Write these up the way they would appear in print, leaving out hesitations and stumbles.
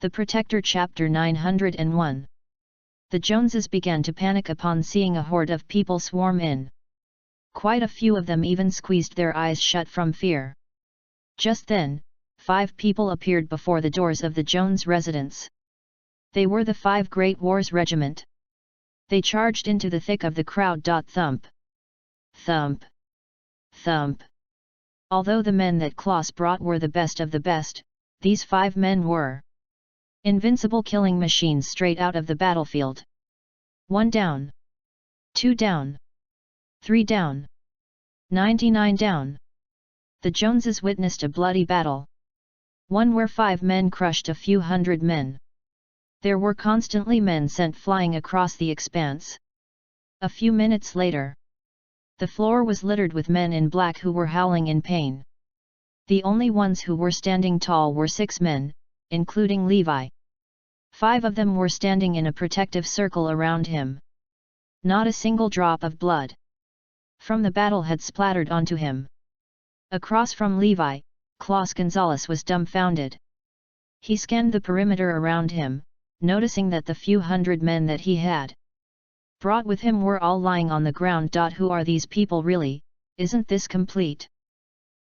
The Protector Chapter 901. The Joneses began to panic upon seeing a horde of people swarm in. Quite a few of them even squeezed their eyes shut from fear. Just then, 5 people appeared before the doors of the Jones residence. They were the 5 Great Wars Regiment. They charged into the thick of the crowd. Thump! Thump! Thump! Although the men that Klaus brought were the best of the best, these 5 men were invincible killing machines straight out of the battlefield. 1 down. 2 down. 3 down. 99 down. The Joneses witnessed a bloody battle. One where 5 men crushed a few hundred men. There were constantly men sent flying across the expanse. A few minutes later, the floor was littered with men in black who were howling in pain. The only ones who were standing tall were 6 men, including Levi. 5 of them were standing in a protective circle around him. Not a single drop of blood from the battle had splattered onto him. Across from Levi, Klaus Gonzalez was dumbfounded. He scanned the perimeter around him, noticing that the few hundred men that he had brought with him were all lying on the ground. Who are these people really? Isn't this complete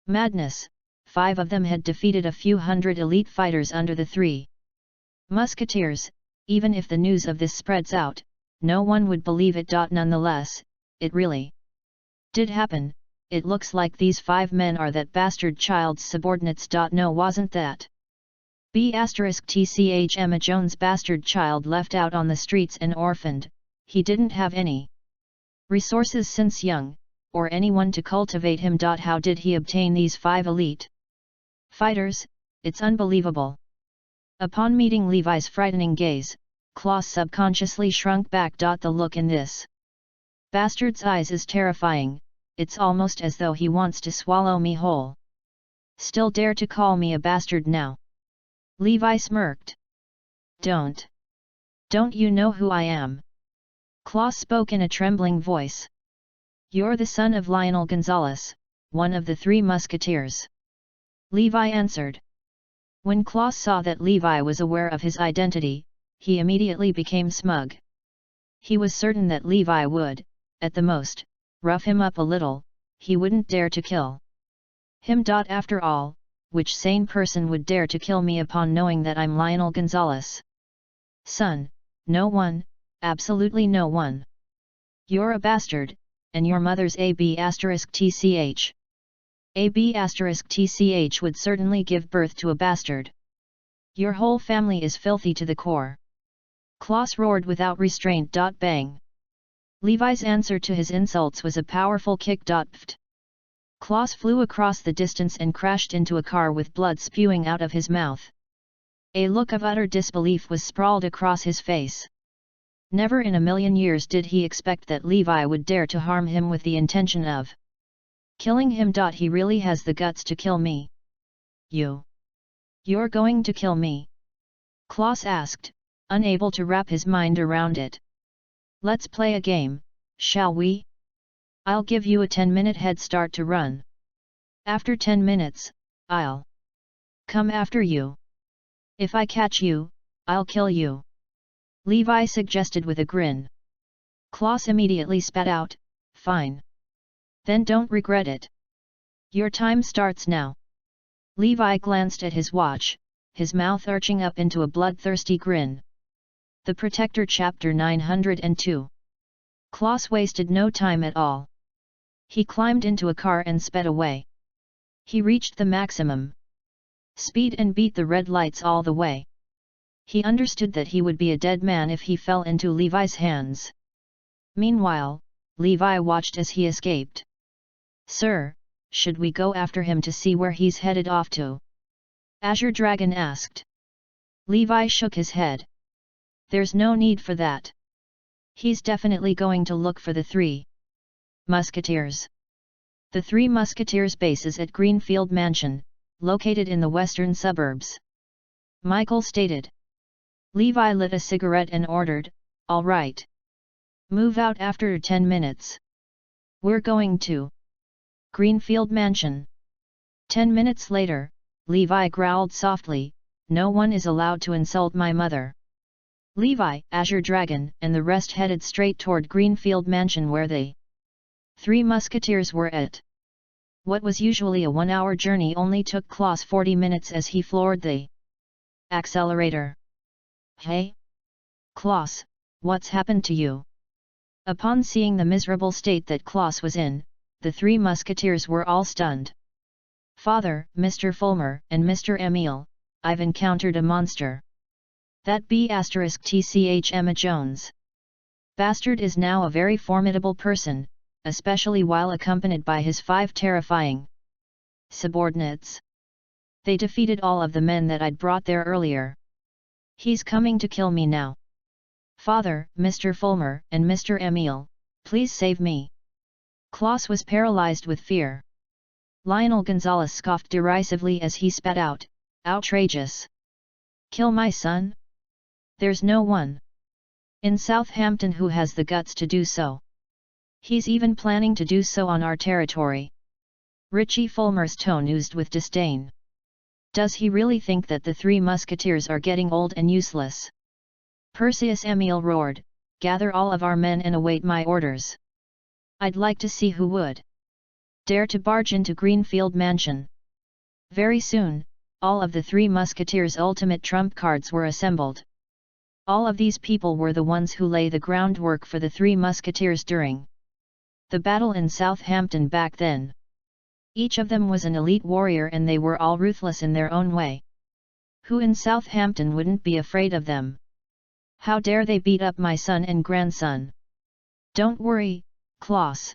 madness? 5 of them had defeated a few hundred elite fighters under the 3 Musketeers. Even if the news of this spreads out, no one would believe it. Nonetheless, it really did happen. It looks like these 5 men are that bastard child's subordinates. No, wasn't that B*TCH Emma Jones' bastard child left out on the streets and orphaned? He didn't have any resources since young, or anyone to cultivate him. How did he obtain these 5 elite fighters? It's unbelievable. Upon meeting Levi's frightening gaze, Klaus subconsciously shrunk back. The look in this bastard's eyes is terrifying. It's almost as though he wants to swallow me whole. Still dare to call me a bastard now? Levi smirked. Don't you know who I am? Klaus spoke in a trembling voice. You're the son of Lionel Gonzalez, one of the 3 Musketeers. Levi answered. When Klaus saw that Levi was aware of his identity, he immediately became smug. He was certain that Levi would, at the most, rough him up a little. He wouldn't dare to kill him. After all, which sane person would dare to kill me upon knowing that I'm Lionel Gonzalez? Son, no one, absolutely no one. You're a bastard, and your mother's AB*TCH. AB*TCH would certainly give birth to a bastard. Your whole family is filthy to the core. Klaus roared without restraint. Bang! Levi's answer to his insults was a powerful kick. Pft! Klaus flew across the distance and crashed into a car with blood spewing out of his mouth. A look of utter disbelief was sprawled across his face. Never in a million years did he expect that Levi would dare to harm him with the intention of killing him. He really has the guts to kill me? You're going to kill me? Klaus asked, unable to wrap his mind around it. Let's play a game, shall we? I'll give you a 10-minute head start to run. After 10 minutes, I'll come after you. If I catch you, I'll kill you. Levi suggested with a grin. Klaus immediately spat out, fine. Then don't regret it. Your time starts now. Levi glanced at his watch, his mouth arching up into a bloodthirsty grin. The Protector Chapter 902. Klaus wasted no time at all. He climbed into a car and sped away. He reached the maximum speed and beat the red lights all the way. He understood that he would be a dead man if he fell into Levi's hands. Meanwhile, Levi watched as he escaped. Sir, should we go after him to see where he's headed off to? Azure Dragon asked. Levi shook his head. There's no need for that. He's definitely going to look for the 3 Musketeers. The 3 Musketeers' base is at Greenfield Mansion, located in the western suburbs. Michael stated. Levi lit a cigarette and ordered, all right. Move out after 10 minutes. We're going to Greenfield Mansion. 10 minutes later, Levi growled softly, no one is allowed to insult my mother." Levi, Azure Dragon, and the rest headed straight toward Greenfield Mansion where the Three Musketeers were at. What was usually a 1-hour journey only took Klaus 40 minutes as he floored the accelerator. "Hey? Klaus, what's happened to you?" Upon seeing the miserable state that Klaus was in, the Three Musketeers were all stunned. "Father, Mr. Fulmer, and Mr. Emile, I've encountered a monster. That B***tch Emma Jones. Bastard is now a very formidable person, especially while accompanied by his 5 terrifying subordinates. They defeated all of the men that I'd brought there earlier. He's coming to kill me now. Father, Mr. Fulmer, and Mr. Emile, please save me." Klaus was paralyzed with fear. Lionel Gonzalez scoffed derisively as he spat out, "Outrageous! Kill my son? There's no one in Southampton who has the guts to do so. He's even planning to do so on our territory." Richie Fulmer's tone oozed with disdain. "Does he really think that the Three Musketeers are getting old and useless?" Perseus Emile roared, "Gather all of our men and await my orders. I'd like to see who would dare to barge into Greenfield Mansion." Very soon, all of the Three Musketeers' ultimate trump cards were assembled. All of these people were the ones who lay the groundwork for the Three Musketeers during the battle in Southampton back then. Each of them was an elite warrior and they were all ruthless in their own way. Who in Southampton wouldn't be afraid of them? How dare they beat up my son and grandson? "Don't worry, Klaus.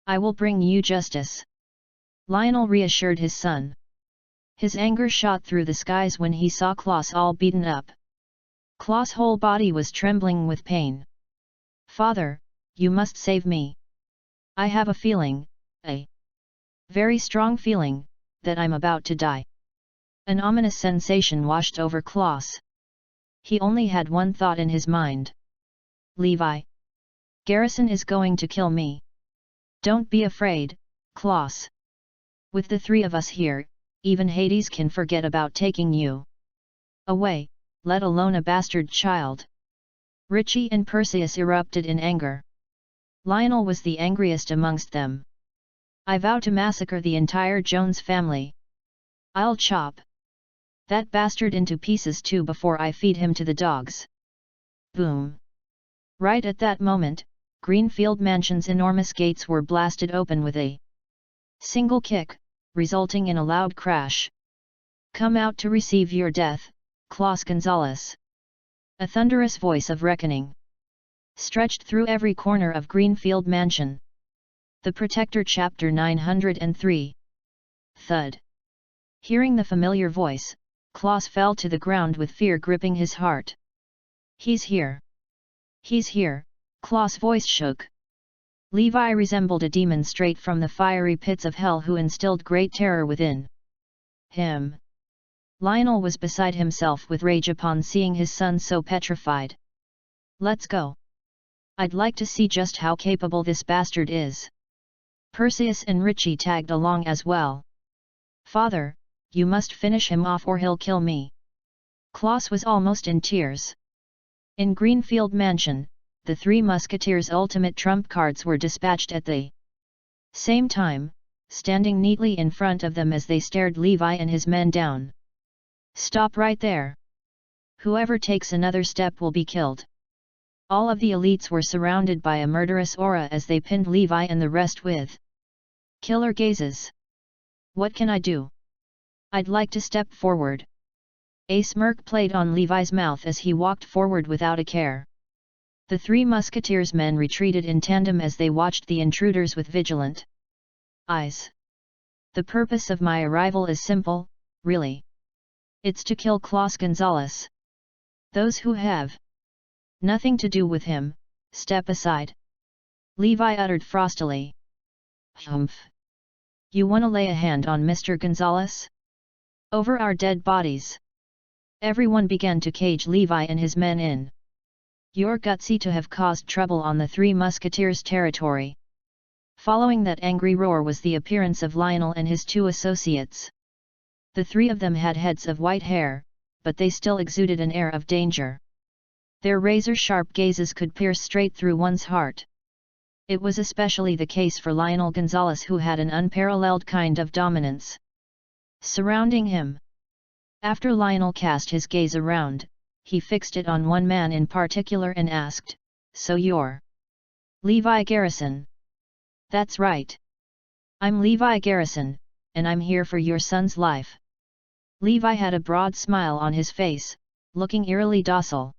I will bring you justice," Lionel reassured his son. His anger shot through the skies when he saw Klaus all beaten up. Klaus' whole body was trembling with pain. "Father, you must save me. I have a feeling, a very strong feeling, that I'm about to die." An ominous sensation washed over Klaus. He only had one thought in his mind. "Levi Garrison is going to kill me. Don't be afraid, Klaus. With the 3 of us here, even Hades can forget about taking you away, let alone a bastard child." Richie and Perseus erupted in anger. Lionel was the angriest amongst them. "I vow to massacre the entire Jones family. I'll chop that bastard into pieces too before I feed him to the dogs." Boom! Right at that moment, Greenfield Mansion's enormous gates were blasted open with a single kick, resulting in a loud crash. "Come out to receive your death, Klaus Gonzalez." A thunderous voice of reckoning stretched through every corner of Greenfield Mansion. The Protector Chapter 903. Thud. Hearing the familiar voice, Klaus fell to the ground with fear gripping his heart. "He's here! He's here!" Klaus' voice shook. Levi resembled a demon straight from the fiery pits of hell who instilled great terror within him. Lionel was beside himself with rage upon seeing his son so petrified. "Let's go. I'd like to see just how capable this bastard is." Perseus and Richie tagged along as well. "Father, you must finish him off or he'll kill me." Klaus was almost in tears. In Greenfield Mansion, the Three Musketeers' ultimate trump cards were dispatched at the same time, standing neatly in front of them as they stared Levi and his men down. "Stop right there! Whoever takes another step will be killed." All of the elites were surrounded by a murderous aura as they pinned Levi and the rest with killer gazes. "What can I do? I'd like to step forward." A smirk played on Levi's mouth as he walked forward without a care. The Three Musketeers' men retreated in tandem as they watched the intruders with vigilant eyes. "The purpose of my arrival is simple, really. It's to kill Klaus Gonzalez. Those who have nothing to do with him, step aside." Levi uttered frostily. "Humph! You wanna lay a hand on Mr. Gonzalez? Over our dead bodies?" Everyone began to cage Levi and his men in. "You're gutsy to have caused trouble on the Three Musketeers' territory." Following that angry roar was the appearance of Lionel and his 2 associates. The 3 of them had heads of white hair, but they still exuded an air of danger. Their razor-sharp gazes could pierce straight through one's heart. It was especially the case for Lionel Gonzalez, who had an unparalleled kind of dominance surrounding him. After Lionel cast his gaze around, he fixed it on one man in particular and asked, "So you're Levi Garrison?" "That's right. I'm Levi Garrison, and I'm here for your son's life." Levi had a broad smile on his face, looking eerily docile.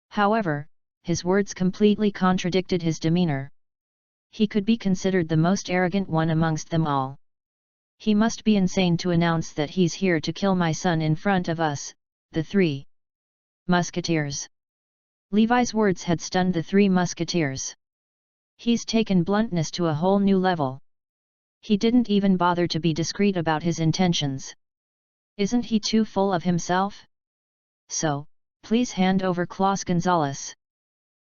However, his words completely contradicted his demeanor. He could be considered the most arrogant one amongst them all. "He must be insane to announce that he's here to kill my son in front of us, the three musketeers." Levi's words had stunned the three musketeers. He's taken bluntness to a whole new level. He didn't even bother to be discreet about his intentions. Isn't he too full of himself? "So, please hand over Claus Gonzalez.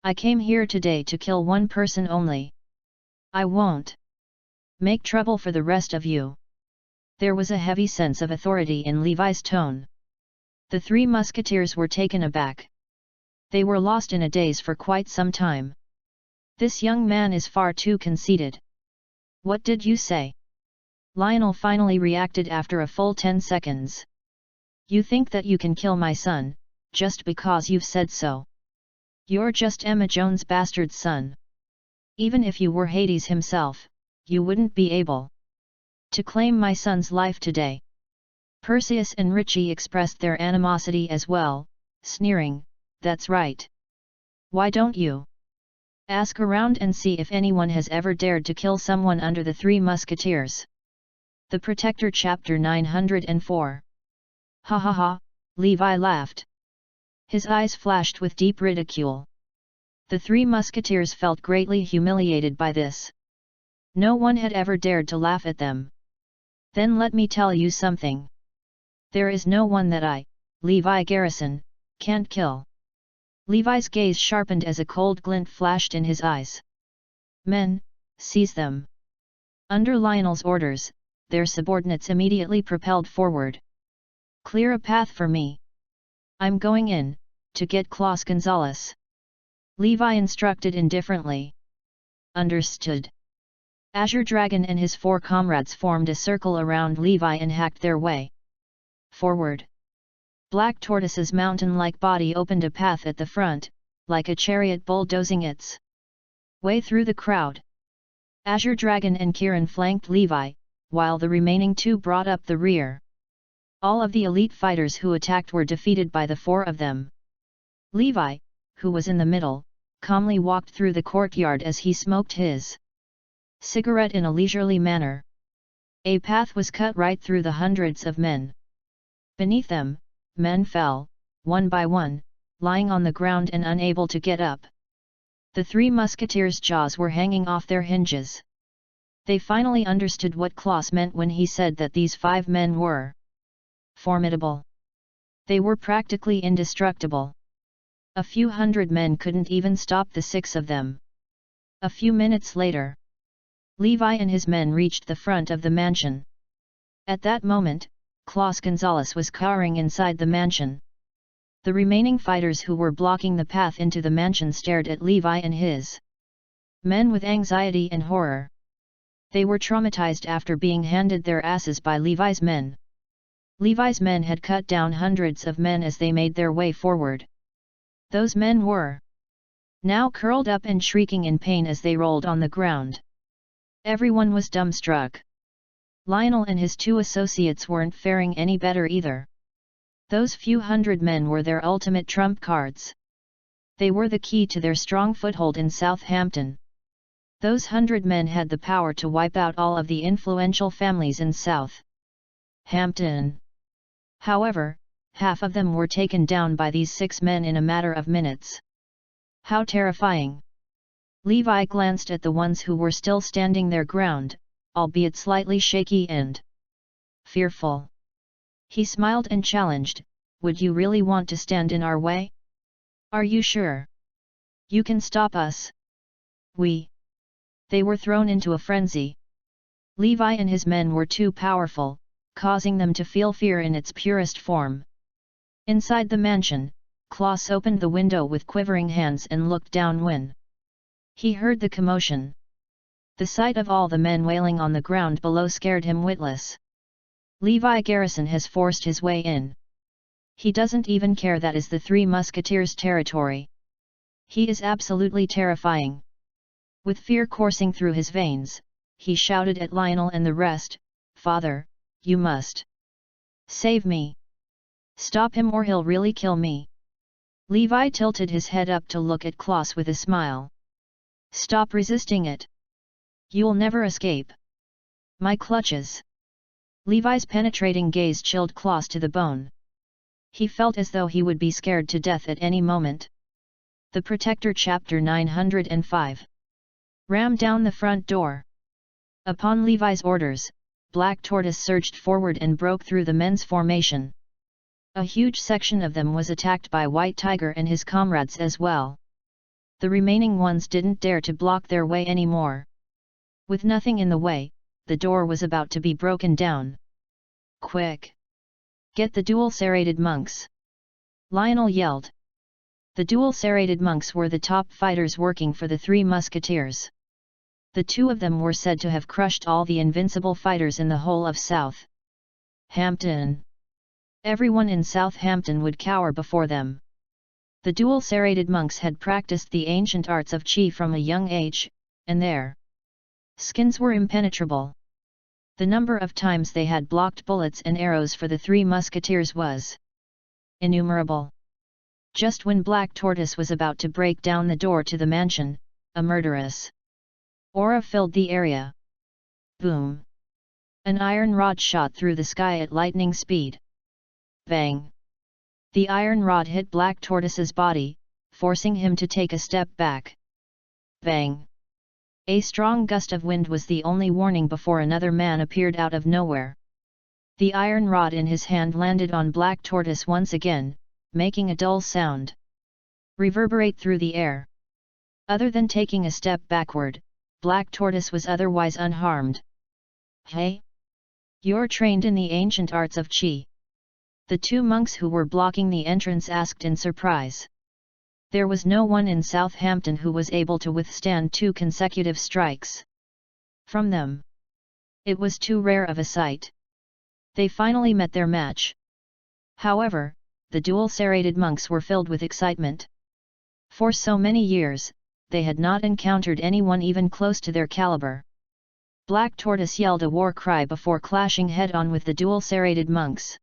I came here today to kill one person only. I won't make trouble for the rest of you." There was a heavy sense of authority in Levi's tone. The three musketeers were taken aback. They were lost in a daze for quite some time. "This young man is far too conceited." "What did you say?" Lionel finally reacted after a full 10 seconds. "You think that you can kill my son, just because you've said so? You're just Emma Jones' bastard son. Even if you were Hades himself, you wouldn't be able to claim my son's life today." Perseus and Richie expressed their animosity as well, sneering, "That's right. Why don't you ask around and see if anyone has ever dared to kill someone under the Three Musketeers?" The Protector Chapter 904. "Ha ha ha," Levi laughed. His eyes flashed with deep ridicule. The Three Musketeers felt greatly humiliated by this. No one had ever dared to laugh at them. "Then let me tell you something. There is no one that I, Levi Garrison, can't kill." Levi's gaze sharpened as a cold glint flashed in his eyes. "Men, seize them." Under Lionel's orders, their subordinates immediately propelled forward. "Clear a path for me. I'm going in, to get Claus Gonzalez." Levi instructed indifferently. "Understood." Azure Dragon and his 4 comrades formed a circle around Levi and hacked their way forward. Black Tortoise's mountain-like body opened a path at the front, like a chariot bulldozing its way through the crowd. Azure Dragon and Kiran flanked Levi, while the remaining 2 brought up the rear. All of the elite fighters who attacked were defeated by the 4 of them. Levi, who was in the middle, calmly walked through the courtyard as he smoked his cigarette in a leisurely manner. A path was cut right through the hundreds of men. Beneath them, men fell, one by one, lying on the ground and unable to get up. The Three Musketeers' jaws were hanging off their hinges. They finally understood what Claus meant when he said that these 5 men were formidable. They were practically indestructible. A few hundred men couldn't even stop the 6 of them. A few minutes later, Levi and his men reached the front of the mansion. At that moment, Claus Gonzalez was cowering inside the mansion. The remaining fighters who were blocking the path into the mansion stared at Levi and his men with anxiety and horror. They were traumatized after being handed their asses by Levi's men. Levi's men had cut down hundreds of men as they made their way forward. Those men were now curled up and shrieking in pain as they rolled on the ground. Everyone was dumbstruck. Lionel and his 2 associates weren't faring any better either. Those few hundred men were their ultimate trump cards. They were the key to their strong foothold in Southampton. Those 100 men had the power to wipe out all of the influential families in Southampton. However, half of them were taken down by these 6 men in a matter of minutes. How terrifying! Levi glanced at the ones who were still standing their ground, albeit slightly shaky and fearful. He smiled and challenged, "Would you really want to stand in our way? Are you sure you can stop us?" They were thrown into a frenzy. Levi and his men were too powerful, causing them to feel fear in its purest form. Inside the mansion, Klaus opened the window with quivering hands and looked down when he heard the commotion. The sight of all the men wailing on the ground below scared him witless. Levi Garrison has forced his way in. He doesn't even care that is the Three Musketeers' territory. He is absolutely terrifying. With fear coursing through his veins, he shouted at Lionel and the rest, "Father, you must save me. Stop him or he'll really kill me." Levi tilted his head up to look at Klaus with a smile. "Stop resisting it. You'll never escape my clutches." Levi's penetrating gaze chilled Klaus to the bone. He felt as though he would be scared to death at any moment. The Protector Chapter 905. Rammed down the front door. Upon Levi's orders, Black Tortoise surged forward and broke through the men's formation. A huge section of them was attacked by White Tiger and his comrades as well. The remaining ones didn't dare to block their way anymore. With nothing in the way, the door was about to be broken down. "Quick! Get the dual-serrated monks!" Lionel yelled. The dual-serrated monks were the top fighters working for the Three Musketeers. The two of them were said to have crushed all the invincible fighters in the whole of Southampton. Everyone in Southampton would cower before them. The dual-serrated monks had practiced the ancient arts of Qi from a young age, and their skins were impenetrable. The number of times they had blocked bullets and arrows for the Three Musketeers was innumerable. Just when Black Tortoise was about to break down the door to the mansion, a murderous aura filled the area. Boom! An iron rod shot through the sky at lightning speed. Bang! The iron rod hit Black Tortoise's body, forcing him to take a step back. Bang! A strong gust of wind was the only warning before another man appeared out of nowhere. The iron rod in his hand landed on Black Tortoise once again, making a dull sound reverberate through the air. Other than taking a step backward, Black Tortoise was otherwise unharmed. "Hey? You're trained in the ancient arts of Qi?" The two monks who were blocking the entrance asked in surprise. There was no one in Southampton who was able to withstand 2 consecutive strikes from them. It was too rare of a sight. They finally met their match. However, the dual-serrated monks were filled with excitement. For so many years, they had not encountered anyone even close to their caliber. Black Tortoise yelled a war cry before clashing head-on with the dual-serrated monks.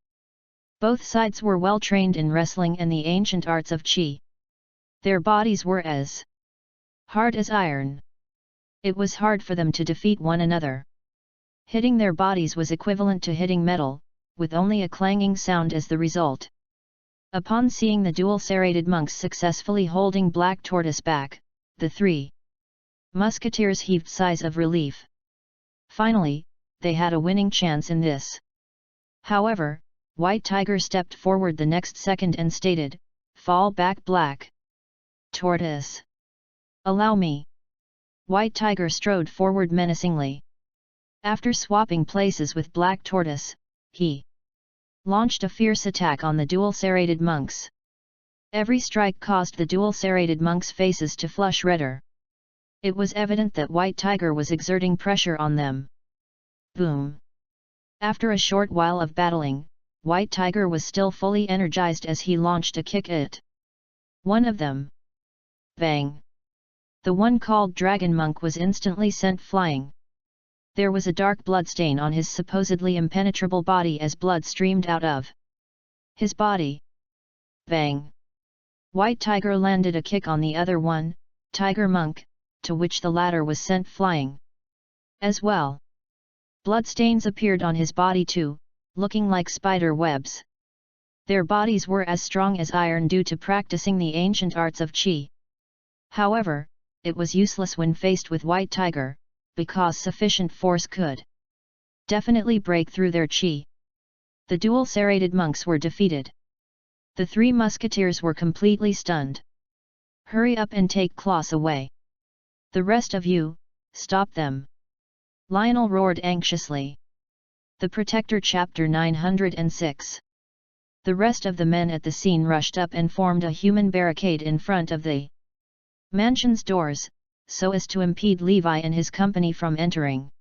Both sides were well trained in wrestling and the ancient arts of Qi. Their bodies were as hard as iron. It was hard for them to defeat one another. Hitting their bodies was equivalent to hitting metal, with only a clanging sound as the result. Upon seeing the dual-serrated monks successfully holding Black Tortoise back, the Three Musketeers heaved sighs of relief. Finally, they had a winning chance in this. However, White Tiger stepped forward the next second and stated, "Fall back, Black Tortoise. Allow me." White Tiger strode forward menacingly. After swapping places with Black Tortoise, he launched a fierce attack on the dual-serrated monks. Every strike caused the dual-serrated monks' faces to flush redder. It was evident that White Tiger was exerting pressure on them. Boom! After a short while of battling, White Tiger was still fully energized as he launched a kick at one of them. Bang! The one called Dragon Monk was instantly sent flying. There was a dark bloodstain on his supposedly impenetrable body as blood streamed out of his body. Bang! White Tiger landed a kick on the other one, Tiger Monk, to which the latter was sent flying as well. Bloodstains appeared on his body too, looking like spider webs. Their bodies were as strong as iron due to practicing the ancient arts of Qi. However, it was useless when faced with White Tiger, because sufficient force could definitely break through their Qi. The dual-serrated monks were defeated. The Three Musketeers were completely stunned. "Hurry up and take Klaus away. The rest of you, stop them!" Lionel roared anxiously. The Protector Chapter 906. The rest of the men at the scene rushed up and formed a human barricade in front of the mansion's doors, so as to impede Levi and his company from entering.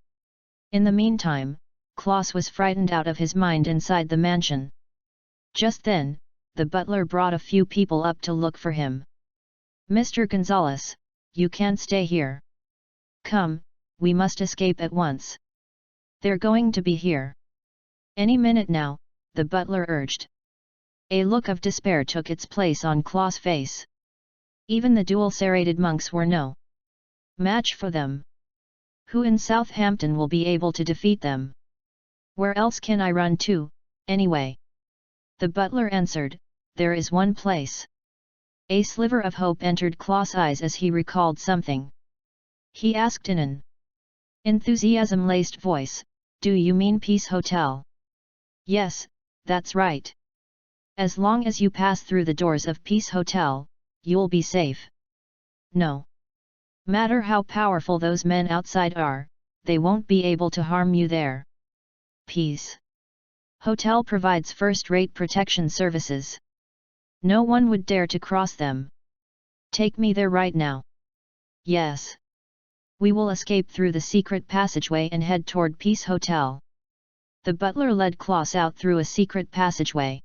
In the meantime, Klaus was frightened out of his mind inside the mansion. Just then, the butler brought a few people up to look for him. "Mr. Gonzalez, you can't stay here. Come, we must escape at once. They're going to be here any minute now," the butler urged. A look of despair took its place on Klaus' face. Even the dual-serrated monks were no match for them. Who in Southampton will be able to defeat them? Where else can I run to, anyway? The butler answered, "There is one place." A sliver of hope entered Klaus' eyes as he recalled something. He asked in an enthusiasm-laced voice, "Do you mean Peace Hotel?" "Yes, that's right. As long as you pass through the doors of Peace Hotel, you'll be safe. No matter how powerful those men outside are, they won't be able to harm you there. Peace Hotel provides first-rate protection services. No one would dare to cross them. Take me there right now." "Yes. We will escape through the secret passageway and head toward Peace Hotel." The butler led Klaus out through a secret passageway.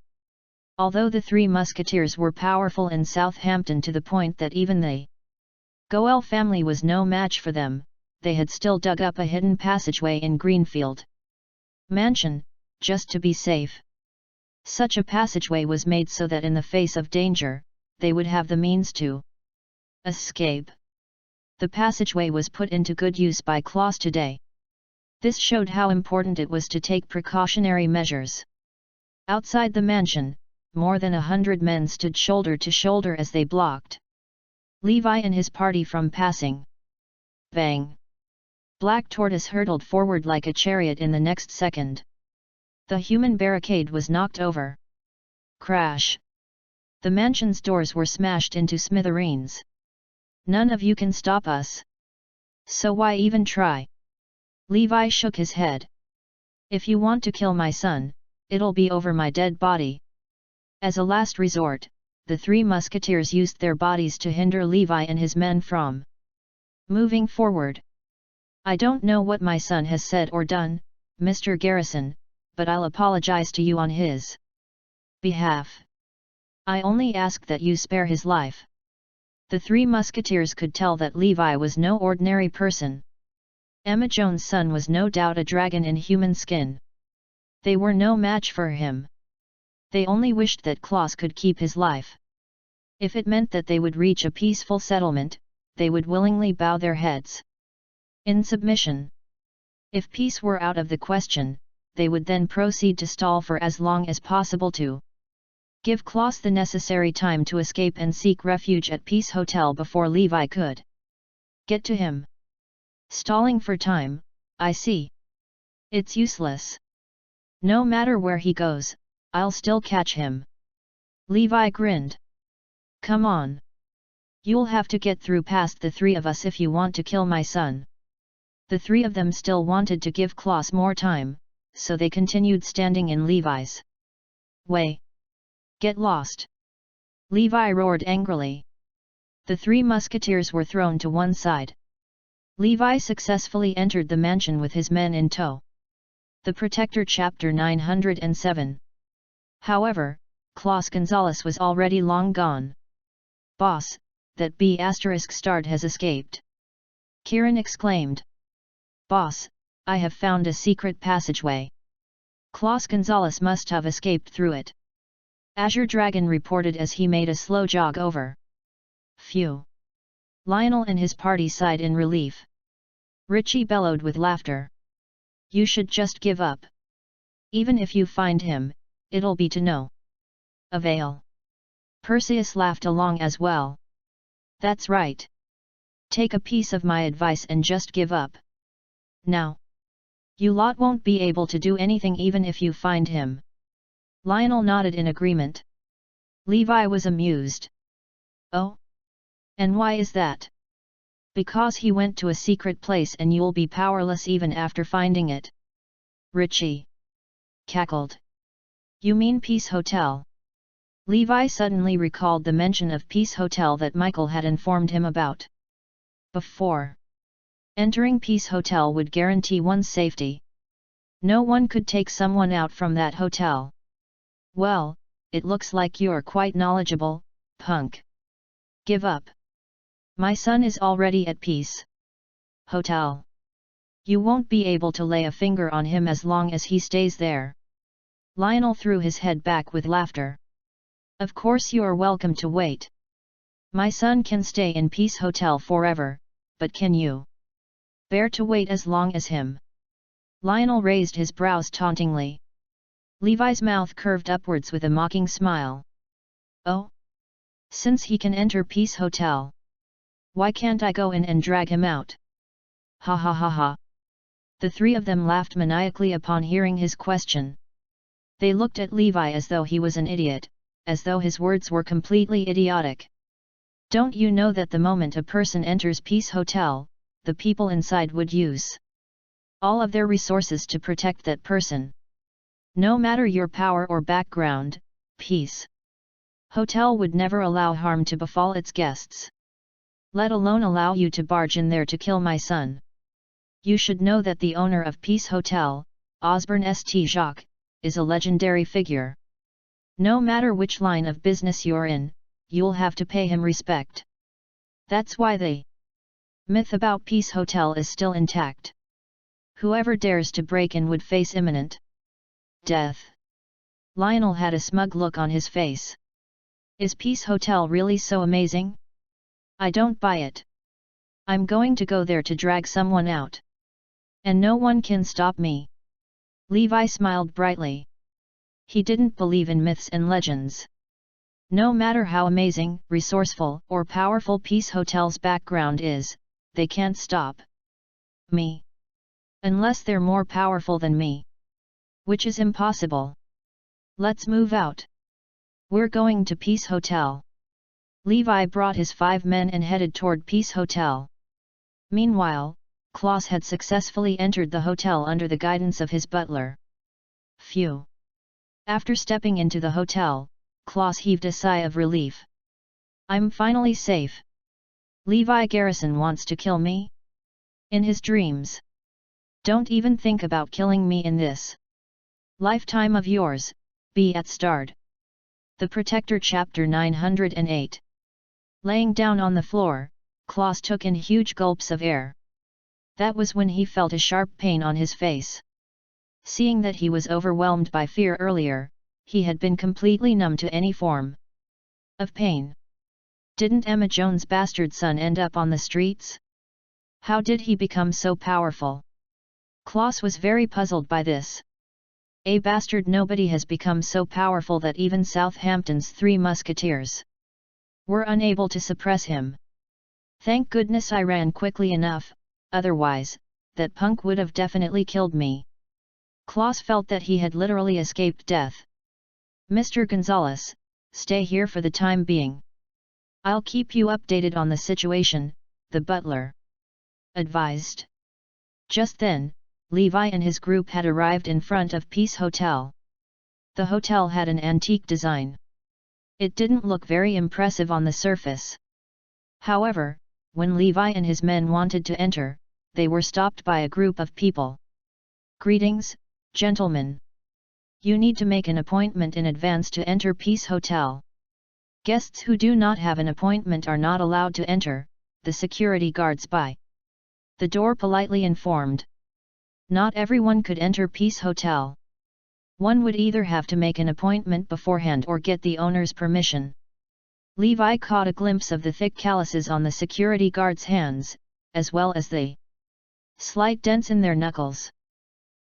Although the Three Musketeers were powerful in Southampton to the point that even the Goel family was no match for them, they had still dug up a hidden passageway in Greenfield Mansion, just to be safe. Such a passageway was made so that in the face of danger, they would have the means to escape. The passageway was put into good use by Klaus today. This showed how important it was to take precautionary measures. Outside the mansion, more than 100 men stood shoulder to shoulder as they blocked Levi and his party from passing. Bang! Black Tortoise hurtled forward like a chariot in the next second. The human barricade was knocked over. Crash! The mansion's doors were smashed into smithereens. "None of you can stop us. So why even try?" Levi shook his head. "If you want to kill my son, it'll be over my dead body." As a last resort, the Three Musketeers used their bodies to hinder Levi and his men from moving forward. "I don't know what my son has said or done, Mr. Garrison, but I'll apologize to you on his behalf. I only ask that you spare his life." The Three Musketeers could tell that Levi was no ordinary person. Emma Jones' son was no doubt a dragon in human skin. They were no match for him. They only wished that Klaus could keep his life. If it meant that they would reach a peaceful settlement, they would willingly bow their heads in submission. If peace were out of the question, they would then proceed to stall for as long as possible to give Klaus the necessary time to escape and seek refuge at Peace Hotel before Levi could get to him. Stalling for time, I see. It's useless. No matter where he goes, I'll still catch him. Levi grinned. Come on. You'll have to get through past the three of us if you want to kill my son. The three of them still wanted to give Klaus more time, so they continued standing in Levi's way. Get lost! Levi roared angrily. The Three Musketeers were thrown to one side. Levi successfully entered the mansion with his men in tow. The Protector Chapter 907. However, Klaus Gonzalez was already long gone. Boss, that B**** has escaped. Kieran exclaimed. Boss, I have found a secret passageway. Klaus Gonzalez must have escaped through it. Azure Dragon reported as he made a slow jog over. Phew! Lionel and his party sighed in relief. Richie bellowed with laughter. You should just give up. Even if you find him, it'll be to no avail. Perseus laughed along as well. That's right. Take a piece of my advice and just give up. Now. You lot won't be able to do anything even if you find him. Lionel nodded in agreement. Levi was amused. Oh? And why is that? Because he went to a secret place and you'll be powerless even after finding it. Richie cackled. You mean Peace Hotel? Levi suddenly recalled the mention of Peace Hotel that Michael had informed him about before. Entering Peace Hotel would guarantee one's safety. No one could take someone out from that hotel. Well, it looks like you're quite knowledgeable, punk. Give up. My son is already at Peace Hotel. You won't be able to lay a finger on him as long as he stays there. Lionel threw his head back with laughter. Of course you're welcome to wait. My son can stay in Peace Hotel forever, but can you bear to wait as long as him? Lionel raised his brows tauntingly. Levi's mouth curved upwards with a mocking smile. Oh? Since he can enter Peace Hotel, why can't I go in and drag him out? Ha ha ha ha. The three of them laughed maniacally upon hearing his question. They looked at Levi as though he was an idiot, as though his words were completely idiotic. Don't you know that the moment a person enters Peace Hotel, the people inside would use all of their resources to protect that person? No matter your power or background, Peace Hotel would never allow harm to befall its guests. Let alone allow you to barge in there to kill my son. You should know that the owner of Peace Hotel, Osborne St. Jacques, is a legendary figure. No matter which line of business you're in, you'll have to pay him respect. That's why the myth about Peace Hotel is still intact. Whoever dares to break in would face imminent death. Lionel had a smug look on his face. Is Peace Hotel really so amazing? I don't buy it. I'm going to go there to drag someone out. And no one can stop me. Levi smiled brightly. He didn't believe in myths and legends. No matter how amazing, resourceful, or powerful Peace Hotel's background is, they can't stop me. Unless they're more powerful than me. Which is impossible. Let's move out. We're going to Peace Hotel. Levi brought his 5 men and headed toward Peace Hotel. Meanwhile, Klaus had successfully entered the hotel under the guidance of his butler. Phew! After stepping into the hotel, Klaus heaved a sigh of relief. I'm finally safe. Levi Garrison wants to kill me? In his dreams. Don't even think about killing me in this lifetime of yours, be at Stard. The Protector Chapter 908. Laying down on the floor, Klaus took in huge gulps of air. That was when he felt a sharp pain on his face. Seeing that he was overwhelmed by fear earlier, he had been completely numb to any form of pain. Didn't Emma Jones' bastard son end up on the streets? How did he become so powerful? Klaus was very puzzled by this. A bastard nobody has become so powerful that even Southampton's 3 musketeers were unable to suppress him. Thank goodness I ran quickly enough, otherwise, that punk would have definitely killed me. Klaus felt that he had literally escaped death. Mr. Gonzalez, stay here for the time being. I'll keep you updated on the situation, the butler advised. Just then, Levi and his group had arrived in front of Peace Hotel. The hotel had an antique design. It didn't look very impressive on the surface. However, when Levi and his men wanted to enter, they were stopped by a group of people. Greetings, gentlemen. You need to make an appointment in advance to enter Peace Hotel. Guests who do not have an appointment are not allowed to enter, the security guards by the door politely informed. Not everyone could enter Peace Hotel. One would either have to make an appointment beforehand or get the owner's permission. Levi caught a glimpse of the thick calluses on the security guards' hands, as well as the slight dents in their knuckles.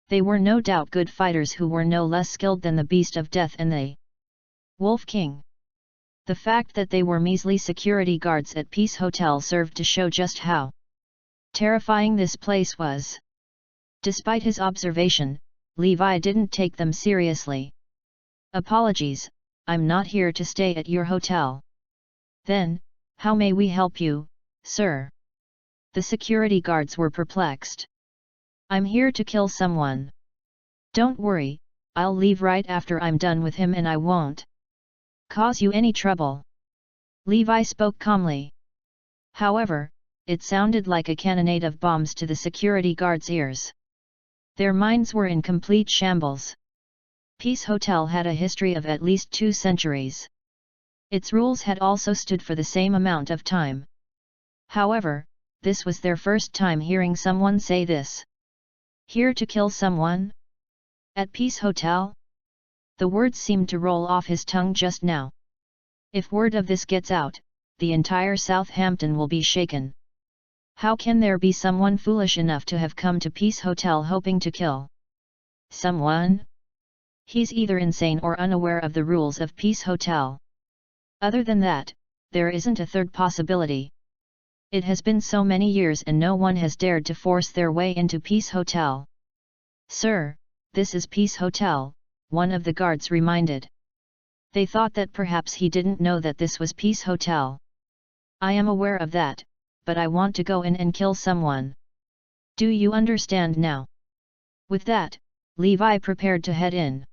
They were no doubt good fighters who were no less skilled than the Beast of Death and the Wolf King. The fact that they were measly security guards at Peace Hotel served to show just how terrifying this place was. Despite his observation, Levi didn't take them seriously. Apologies, I'm not here to stay at your hotel. Then, how may we help you, sir? The security guards were perplexed. I'm here to kill someone. Don't worry, I'll leave right after I'm done with him and I won't cause you any trouble?" Levi spoke calmly. However, it sounded like a cannonade of bombs to the security guards' ears. Their minds were in complete shambles. Peace Hotel had a history of at least 2 centuries. Its rules had also stood for the same amount of time. However, this was their first time hearing someone say this. "Here to kill someone? At Peace Hotel?" The words seemed to roll off his tongue just now. If word of this gets out, the entire Southampton will be shaken. How can there be someone foolish enough to have come to Peace Hotel hoping to kill someone? He's either insane or unaware of the rules of Peace Hotel. Other than that, there isn't a third possibility. It has been so many years and no one has dared to force their way into Peace Hotel. "Sir, this is Peace Hotel," one of the guards reminded. They thought that perhaps he didn't know that this was Peace Hotel. "I am aware of that, but I want to go in and kill someone. Do you understand now?" With that, Levi prepared to head in.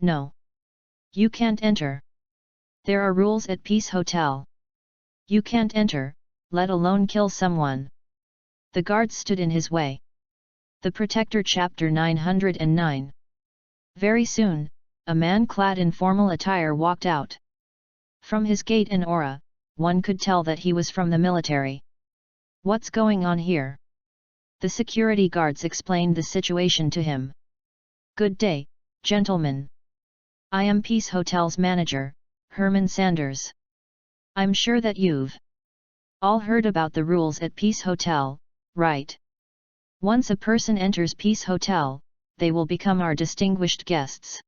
"No. You can't enter. There are rules at Peace Hotel. You can't enter, let alone kill someone." The guards stood in his way. The Protector Chapter 909. Very soon, a man clad in formal attire walked out. From his gait and aura, one could tell that he was from the military. "What's going on here?" The security guards explained the situation to him. "Good day, gentlemen. I am Peace Hotel's manager, Herman Sanders. I'm sure that you've all heard about the rules at Peace Hotel, right? Once a person enters Peace Hotel, they will become our distinguished guests.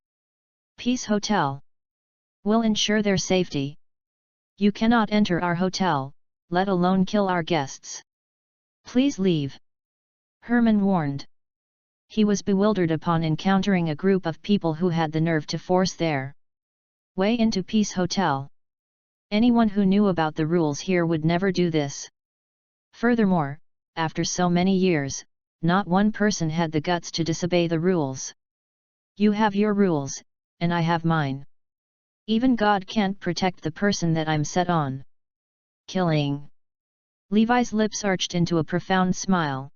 Peace Hotel will ensure their safety. You cannot enter our hotel, let alone kill our guests. Please leave," Herman warned. He was bewildered upon encountering a group of people who had the nerve to force their way into Peace Hotel. Anyone who knew about the rules here would never do this. Furthermore, after so many years, not one person had the guts to disobey the rules. "You have your rules, and I have mine. Even God can't protect the person that I'm set on killing." Levi's lips arched into a profound smile.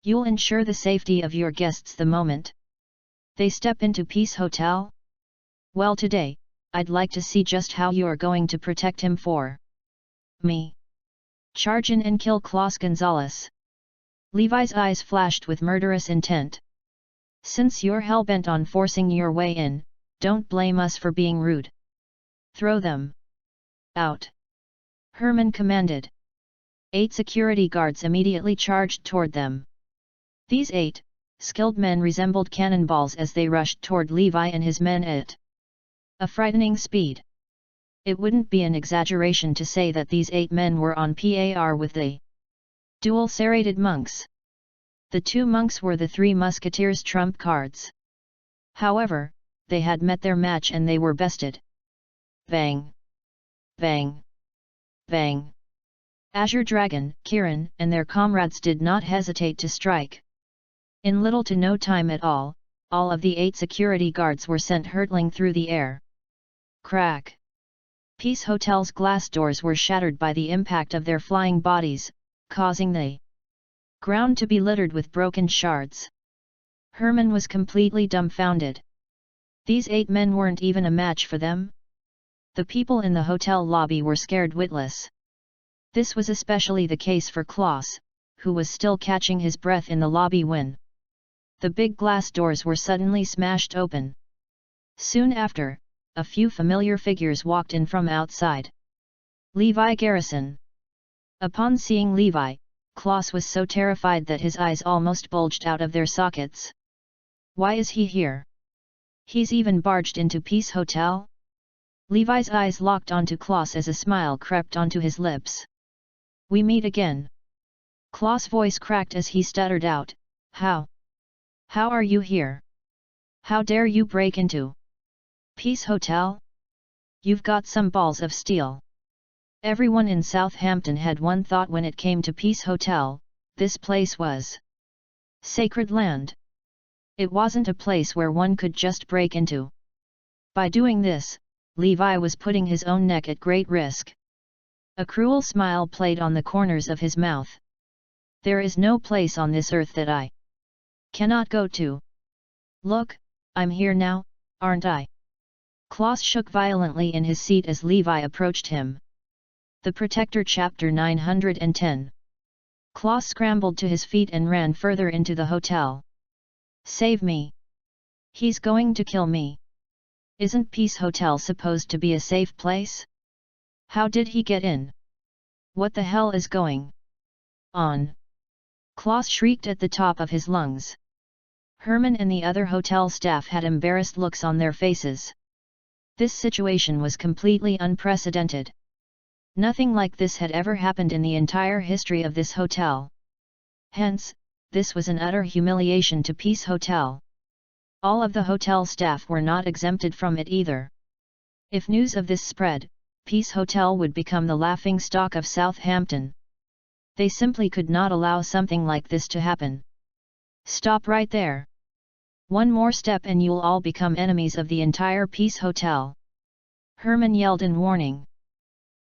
"You'll ensure the safety of your guests the moment they step into Peace Hotel? Well, today, I'd like to see just how you're going to protect him for me. Charge in and kill Klaus Gonzalez." Levi's eyes flashed with murderous intent. "Since you're hell-bent on forcing your way in, don't blame us for being rude. Throw them out," Herman commanded. 8 security guards immediately charged toward them. These 8 skilled men resembled cannonballs as they rushed toward Levi and his men at a frightening speed. It wouldn't be an exaggeration to say that these 8 men were on par with the dual serrated monks. The 2 monks were the 3 musketeers' trump cards. However, they had met their match and they were bested. Bang! Bang! Bang! Azure Dragon, Kiran, and their comrades did not hesitate to strike. In little to no time at all of the 8 security guards were sent hurtling through the air. Crack! Peace Hotel's glass doors were shattered by the impact of their flying bodies, causing the ground to be littered with broken shards. Herman was completely dumbfounded. These 8 men weren't even a match for them? The people in the hotel lobby were scared witless. This was especially the case for Klaus, who was still catching his breath in the lobby when the big glass doors were suddenly smashed open. Soon after, a few familiar figures walked in from outside. Levi Garrison. Upon seeing Levi, Klaus was so terrified that his eyes almost bulged out of their sockets. Why is he here? He's even barged into Peace Hotel? Levi's eyes locked onto Klaus as a smile crept onto his lips. We meet again. Klaus' voice cracked as he stuttered out, How are you here? How dare you break into Peace Hotel? You've got some balls of steel. Everyone in Southampton had one thought when it came to Peace Hotel: this place was sacred land. It wasn't a place where one could just break into. By doing this, Levi was putting his own neck at great risk. A cruel smile played on the corners of his mouth. There is no place on this earth that I cannot go to. Look, I'm here now, aren't I? Klaus shook violently in his seat as Levi approached him. The Protector Chapter 910. Klaus scrambled to his feet and ran further into the hotel. Save me! He's going to kill me! Isn't Peace Hotel supposed to be a safe place? How did he get in? What the hell is going on? Klaus shrieked at the top of his lungs. Herman and the other hotel staff had embarrassed looks on their faces. This situation was completely unprecedented. Nothing like this had ever happened in the entire history of this hotel. Hence, this was an utter humiliation to Peace Hotel. All of the hotel staff were not exempted from it either. If news of this spread, Peace Hotel would become the laughingstock of Southampton. They simply could not allow something like this to happen. Stop right there. One more step and you'll all become enemies of the entire Peace Hotel. Herman yelled in warning.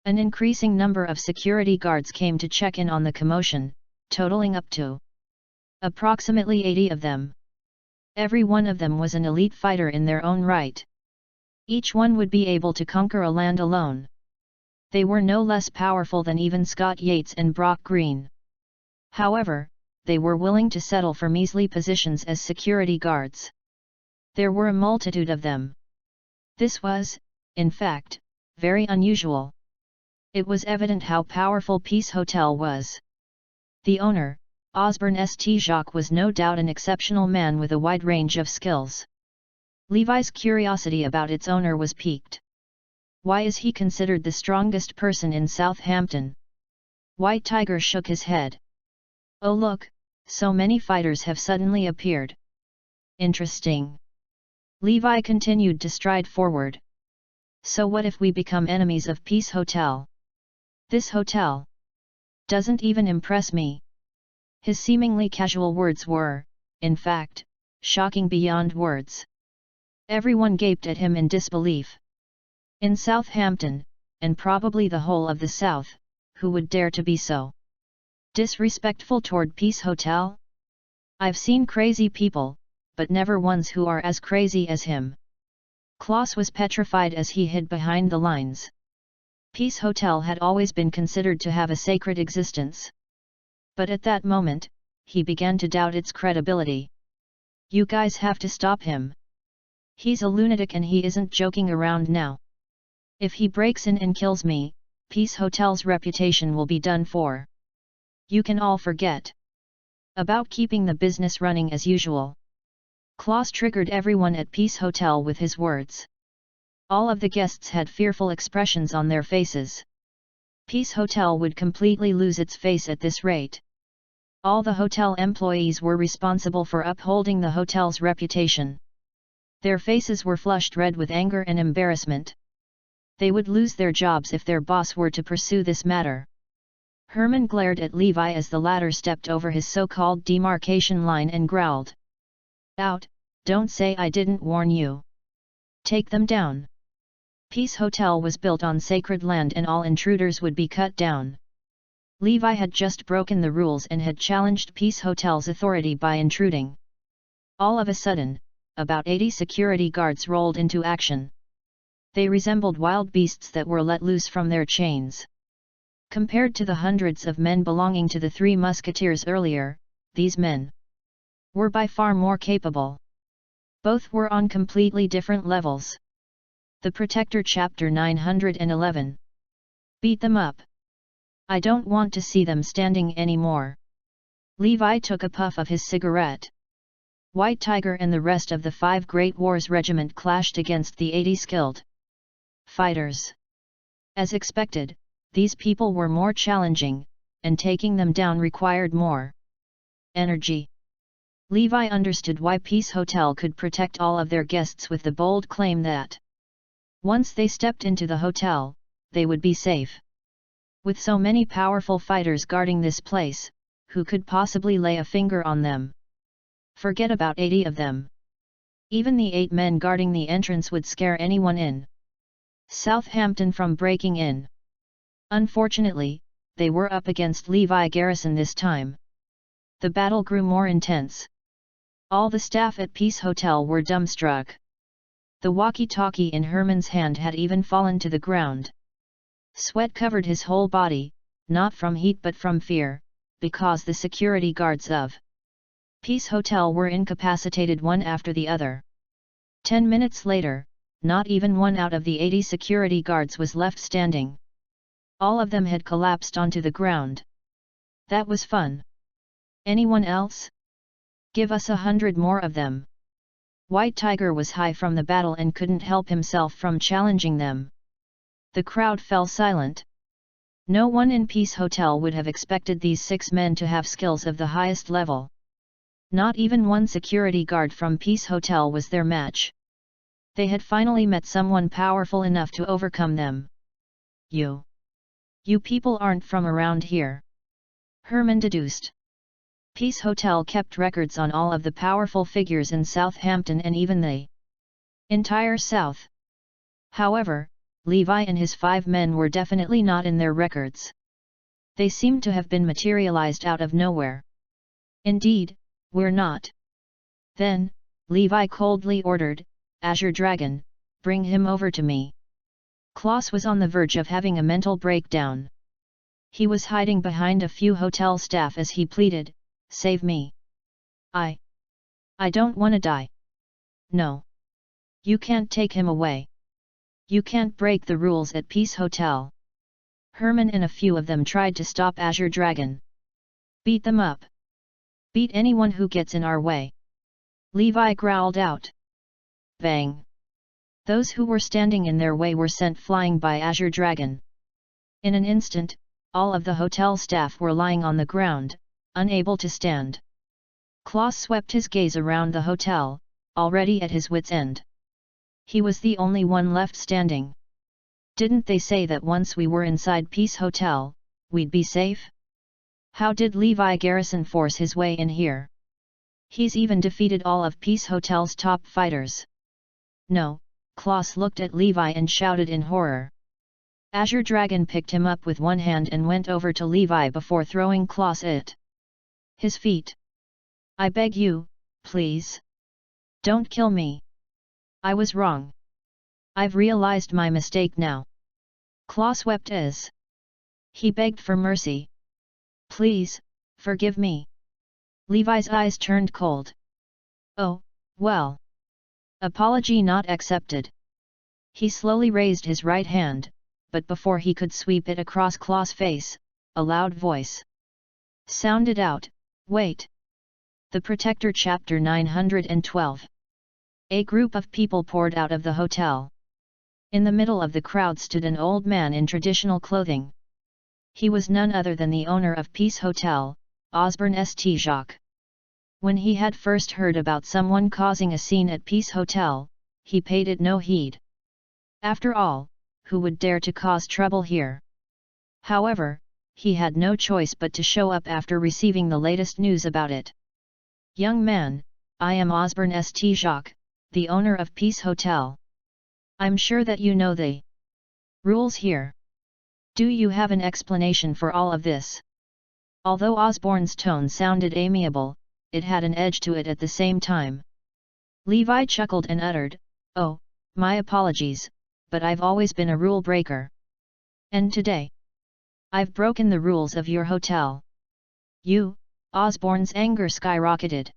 An increasing number of security guards came to check in on the commotion, totaling up to approximately 80 of them. Every one of them was an elite fighter in their own right. Each one would be able to conquer a land alone. They were no less powerful than even Scott Yates and Brock Green. However, they were willing to settle for measly positions as security guards. There were a multitude of them. This was, in fact, very unusual. It was evident how powerful Peace Hotel was. The owner, Osborne St. Jacques, was no doubt an exceptional man with a wide range of skills. Levi's curiosity about its owner was piqued. Why is he considered the strongest person in Southampton? White Tiger shook his head. Oh look, so many fighters have suddenly appeared. Interesting. Levi continued to stride forward. So what if we become enemies of Peace Hotel? This hotel doesn't even impress me. His seemingly casual words were, in fact, shocking beyond words. Everyone gaped at him in disbelief. In Southampton, and probably the whole of the South, who would dare to be so disrespectful toward Peace Hotel? I've seen crazy people, but never ones who are as crazy as him. Klaus was petrified as he hid behind the lines. Peace Hotel had always been considered to have a sacred existence. But at that moment, he began to doubt its credibility. You guys have to stop him. He's a lunatic and he isn't joking around now. If he breaks in and kills me, Peace Hotel's reputation will be done for. You can all forget about keeping the business running as usual. Klaus triggered everyone at Peace Hotel with his words. All of the guests had fearful expressions on their faces. Peace Hotel would completely lose its face at this rate. All the hotel employees were responsible for upholding the hotel's reputation. Their faces were flushed red with anger and embarrassment. They would lose their jobs if their boss were to pursue this matter. Herman glared at Levi as the latter stepped over his so-called demarcation line and growled. Out, don't say I didn't warn you. Take them down. Peace Hotel was built on sacred land and all intruders would be cut down. Levi had just broken the rules and had challenged Peace Hotel's authority by intruding. All of a sudden, about 80 security guards rolled into action. They resembled wild beasts that were let loose from their chains. Compared to the hundreds of men belonging to the Three Musketeers earlier, these men were by far more capable. Both were on completely different levels. The Protector Chapter 911. Beat them up. I don't want to see them standing anymore. Levi took a puff of his cigarette. White Tiger and the rest of the 5 Great Wars Regiment clashed against the 80 skilled fighters. As expected, these people were more challenging, and taking them down required more energy. Levi understood why Peace Hotel could protect all of their guests with the bold claim that once they stepped into the hotel, they would be safe. With so many powerful fighters guarding this place, who could possibly lay a finger on them? Forget about 80 of them. Even the 8 men guarding the entrance would scare anyone in. Southampton from breaking in. Unfortunately, they were up against Levi Garrison this time. The battle grew more intense. All the staff at Peace Hotel were dumbstruck. The walkie-talkie in Herman's hand had even fallen to the ground. Sweat covered his whole body, not from heat but from fear, because the security guards of Peace Hotel were incapacitated one after the other. 10 minutes later, not even one out of the 80 security guards was left standing. All of them had collapsed onto the ground. That was fun. Anyone else? Give us 100 more of them. White Tiger was high from the battle and couldn't help himself from challenging them. The crowd fell silent. No one in Peace Hotel would have expected these 6 men to have skills of the highest level. Not even one security guard from Peace Hotel was their match. They had finally met someone powerful enough to overcome them. You people aren't from around here. Herman deduced. Peace Hotel kept records on all of the powerful figures in Southampton and even the entire South. However, Levi and his 5 men were definitely not in their records. They seemed to have been materialized out of nowhere. Indeed, we're not. Then, Levi coldly ordered, Azure Dragon, bring him over to me. Klaus was on the verge of having a mental breakdown. He was hiding behind a few hotel staff as he pleaded, save me. I don't wanna die. No. You can't take him away. You can't break the rules at Peace Hotel. Herman and a few of them tried to stop Azure Dragon. Beat them up. Beat anyone who gets in our way. Levi growled out. Bang! Those who were standing in their way were sent flying by Azure Dragon. In an instant, all of the hotel staff were lying on the ground, unable to stand. Klaus swept his gaze around the hotel, already at his wits' end. He was the only one left standing. Didn't they say that once we were inside Peace Hotel, we'd be safe? How did Levi Garrison force his way in here? He's even defeated all of Peace Hotel's top fighters. No, Klaus looked at Levi and shouted in horror. Azure Dragon picked him up with one hand and went over to Levi before throwing Klaus at his feet. I beg you, please. Don't kill me. I was wrong. I've realized my mistake now. Klaus wept as he begged for mercy. Please, forgive me. Levi's eyes turned cold. Oh, well. Apology not accepted. He slowly raised his right hand, but before he could sweep it across Klaus' face, a loud voice sounded out, wait. The Protector Chapter 912. A group of people poured out of the hotel. In the middle of the crowd stood an old man in traditional clothing. He was none other than the owner of Peace Hotel, Osborne St. Jacques. When he had first heard about someone causing a scene at Peace Hotel, he paid it no heed. After all, who would dare to cause trouble here? However, he had no choice but to show up after receiving the latest news about it. Young man, I am Osborne St. Jacques, the owner of Peace Hotel. I'm sure that you know the rules here. Do you have an explanation for all of this? Although Osborne's tone sounded amiable, it had an edge to it at the same time. Levi chuckled and uttered, oh, my apologies, but I've always been a rule breaker. And today, I've broken the rules of your hotel. You, Osborne's anger skyrocketed.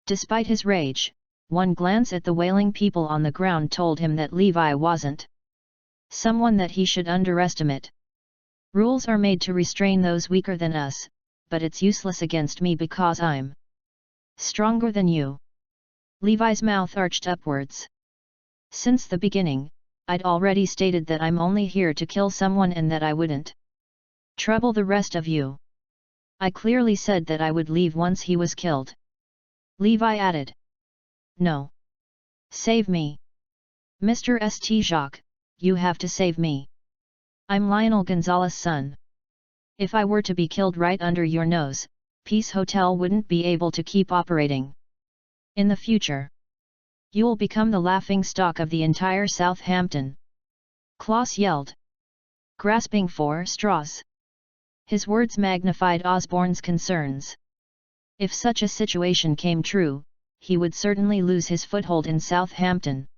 Despite his rage, one glance at the wailing people on the ground told him that Levi wasn't someone that he should underestimate. Rules are made to restrain those weaker than us, but it's useless against me because I'm stronger than you. Levi's mouth arched upwards. Since the beginning, I'd already stated that I'm only here to kill someone and that I wouldn't trouble the rest of you. I clearly said that I would leave once he was killed. Levi added. No. Save me. Mr. St. Jacques, you have to save me. I'm Lionel Gonzalez's son. If I were to be killed right under your nose, Peace Hotel wouldn't be able to keep operating. In the future, you'll become the laughing stock of the entire Southampton. Klaus yelled, grasping for straws. His words magnified Osborne's concerns. If such a situation came true, he would certainly lose his foothold in Southampton.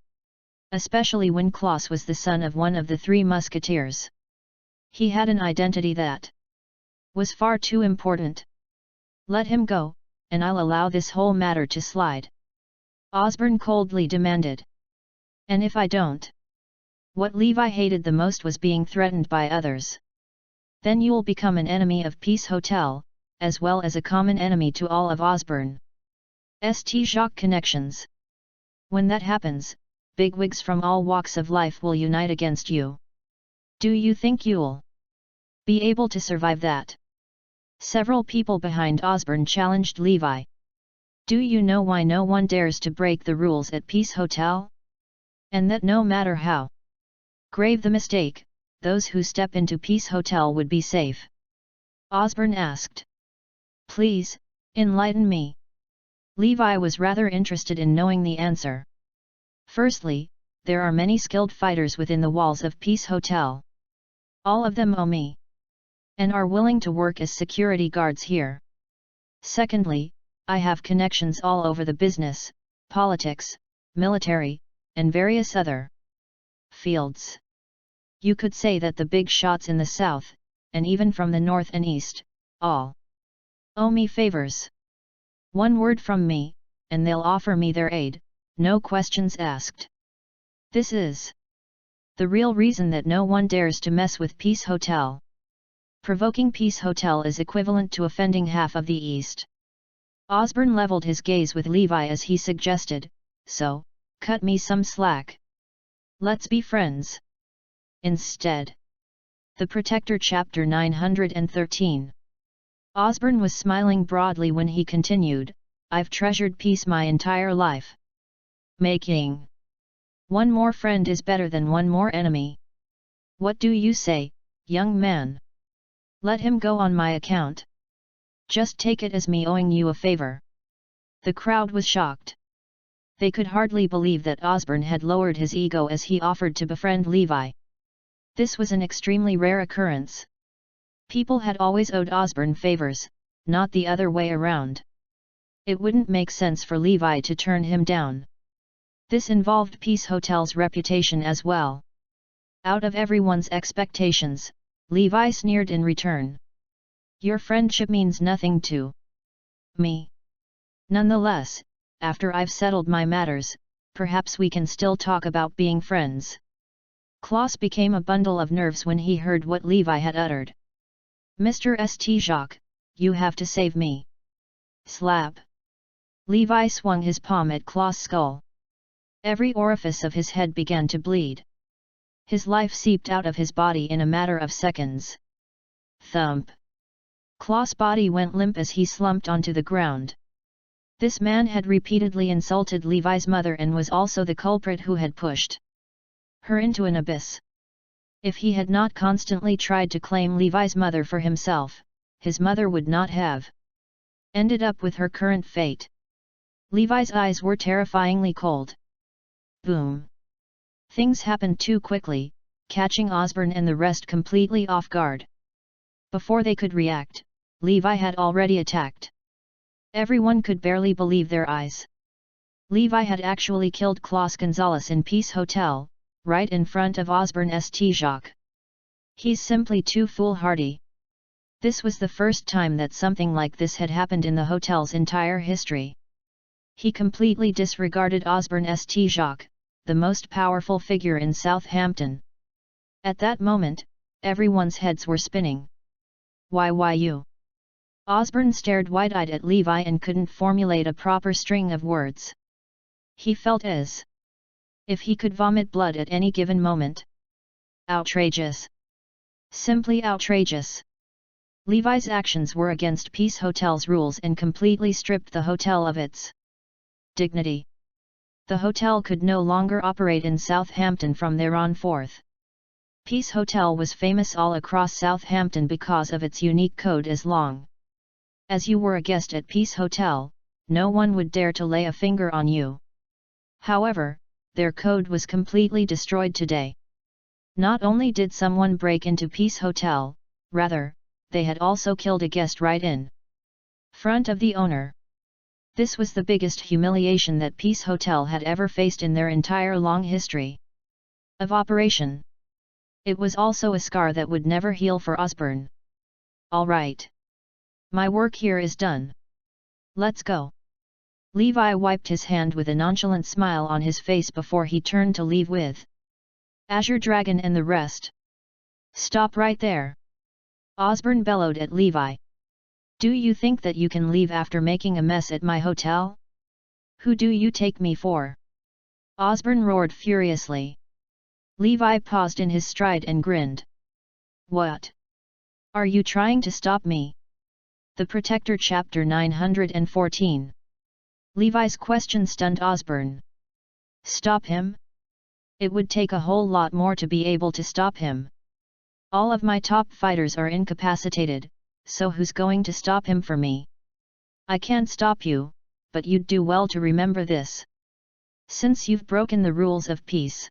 Especially when Klaus was the son of one of the three musketeers. He had an identity that was far too important. Let him go, and I'll allow this whole matter to slide. Osborne coldly demanded. And if I don't? What Levi hated the most was being threatened by others. Then you'll become an enemy of Peace Hotel, as well as a common enemy to all of Osborne. St. Jacques connections. When that happens, bigwigs from all walks of life will unite against you. Do you think you'll be able to survive that? Several people behind Osborne challenged Levi. Do you know why no one dares to break the rules at Peace Hotel? And that no matter how grave the mistake, those who step into Peace Hotel would be safe? Osborne asked. Please, enlighten me. Levi was rather interested in knowing the answer. Firstly, there are many skilled fighters within the walls of Peace Hotel. All of them owe me, and are willing to work as security guards here. Secondly, I have connections all over the business, politics, military, and various other fields. You could say that the big shots in the south, and even from the north and east, all owe me favors. One word from me, and they'll offer me their aid, no questions asked. This is the real reason that no one dares to mess with Peace Hotel. Provoking Peace Hotel is equivalent to offending half of the East. Osborne leveled his gaze with Levi as he suggested, so, cut me some slack. Let's be friends. Instead. The Protector Chapter 913. Osborne was smiling broadly when he continued, I've treasured peace my entire life. Making one more friend is better than one more enemy. What do you say, young man? Let him go on my account. Just take it as me owing you a favor. The crowd was shocked. They could hardly believe that Osborne had lowered his ego as he offered to befriend Levi. This was an extremely rare occurrence. People had always owed Osborne favors, not the other way around. It wouldn't make sense for Levi to turn him down. This involved Peace Hotel's reputation as well. Out of everyone's expectations, Levi sneered in return. Your friendship means nothing to me. Nonetheless, after I've settled my matters, perhaps we can still talk about being friends. Klaus became a bundle of nerves when he heard what Levi had uttered. Mr. St. Jacques, you have to save me. Slap. Levi swung his palm at Klaus' skull. Every orifice of his head began to bleed. His life seeped out of his body in a matter of seconds. Thump. Klaus' body went limp as he slumped onto the ground. This man had repeatedly insulted Levi's mother and was also the culprit who had pushed her into an abyss. If he had not constantly tried to claim Levi's mother for himself, his mother would not have ended up with her current fate. Levi's eyes were terrifyingly cold. Boom. Things happened too quickly, catching Osborne and the rest completely off guard. Before they could react, Levi had already attacked. Everyone could barely believe their eyes. Levi had actually killed Klaus Gonzalez in Peace Hotel, right in front of Osborne St. Jacques. He's simply too foolhardy. This was the first time that something like this had happened in the hotel's entire history. He completely disregarded Osborne St. Jacques, the most powerful figure in Southampton. At that moment, everyone's heads were spinning. Why you? Osborne stared wide-eyed at Levi and couldn't formulate a proper string of words. He felt as if he could vomit blood at any given moment. Outrageous. Simply outrageous. Levi's actions were against Peace Hotel's rules and completely stripped the hotel of its dignity. The hotel could no longer operate in Southampton from there on forth. Peace Hotel was famous all across Southampton because of its unique code. As long as you were a guest at Peace Hotel, no one would dare to lay a finger on you. However, their code was completely destroyed today. Not only did someone break into Peace Hotel, rather, they had also killed a guest right in front of the owner. This was the biggest humiliation that Peace Hotel had ever faced in their entire long history of operation. It was also a scar that would never heal for Osborne. All right. My work here is done. Let's go. Levi wiped his hand with a nonchalant smile on his face before he turned to leave with Azure Dragon and the rest. Stop right there. Osborne bellowed at Levi. Do you think that you can leave after making a mess at my hotel? Who do you take me for? Osborne roared furiously. Levi paused in his stride and grinned. What? Are you trying to stop me? The Protector Chapter 914. Levi's question stunned Osborne. Stop him? It would take a whole lot more to be able to stop him. All of my top fighters are incapacitated, so who's going to stop him for me? I can't stop you, but you'd do well to remember this. Since you've broken the rules of Peace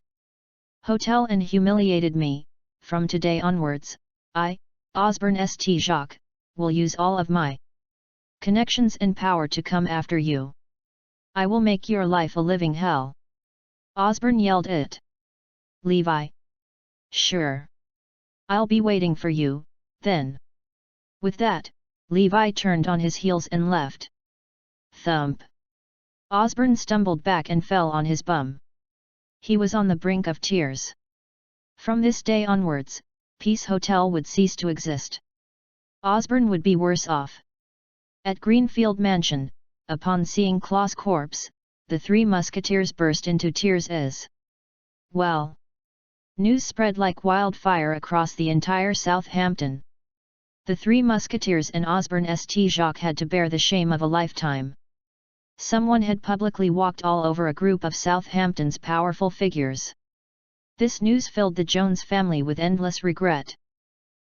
Hotel and humiliated me, from today onwards, I, Osborne St. Jacques, will use all of my connections and power to come after you. I will make your life a living hell. Osborne yelled at Levi. Sure. I'll be waiting for you, then. With that, Levi turned on his heels and left. Thump. Osborne stumbled back and fell on his bum. He was on the brink of tears. From this day onwards, Peace Hotel would cease to exist. Osborne would be worse off. At Greenfield Mansion, upon seeing Claw's corpse, the three musketeers burst into tears as well. News spread like wildfire across the entire Southampton. The three musketeers and Osborne St. Jacques had to bear the shame of a lifetime. Someone had publicly walked all over a group of Southampton's powerful figures. This news filled the Jones family with endless regret.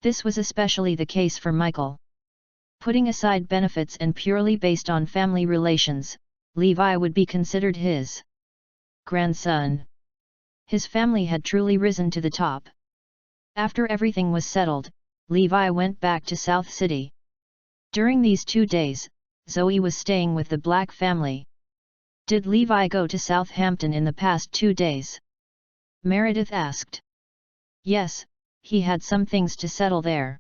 This was especially the case for Michael. Putting aside benefits and purely based on family relations, Levi would be considered his grandson. His family had truly risen to the top. After everything was settled, Levi went back to South City. During these 2 days, Zoe was staying with the Black family. Did Levi go to Southampton in the past 2 days? Meredith asked. Yes, he had some things to settle there.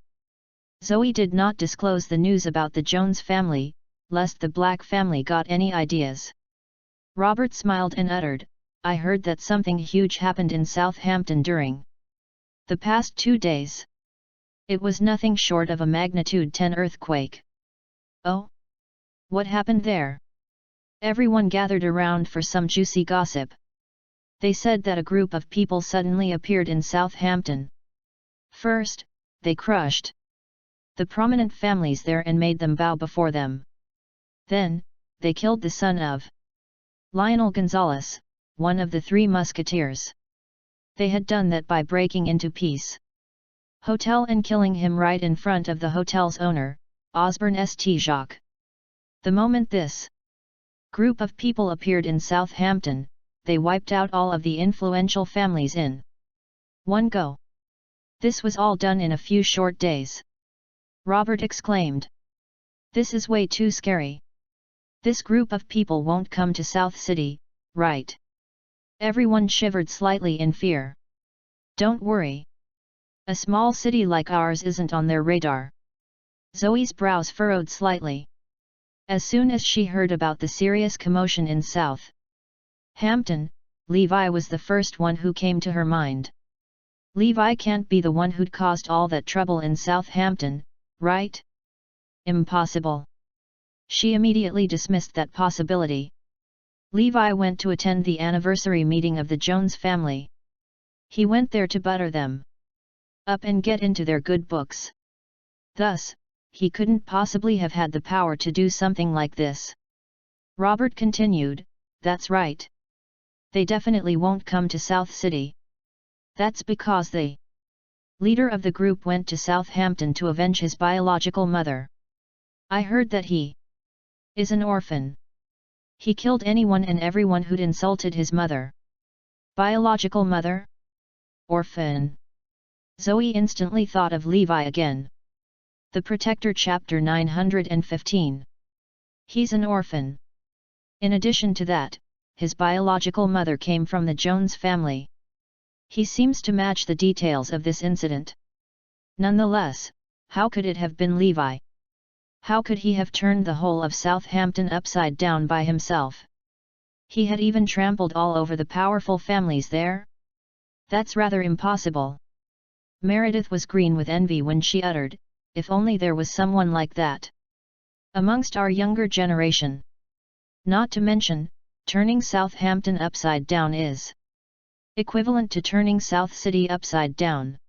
Zoe did not disclose the news about the Jones family, lest the Black family got any ideas. Robert smiled and uttered, I heard that something huge happened in Southampton during the past 2 days. It was nothing short of a magnitude 10 earthquake. Oh? What happened there? Everyone gathered around for some juicy gossip. They said that a group of people suddenly appeared in Southampton. First, they crushed the prominent families there and made them bow before them. Then, they killed the son of Lionel Gonzalez, one of the three musketeers. They had done that by breaking into Peace Hotel and killing him right in front of the hotel's owner, Osborne St. Jacques. The moment this group of people appeared in Southampton, they wiped out all of the influential families in one go. This was all done in a few short days. Robert exclaimed. This is way too scary. This group of people won't come to South City, right? Everyone shivered slightly in fear. Don't worry. A small city like ours isn't on their radar. Zoe's brows furrowed slightly. As soon as she heard about the serious commotion in South Hampton, Levi was the first one who came to her mind. Levi can't be the one who'd caused all that trouble in Southampton, right? Impossible. She immediately dismissed that possibility. Levi went to attend the anniversary meeting of the Jones family. He went there to butter them up and get into their good books. Thus, he couldn't possibly have had the power to do something like this. Robert continued, That's right. They definitely won't come to South City. That's because the leader of the group went to Southampton to avenge his biological mother. I heard that he is an orphan. He killed anyone and everyone who'd insulted his mother. Biological mother? Orphan. Zoe instantly thought of Levi again. The Protector Chapter 915. He's an orphan. In addition to that, his biological mother came from the Jones family. He seems to match the details of this incident. Nonetheless, how could it have been Levi? How could he have turned the whole of Southampton upside down by himself? He had even trampled all over the powerful families there? That's rather impossible. Meredith was green with envy when she uttered, "If only there was someone like that amongst our younger generation." Not to mention, turning Southampton upside down is equivalent to turning South City upside down.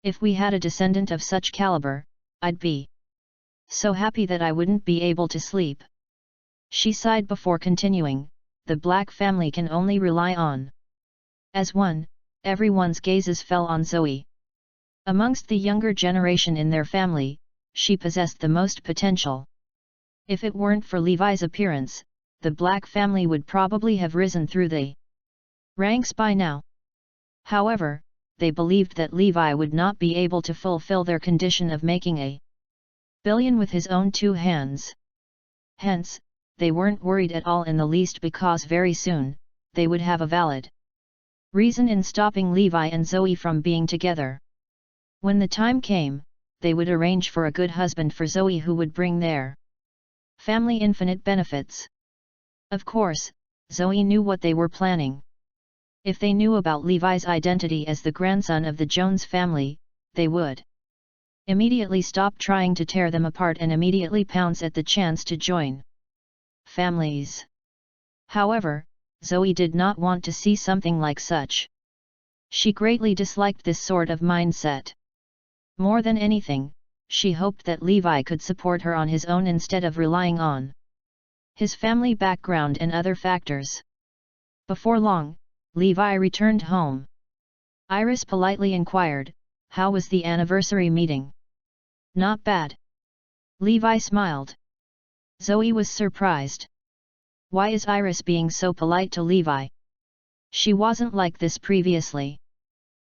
If we had a descendant of such caliber, I'd be so happy that I wouldn't be able to sleep. She sighed before continuing, "The Black family can only rely on." As one, everyone's gazes fell on Zoe. Amongst the younger generation in their family, she possessed the most potential. If it weren't for Levi's appearance, the Black family would probably have risen through the ranks by now. However, they believed that Levi would not be able to fulfill their condition of making a billion with his own two hands. Hence, they weren't worried at all in the least because very soon, they would have a valid reason in stopping Levi and Zoe from being together. When the time came, they would arrange for a good husband for Zoe who would bring their family infinite benefits. Of course, Zoe knew what they were planning. If they knew about Levi's identity as the grandson of the Jones family, they would immediately stop trying to tear them apart and immediately pounce at the chance to join families. However, Zoe did not want to see something like such. She greatly disliked this sort of mindset. More than anything, she hoped that Levi could support her on his own instead of relying on his family background and other factors. Before long, Levi returned home. Iris politely inquired, "How was the anniversary meeting?" "Not bad." Levi smiled. Zoe was surprised. Why is Iris being so polite to Levi? She wasn't like this previously.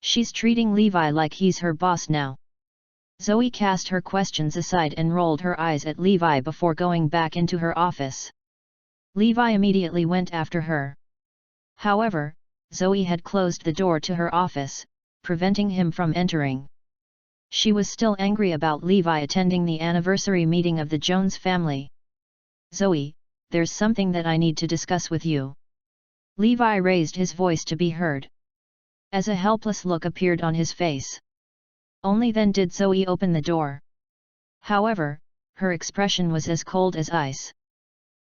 She's treating Levi like he's her boss now. Zoe cast her questions aside and rolled her eyes at Levi before going back into her office. Levi immediately went after her. However, Zoe had closed the door to her office, preventing him from entering. She was still angry about Levi attending the anniversary meeting of the Jones family. "Zoe, there's something that I need to discuss with you." Levi raised his voice to be heard. As a helpless look appeared on his face. Only then did Zoe open the door. However, her expression was as cold as ice.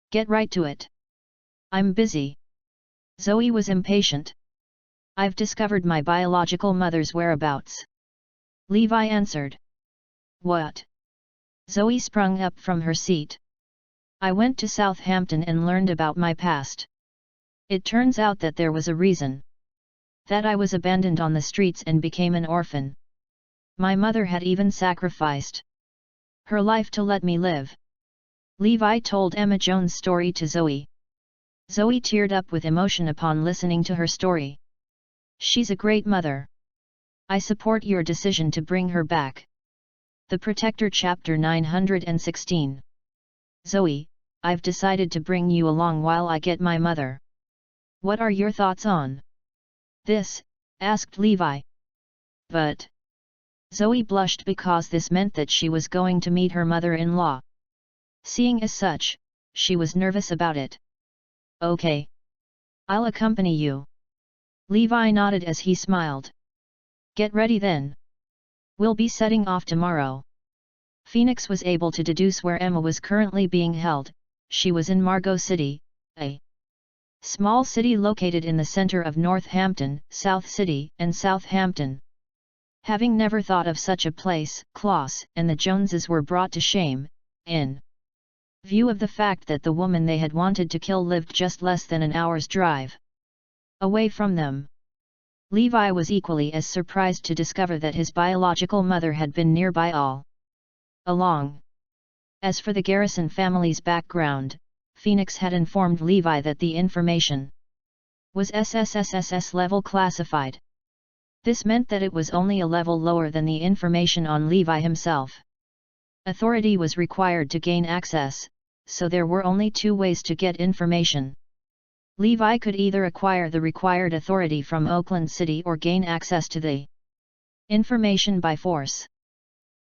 "Get right to it. I'm busy." Zoe was impatient. "I've discovered my biological mother's whereabouts." Levi answered. "What?" Zoe sprung up from her seat. "I went to Southampton and learned about my past. It turns out that there was a reason. That I was abandoned on the streets and became an orphan. My mother had even sacrificed her life to let me live." Levi told Emma Jones' story to Zoe. Zoe teared up with emotion upon listening to her story. "She's a great mother. I support your decision to bring her back." The Protector Chapter 916. "Zoe, I've decided to bring you along while I get my mother. What are your thoughts on this?" asked Levi. "But..." Zoe blushed because this meant that she was going to meet her mother-in-law. Seeing as such, she was nervous about it. "Okay. I'll accompany you." Levi nodded as he smiled. "Get ready then. We'll be setting off tomorrow." Phoenix was able to deduce where Emma was currently being held. She was in Margot City, a small city located in the center of Northampton, South City, and Southampton. Having never thought of such a place, Klaus and the Joneses were brought to shame, in view of the fact that the woman they had wanted to kill lived just less than an hour's drive away from them. Levi was equally as surprised to discover that his biological mother had been nearby all along. As for the Garrison family's background, Phoenix had informed Levi that the information was SSSSS level classified. This meant that it was only a level lower than the information on Levi himself. Authority was required to gain access, so there were only two ways to get information. Levi could either acquire the required authority from Oakland City or gain access to the information by force.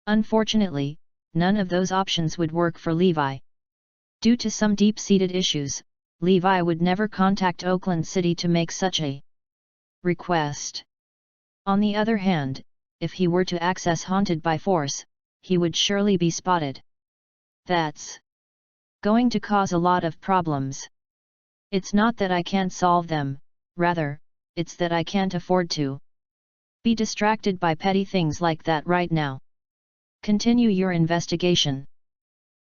Unfortunately, none of those options would work for Levi. Due to some deep-seated issues, Levi would never contact Oakland City to make such a request. On the other hand, if he were to access Haunted by force, he would surely be spotted. That's going to cause a lot of problems. It's not that I can't solve them, rather, it's that I can't afford to be distracted by petty things like that right now. Continue your investigation.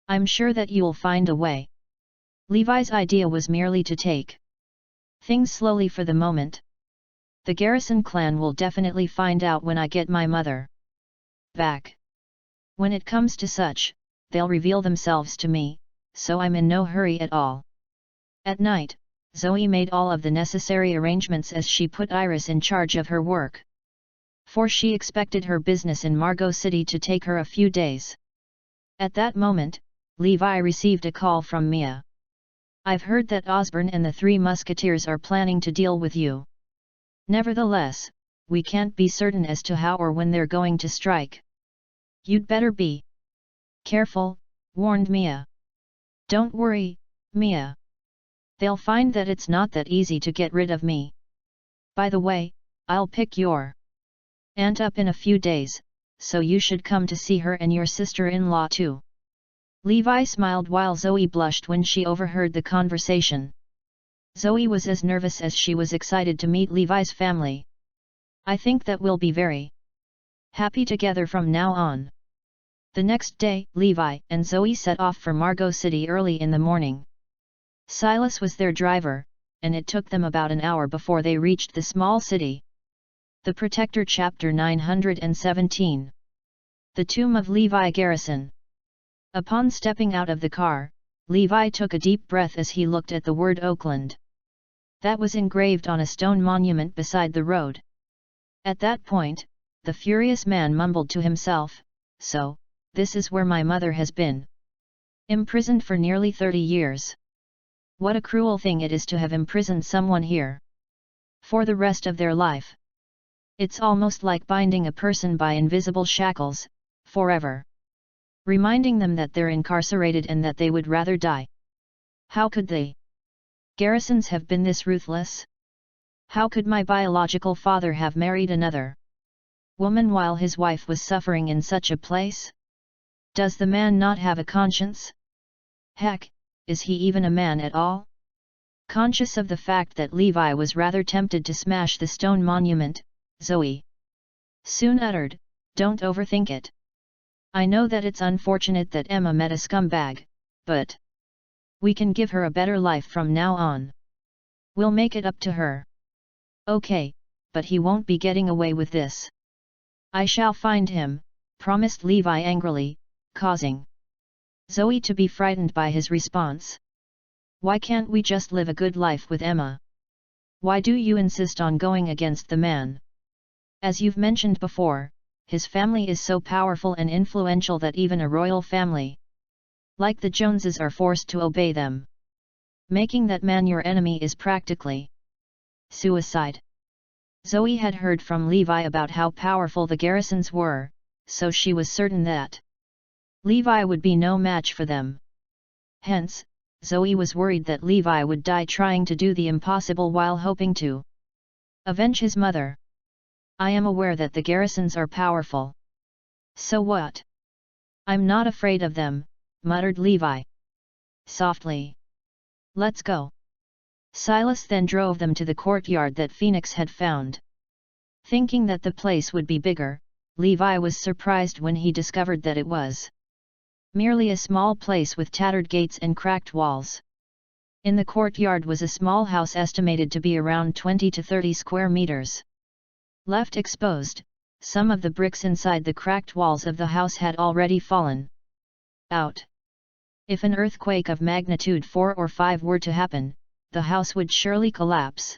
I'm sure that you'll find a way. Levi's idea was merely to take things slowly for the moment. The Garrison clan will definitely find out when I get my mother back. When it comes to such, they'll reveal themselves to me, so I'm in no hurry at all. At night, Zoe made all of the necessary arrangements as she put Iris in charge of her work. For she expected her business in Margot City to take her a few days. At that moment, Levi received a call from Mia. I've heard that Osborne and the Three Musketeers are planning to deal with you. Nevertheless, we can't be certain as to how or when they're going to strike. You'd better be careful, warned Mia. Don't worry, Mia. They'll find that it's not that easy to get rid of me. By the way, I'll pick your aunt up in a few days, so you should come to see her and your sister-in-law too. Levi smiled while Zoe blushed when she overheard the conversation. Zoe was as nervous as she was excited to meet Levi's family. I think that we'll be very happy together from now on. The next day, Levi and Zoe set off for Margot City early in the morning. Silas was their driver, and it took them about an hour before they reached the small city. The Protector Chapter 917. The Tomb of Levi Garrison. Upon stepping out of the car, Levi took a deep breath as he looked at the word Oakland. That was engraved on a stone monument beside the road. At that point, the furious man mumbled to himself, "So, this is where my mother has been imprisoned for nearly 30 years. What a cruel thing it is to have imprisoned someone here for the rest of their life. It's almost like binding a person by invisible shackles, forever. Reminding them that they're incarcerated and that they would rather die. How could the Garrisons have been this ruthless? How could my biological father have married another woman while his wife was suffering in such a place? Does the man not have a conscience? Heck, is he even a man at all?" Conscious of the fact that Levi was rather tempted to smash the stone monument, Zoe soon uttered, "Don't overthink it. I know that it's unfortunate that Emma met a scumbag, but we can give her a better life from now on. We'll make it up to her." "Okay, but he won't be getting away with this." "I shall find him," promised Levi angrily, causing Zoe to be frightened by his response. "Why can't we just live a good life with Emma? Why do you insist on going against the man? As you've mentioned before, his family is so powerful and influential that even a royal family like the Joneses are forced to obey them. Making that man your enemy is practically suicide." Zoe had heard from Levi about how powerful the Garrisons were, so she was certain that Levi would be no match for them. Hence, Zoe was worried that Levi would die trying to do the impossible while hoping to avenge his mother. "I am aware that the Garrisons are powerful. So what? I'm not afraid of them," muttered Levi softly. "Let's go." Silas then drove them to the courtyard that Phoenix had found. Thinking that the place would be bigger, Levi was surprised when he discovered that it was merely a small place with tattered gates and cracked walls. In the courtyard was a small house estimated to be around 20 to 30 square meters. Left exposed, some of the bricks inside the cracked walls of the house had already fallen out. If an earthquake of magnitude 4 or 5 were to happen, the house would surely collapse.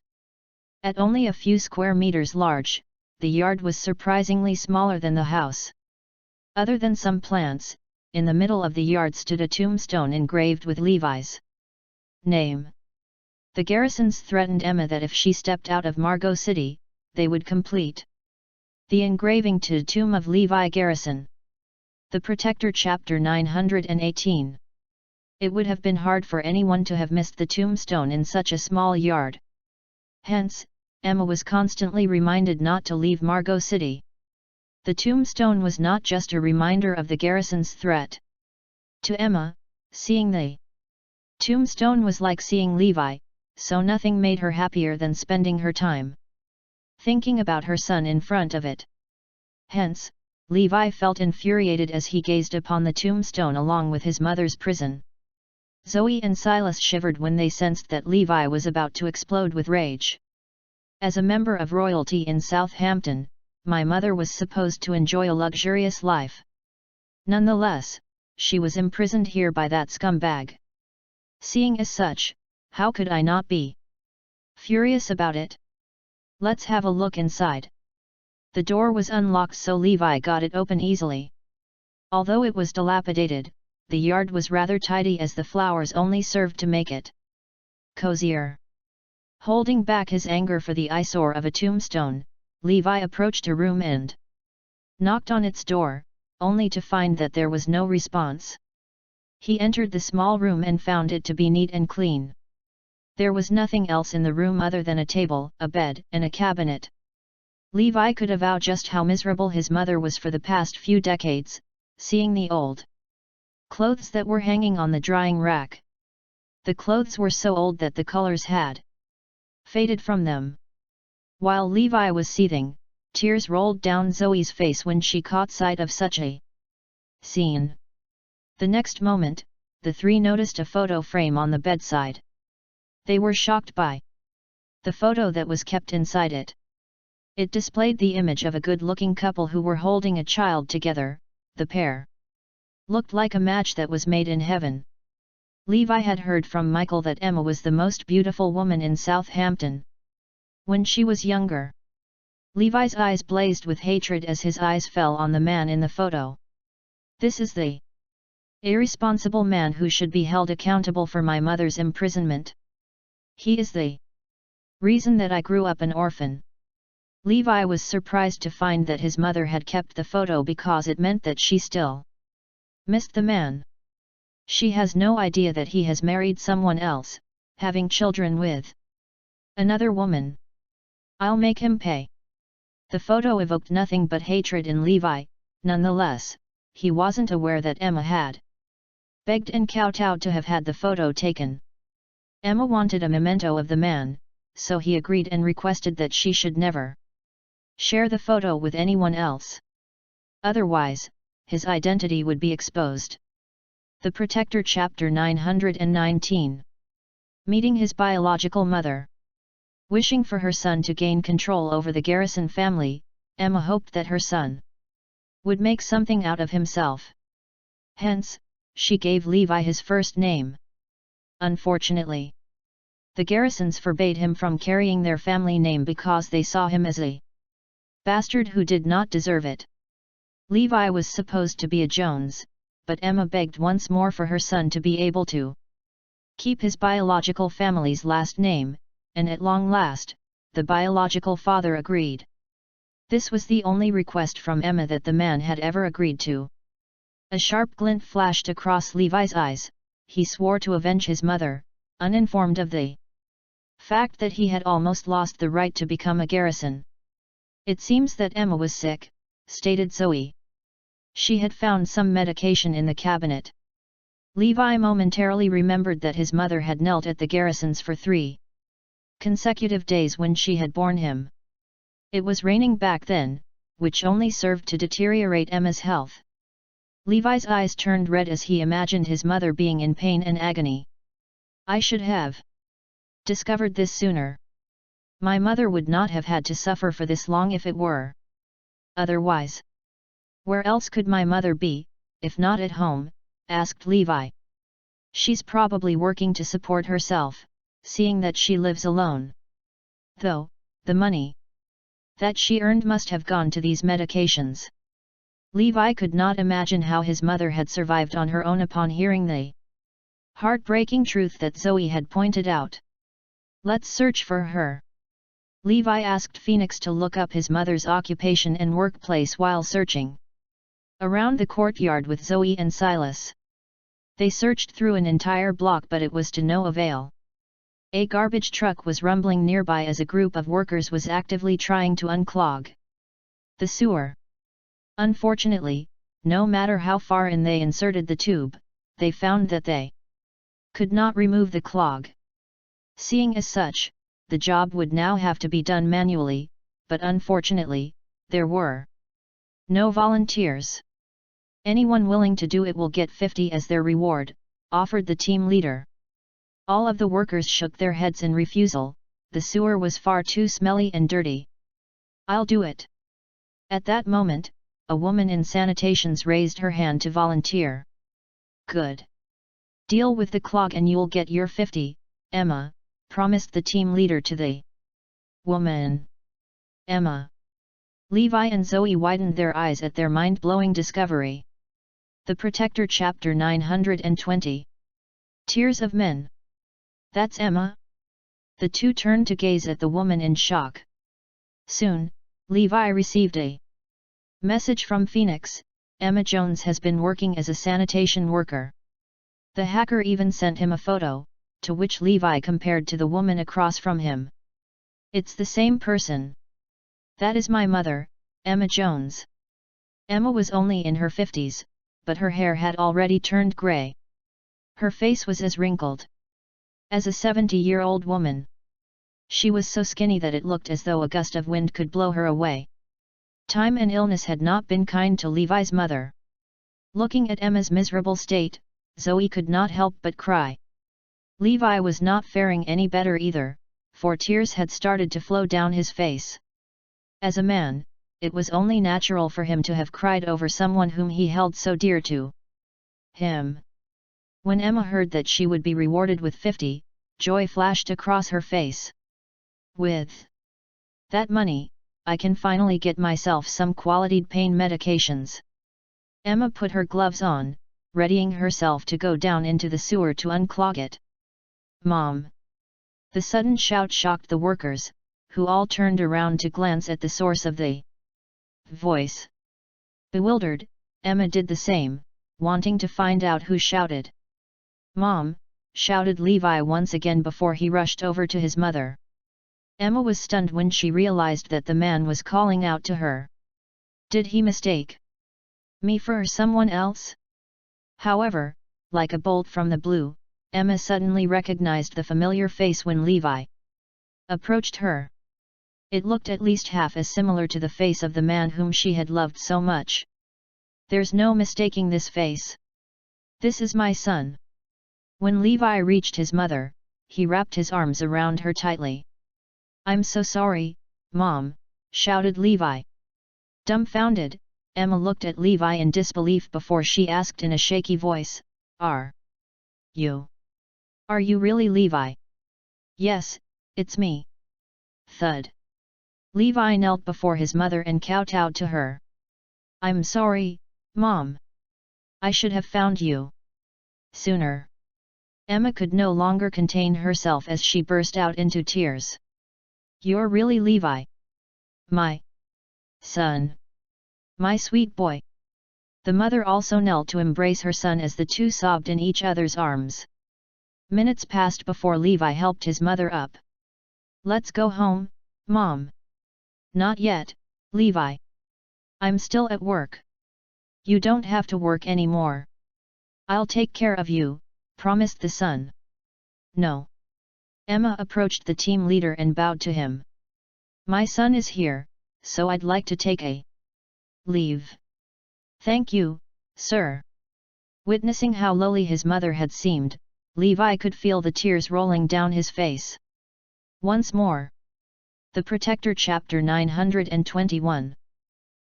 At only a few square meters large, the yard was surprisingly smaller than the house. Other than some plants, in the middle of the yard stood a tombstone engraved with Levi's name. The Garrisons threatened Emma that if she stepped out of Margot City, they would complete the engraving to the tomb of Levi Garrison. The Protector Chapter 918. It would have been hard for anyone to have missed the tombstone in such a small yard. Hence, Emma was constantly reminded not to leave Margot City. The tombstone was not just a reminder of the Garrison's threat. To Emma, seeing the tombstone was like seeing Levi, so nothing made her happier than spending her time thinking about her son in front of it. Hence, Levi felt infuriated as he gazed upon the tombstone along with his mother's prison. Zoe and Silas shivered when they sensed that Levi was about to explode with rage. As a member of royalty in Southampton, my mother was supposed to enjoy a luxurious life. Nonetheless, she was imprisoned here by that scumbag. Seeing as such, how could I not be furious about it? Let's have a look inside. The door was unlocked, so Levi got it open easily. Although it was dilapidated, the yard was rather tidy as the flowers only served to make it cozier. Holding back his anger for the eyesore of a tombstone, Levi approached a room and knocked on its door, only to find that there was no response. He entered the small room and found it to be neat and clean. There was nothing else in the room other than a table, a bed, and a cabinet. Levi could avow just how miserable his mother was for the past few decades, seeing the old clothes that were hanging on the drying rack. The clothes were so old that the colors had faded from them. While Levi was seething, tears rolled down Zoe's face when she caught sight of such a scene. The next moment, the three noticed a photo frame on the bedside. They were shocked by the photo that was kept inside it. It displayed the image of a good-looking couple who were holding a child together. The pair looked like a match that was made in heaven. Levi had heard from Michael that Emma was the most beautiful woman in Southampton when she was younger. Levi's eyes blazed with hatred as his eyes fell on the man in the photo. This is the irresponsible man who should be held accountable for my mother's imprisonment. He is the reason that I grew up an orphan. Levi was surprised to find that his mother had kept the photo because it meant that she still missed the man. She has no idea that he has married someone else, having children with another woman. I'll make him pay. The photo evoked nothing but hatred in Levi. Nonetheless, he wasn't aware that Emma had begged and kowtowed to have had the photo taken. Emma wanted a memento of the man, so he agreed and requested that she should never share the photo with anyone else. Otherwise, his identity would be exposed. The Protector Chapter 919. Meeting his biological mother. Wishing for her son to gain control over the Garrison family, Emma hoped that her son would make something out of himself. Hence, she gave Levi his first name. Unfortunately, the Garrisons forbade him from carrying their family name because they saw him as a bastard who did not deserve it. Levi was supposed to be a Jones, but Emma begged once more for her son to be able to keep his biological family's last name, and at long last, the biological father agreed. This was the only request from Emma that the man had ever agreed to. A sharp glint flashed across Levi's eyes. He swore to avenge his mother, uninformed of the fact that he had almost lost the right to become a Garrison. It seems that Emma was sick, stated Zoe. She had found some medication in the cabinet. Levi momentarily remembered that his mother had knelt at the Garrisons for 3 consecutive days when she had borne him. It was raining back then, which only served to deteriorate Emma's health. Levi's eyes turned red as he imagined his mother being in pain and agony. I should have discovered this sooner. My mother would not have had to suffer for this long if it were otherwise. Where else could my mother be, if not at home? Asked Levi. She's probably working to support herself, seeing that she lives alone. Though, the money that she earned must have gone to these medications. Levi could not imagine how his mother had survived on her own upon hearing the heartbreaking truth that Zoe had pointed out. Let's search for her. Levi asked Phoenix to look up his mother's occupation and workplace while searching around the courtyard with Zoe and Silas. They searched through an entire block, but it was to no avail. A garbage truck was rumbling nearby as a group of workers was actively trying to unclog the sewer. Unfortunately, no matter how far in they inserted the tube, they found that they could not remove the clog. Seeing as such, the job would now have to be done manually, but unfortunately, there were no volunteers. Anyone willing to do it will get 50 as their reward, offered the team leader. All of the workers shook their heads in refusal. The sewer was far too smelly and dirty. I'll do it. At that moment, a woman in sanitations raised her hand to volunteer. Good. Deal with the clog and you'll get your 50, Emma, promised the team leader to the woman. Emma. Levi and Zoe widened their eyes at their mind-blowing discovery. The Protector Chapter 920. Tears of Men. That's Emma? The two turned to gaze at the woman in shock. Soon, Levi received a message from Phoenix. Emma Jones has been working as a sanitation worker. The hacker even sent him a photo, to which Levi compared to the woman across from him. It's the same person. That is my mother, Emma Jones. Emma was only in her 50s, but her hair had already turned grey. Her face was as wrinkled as a 70-year-old woman. She was so skinny that it looked as though a gust of wind could blow her away. Time and illness had not been kind to Levi's mother. Looking at Emma's miserable state, Zoe could not help but cry. Levi was not faring any better either, for tears had started to flow down his face. As a man, it was only natural for him to have cried over someone whom he held so dear to him. When Emma heard that she would be rewarded with 50, joy flashed across her face. With that money, I can finally get myself some quality pain medications. Emma put her gloves on, readying herself to go down into the sewer to unclog it. Mom! The sudden shout shocked the workers, who all turned around to glance at the source of the voice. Bewildered, Emma did the same, wanting to find out who shouted. Mom! Shouted Levi once again before he rushed over to his mother. Emma was stunned when she realized that the man was calling out to her. Did he mistake me for someone else? However, like a bolt from the blue, Emma suddenly recognized the familiar face when Levi approached her. It looked at least half as similar to the face of the man whom she had loved so much. There's no mistaking this face. This is my son. When Levi reached his mother, he wrapped his arms around her tightly. I'm so sorry, Mom, shouted Levi. Dumbfounded, Emma looked at Levi in disbelief before she asked in a shaky voice, Are you really Levi? Yes, it's me. Thud. Levi knelt before his mother and kowtowed to her. I'm sorry, Mom. I should have found you sooner. Emma could no longer contain herself as she burst out into tears. You're really Levi? My son. My sweet boy. The mother also knelt to embrace her son as the two sobbed in each other's arms. Minutes passed before Levi helped his mother up. Let's go home, Mom. Not yet, Levi. I'm still at work. You don't have to work anymore. I'll take care of you, promised the son. No. Emma approached the team leader and bowed to him. My son is here, so I'd like to take a leave. Thank you, sir. Witnessing how lowly his mother had seemed, Levi could feel the tears rolling down his face. Once more. The Protector Chapter 921.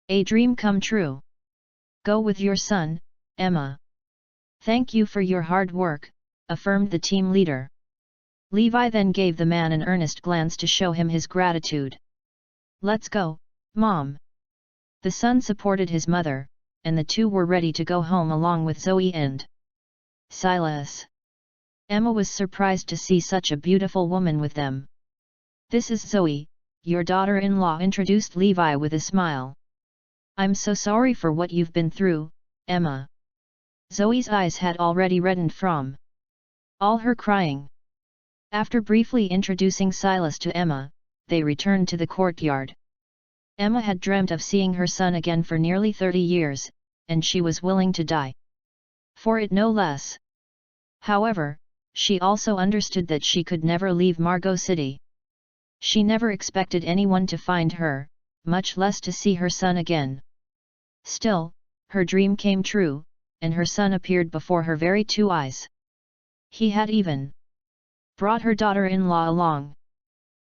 A dream come true. Go with your son, Emma. Thank you for your hard work, affirmed the team leader. Levi then gave the man an earnest glance to show him his gratitude. Let's go, Mom. The son supported his mother, and the two were ready to go home along with Zoe and Silas. Emma was surprised to see such a beautiful woman with them. This is Zoe, your daughter-in-law, introduced Levi with a smile. I'm so sorry for what you've been through, Emma. Zoe's eyes had already reddened from all her crying. After briefly introducing Silas to Emma, they returned to the courtyard. Emma had dreamt of seeing her son again for nearly 30 years, and she was willing to die for it no less. However, she also understood that she could never leave Margot City. She never expected anyone to find her, much less to see her son again. Still, her dream came true, and her son appeared before her very two eyes. He had even brought her daughter-in-law along.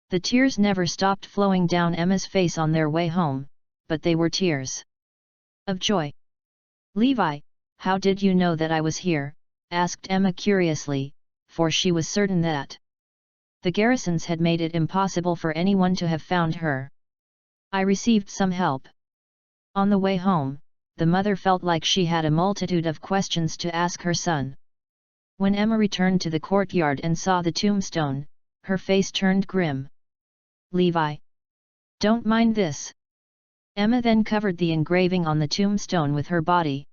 The tears never stopped flowing down Emma's face on their way home, but they were tears of joy. Levi, how did you know that I was here? Asked Emma curiously, for she was certain that the Garrisons had made it impossible for anyone to have found her. I received some help. On the way home, the mother felt like she had a multitude of questions to ask her son. When Emma returned to the courtyard and saw the tombstone, her face turned grim. Levi, don't mind this. Emma then covered the engraving on the tombstone with her body.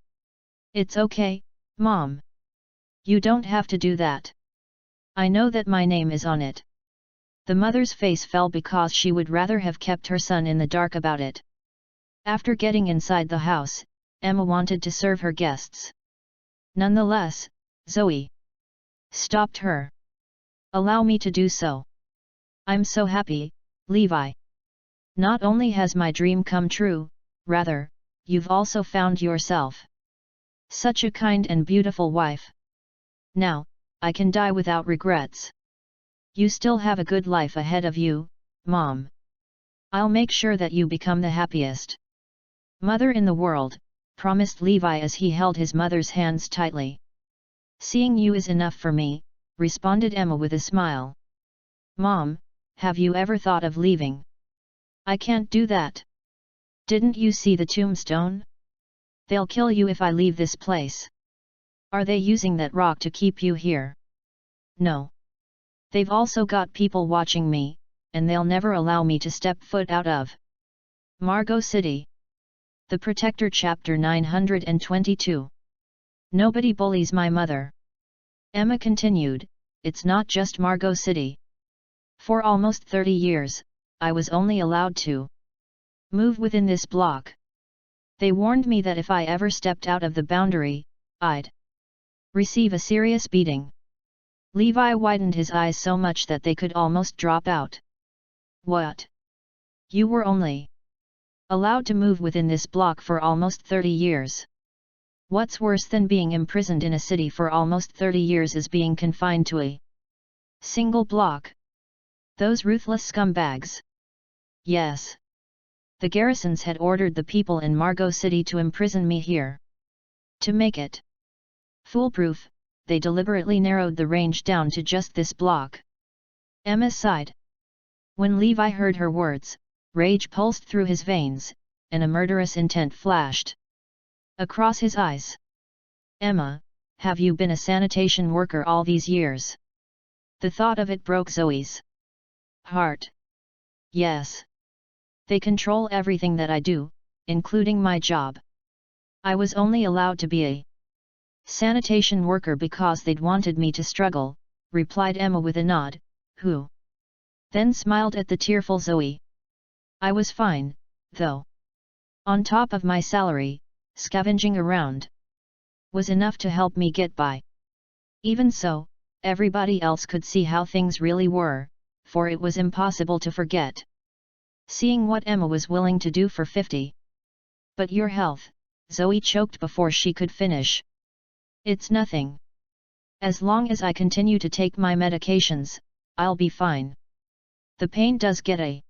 It's okay, Mom. You don't have to do that. I know that my name is on it. The mother's face fell because she would rather have kept her son in the dark about it. After getting inside the house, Emma wanted to serve her guests. Nonetheless, Zoe stopped her. Allow me to do so. I'm so happy, Levi. Not only has my dream come true, rather, you've also found yourself such a kind and beautiful wife. Now, I can die without regrets. You still have a good life ahead of you, Mom. I'll make sure that you become the happiest mother in the world, promised Levi as he held his mother's hands tightly. Seeing you is enough for me, responded Emma with a smile. Mom, have you ever thought of leaving? I can't do that. Didn't you see the tombstone? They'll kill you if I leave this place. Are they using that rock to keep you here? No. They've also got people watching me, and they'll never allow me to step foot out of Margot City. The Protector Chapter 922. Nobody bullies my mother. Emma continued, it's not just Margot City. For almost 30 years, I was only allowed to move within this block. They warned me that if I ever stepped out of the boundary, I'd receive a serious beating. Levi widened his eyes so much that they could almost drop out. What? You were only allowed to move within this block for almost 30 years. What's worse than being imprisoned in a city for almost 30 years is being confined to a single block. Those ruthless scumbags. Yes. The Garrisons had ordered the people in Margot City to imprison me here. To make it foolproof, they deliberately narrowed the range down to just this block. Emma sighed. When Levi heard her words, rage pulsed through his veins, and a murderous intent flashed across his eyes. Emma, have you been a sanitation worker all these years? The thought of it broke Zoe's heart. Yes. They control everything that I do, including my job. I was only allowed to be a sanitation worker because they'd wanted me to struggle, replied Emma with a nod, who then smiled at the tearful Zoe. I was fine, though. On top of my salary, scavenging around was enough to help me get by. Even so, everybody else could see how things really were, for it was impossible to forget. Seeing what Emma was willing to do for 50. But your health, Zoe choked before she could finish. It's nothing. As long as I continue to take my medications, I'll be fine. The pain does get a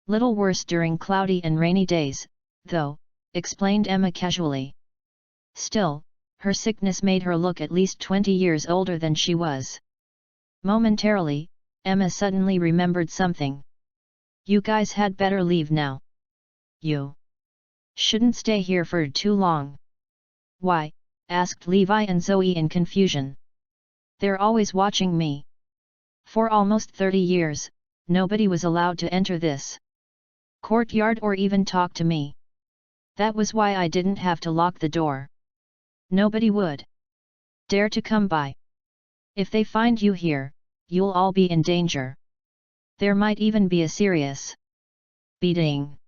little worse during cloudy and rainy days, though, explained Emma casually. Still, her sickness made her look at least 20 years older than she was. Momentarily, Emma suddenly remembered something. You guys had better leave now. You shouldn't stay here for too long. Why? Asked Levi and Zoe in confusion. They're always watching me. For almost 30 years, nobody was allowed to enter this courtyard or even talk to me. That was why I didn't have to lock the door. Nobody would dare to come by. If they find you here, you'll all be in danger. There might even be a serious beating.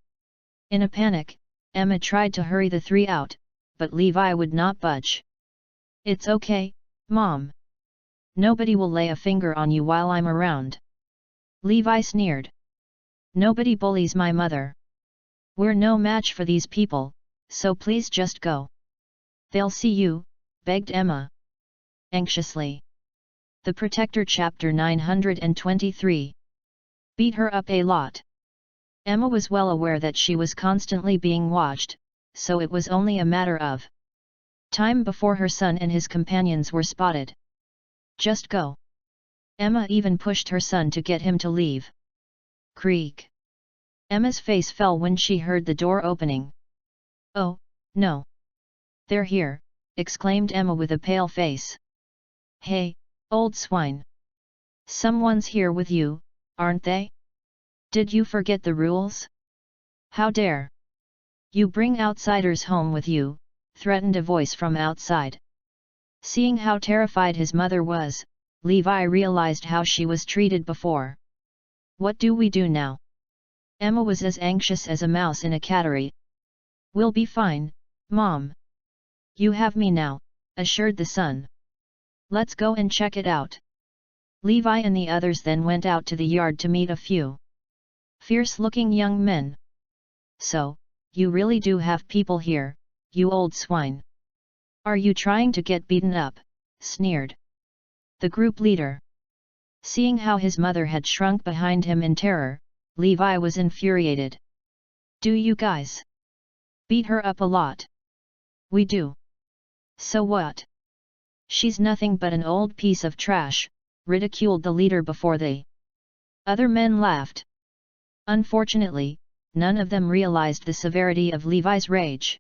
In a panic, Emma tried to hurry the three out, but Levi would not budge. It's okay, Mom. Nobody will lay a finger on you while I'm around. Levi sneered. Nobody bullies my mother. We're no match for these people, so please just go. They'll see you, begged Emma anxiously. The Protector Chapter 923. Beat her up a lot. Emma was well aware that she was constantly being watched, so it was only a matter of time before her son and his companions were spotted. Just go. Emma even pushed her son to get him to leave. Creak. Emma's face fell when she heard the door opening. Oh, no. They're here, exclaimed Emma with a pale face. Hey, old swine. Someone's here with you, aren't they? Did you forget the rules? How dare you bring outsiders home with you, threatened a voice from outside. Seeing how terrified his mother was, Levi realized how she was treated before. What do we do now? Emma was as anxious as a mouse in a cattery. We'll be fine, Mom. You have me now, assured the son. Let's go and check it out. Levi and the others then went out to the yard to meet a few fierce-looking young men. So, you really do have people here, you old swine. Are you trying to get beaten up? Sneered the group leader. Seeing how his mother had shrunk behind him in terror, Levi was infuriated. Do you guys beat her up a lot? We do. So what? She's nothing but an old piece of trash, ridiculed the leader before the other men laughed. Unfortunately, none of them realized the severity of Levi's rage.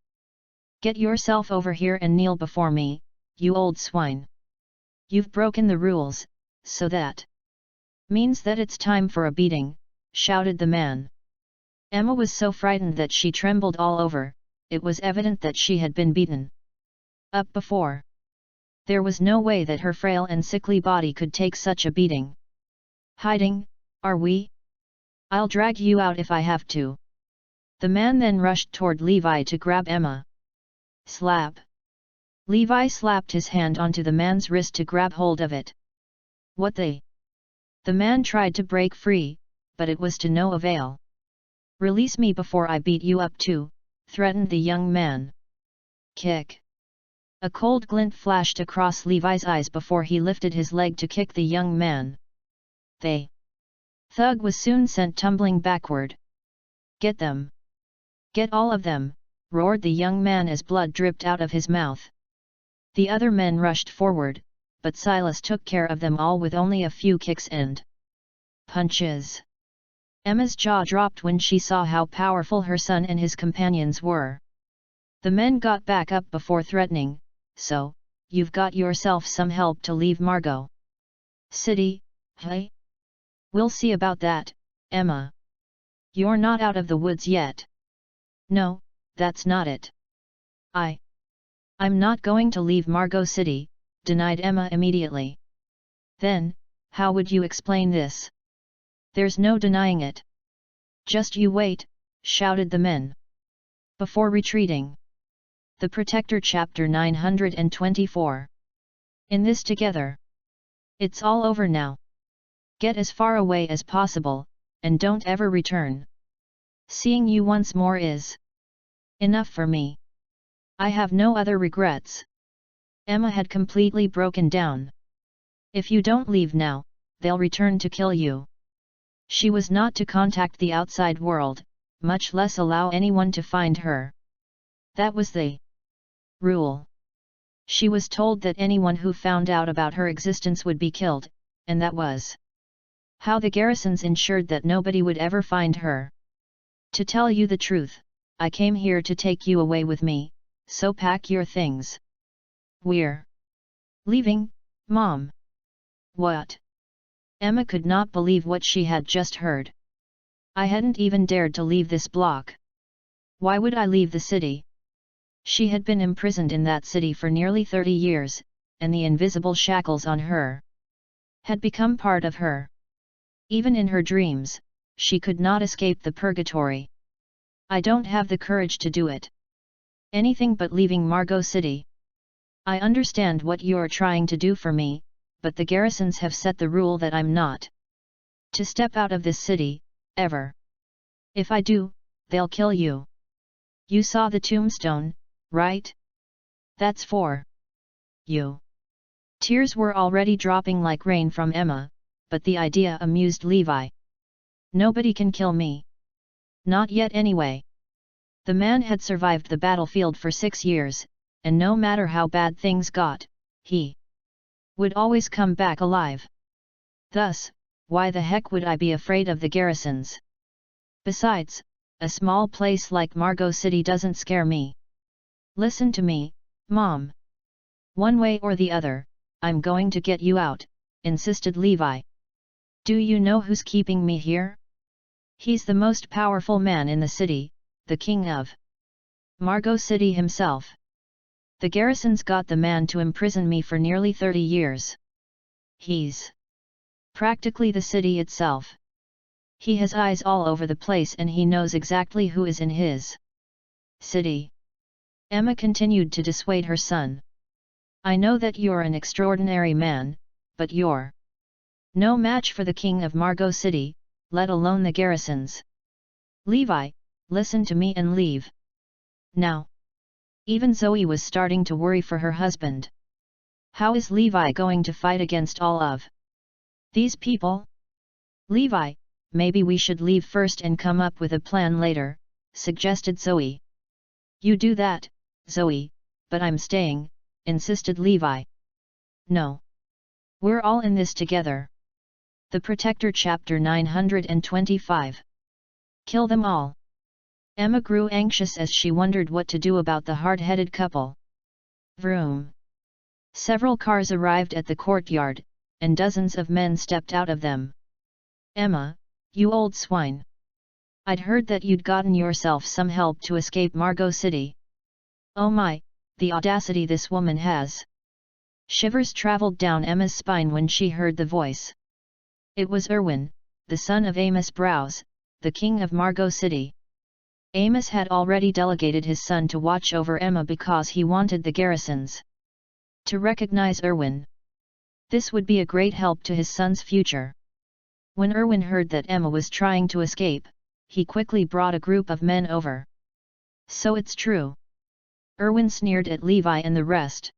Get yourself over here and kneel before me, you old swine. You've broken the rules, so that means that it's time for a beating, shouted the man. Emma was so frightened that she trembled all over. It was evident that she had been beaten up before. There was no way that her frail and sickly body could take such a beating. Hiding, are we? I'll drag you out if I have to. The man then rushed toward Levi to grab Emma. Slap. Levi slapped his hand onto the man's wrist to grab hold of it. What the? The man tried to break free, but it was to no avail. Release me before I beat you up too, threatened the young man. Kick. A cold glint flashed across Levi's eyes before he lifted his leg to kick the young man. The thug was soon sent tumbling backward. Get them! Get all of them! Roared the young man as blood dripped out of his mouth. The other men rushed forward, but Silas took care of them all with only a few kicks and punches. Emma's jaw dropped when she saw how powerful her son and his companions were. The men got back up before threatening, so, you've got yourself some help to leave Margot City, hey? We'll see about that, Emma. You're not out of the woods yet. No, that's not it. I'm not going to leave Margot City, denied Emma immediately. Then, how would you explain this? There's no denying it. Just you wait, shouted the men. Before retreating. The Protector Chapter 924. In this together. It's all over now. Get as far away as possible, and don't ever return. Seeing you once more is enough for me. I have no other regrets. Emma had completely broken down. If you don't leave now, they'll return to kill you. She was not to contact the outside world, much less allow anyone to find her. That was the rule. She was told that anyone who found out about her existence would be killed, and that was How the Garrisons ensured that nobody would ever find her. To tell you the truth, I came here to take you away with me, so pack your things. We're leaving, Mom. What? Emma could not believe what she had just heard. I hadn't even dared to leave this block. Why would I leave the city? She had been imprisoned in that city for nearly 30 years, and the invisible shackles on her had become part of her. Even in her dreams, she could not escape the purgatory. I don't have the courage to do it. Anything but leaving Margot City. I understand what you're trying to do for me, but the Garrisons have set the rule that I'm not to step out of this city, ever. If I do, they'll kill you. You saw the tombstone, right? That's for you. Tears were already dropping like rain from Emma, but the idea amused Levi. Nobody can kill me. Not yet anyway. The man had survived the battlefield for 6 years, and no matter how bad things got, he would always come back alive. Thus, why the heck would I be afraid of the Garrisons? Besides, a small place like Margot City doesn't scare me. Listen to me, Mom. One way or the other, I'm going to get you out, insisted Levi. Do you know who's keeping me here? He's the most powerful man in the city, the king of Margot City himself. The Garrisons got the man to imprison me for nearly 30 years. He's practically the city itself. He has eyes all over the place and he knows exactly who is in his city. Emma continued to dissuade her son. I know that you're an extraordinary man, but you're no match for the king of Margot City, let alone the Garrisons. Levi, listen to me and leave now. Even Zoe was starting to worry for her husband. How is Levi going to fight against all of these people? Levi, maybe we should leave first and come up with a plan later, suggested Zoe. You do that, Zoe, but I'm staying, insisted Levi. No. We're all in this together. The Protector Chapter 925. Kill them all. Emma grew anxious as she wondered what to do about the hard-headed couple. Vroom. Several cars arrived at the courtyard, and dozens of men stepped out of them. Emma, you old swine. I'd heard that you'd gotten yourself some help to escape Margot City. Oh my, the audacity this woman has. Shivers traveled down Emma's spine when she heard the voice. It was Erwin, the son of Amos Browse, the king of Margot City. Amos had already delegated his son to watch over Emma because he wanted the Garrisons to recognize Erwin. This would be a great help to his son's future. When Erwin heard that Emma was trying to escape, he quickly brought a group of men over. So it's true. Erwin sneered at Levi and the rest.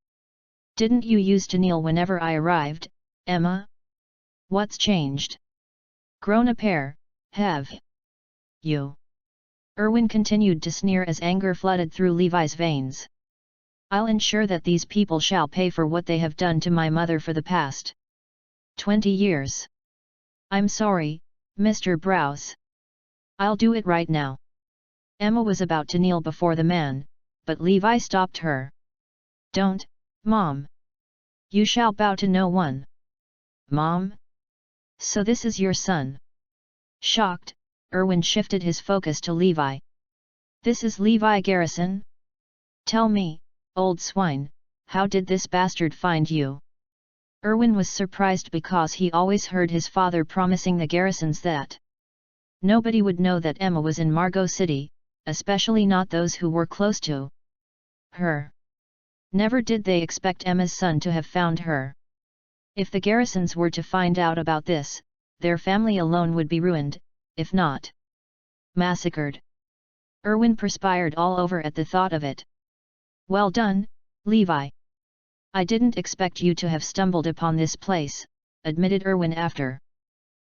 Didn't you used to kneel whenever I arrived, Emma? What's changed? Grown a pair, have you? Erwin continued to sneer as anger flooded through Levi's veins. I'll ensure that these people shall pay for what they have done to my mother for the past 20 years. I'm sorry, Mr. Browse. I'll do it right now. Emma was about to kneel before the man, but Levi stopped her. Don't, Mom. You shall bow to no one. Mom? So this is your son? Shocked, Erwin shifted his focus to Levi. This is Levi Garrison? Tell me, old swine, how did this bastard find you? Erwin was surprised because he always heard his father promising the Garrisons that nobody would know that Emma was in Margot City, especially not those who were close to her. Never did they expect Emma's son to have found her. If the Garrisons were to find out about this, their family alone would be ruined, if not massacred. Erwin perspired all over at the thought of it. Well done, Levi. I didn't expect you to have stumbled upon this place, admitted Erwin after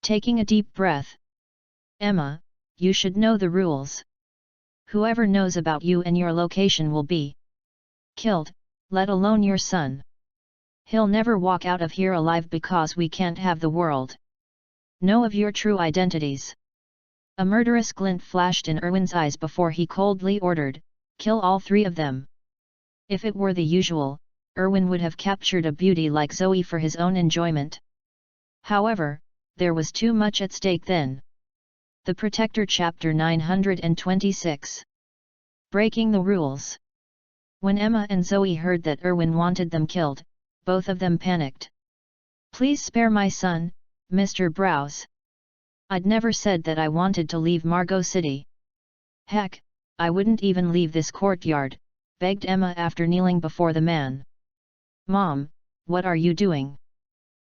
taking a deep breath. Emma, you should know the rules. Whoever knows about you and your location will be killed, let alone your son. He'll never walk out of here alive because we can't have the world Know of your true identities. A murderous glint flashed in Erwin's eyes before he coldly ordered, kill all three of them. If it were the usual, Erwin would have captured a beauty like Zoe for his own enjoyment. However, there was too much at stake then. The Protector Chapter 926. Breaking the Rules. When Emma and Zoe heard that Erwin wanted them killed, both of them panicked. Please spare my son, Mr. Browse. I'd never said that I wanted to leave Margot City. Heck, I wouldn't even leave this courtyard, begged Emma after kneeling before the man. Mom, what are you doing?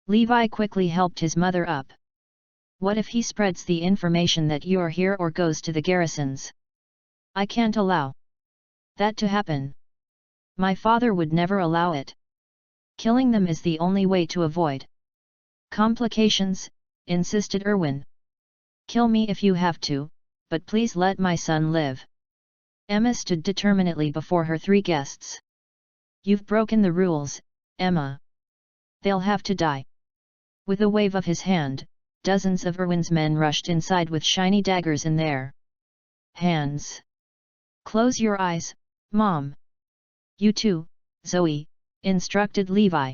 Levi quickly helped his mother up. What if he spreads the information that you're here or goes to the garrisons? I can't allow that to happen. My father would never allow it. Killing them is the only way to avoid complications, insisted Erwin. Kill me if you have to, but please let my son live. Emma stood determinedly before her three guests. You've broken the rules, Emma. They'll have to die. With a wave of his hand, dozens of Erwin's men rushed inside with shiny daggers in their hands. Close your eyes, Mom. You too, Zoe, instructed Levi.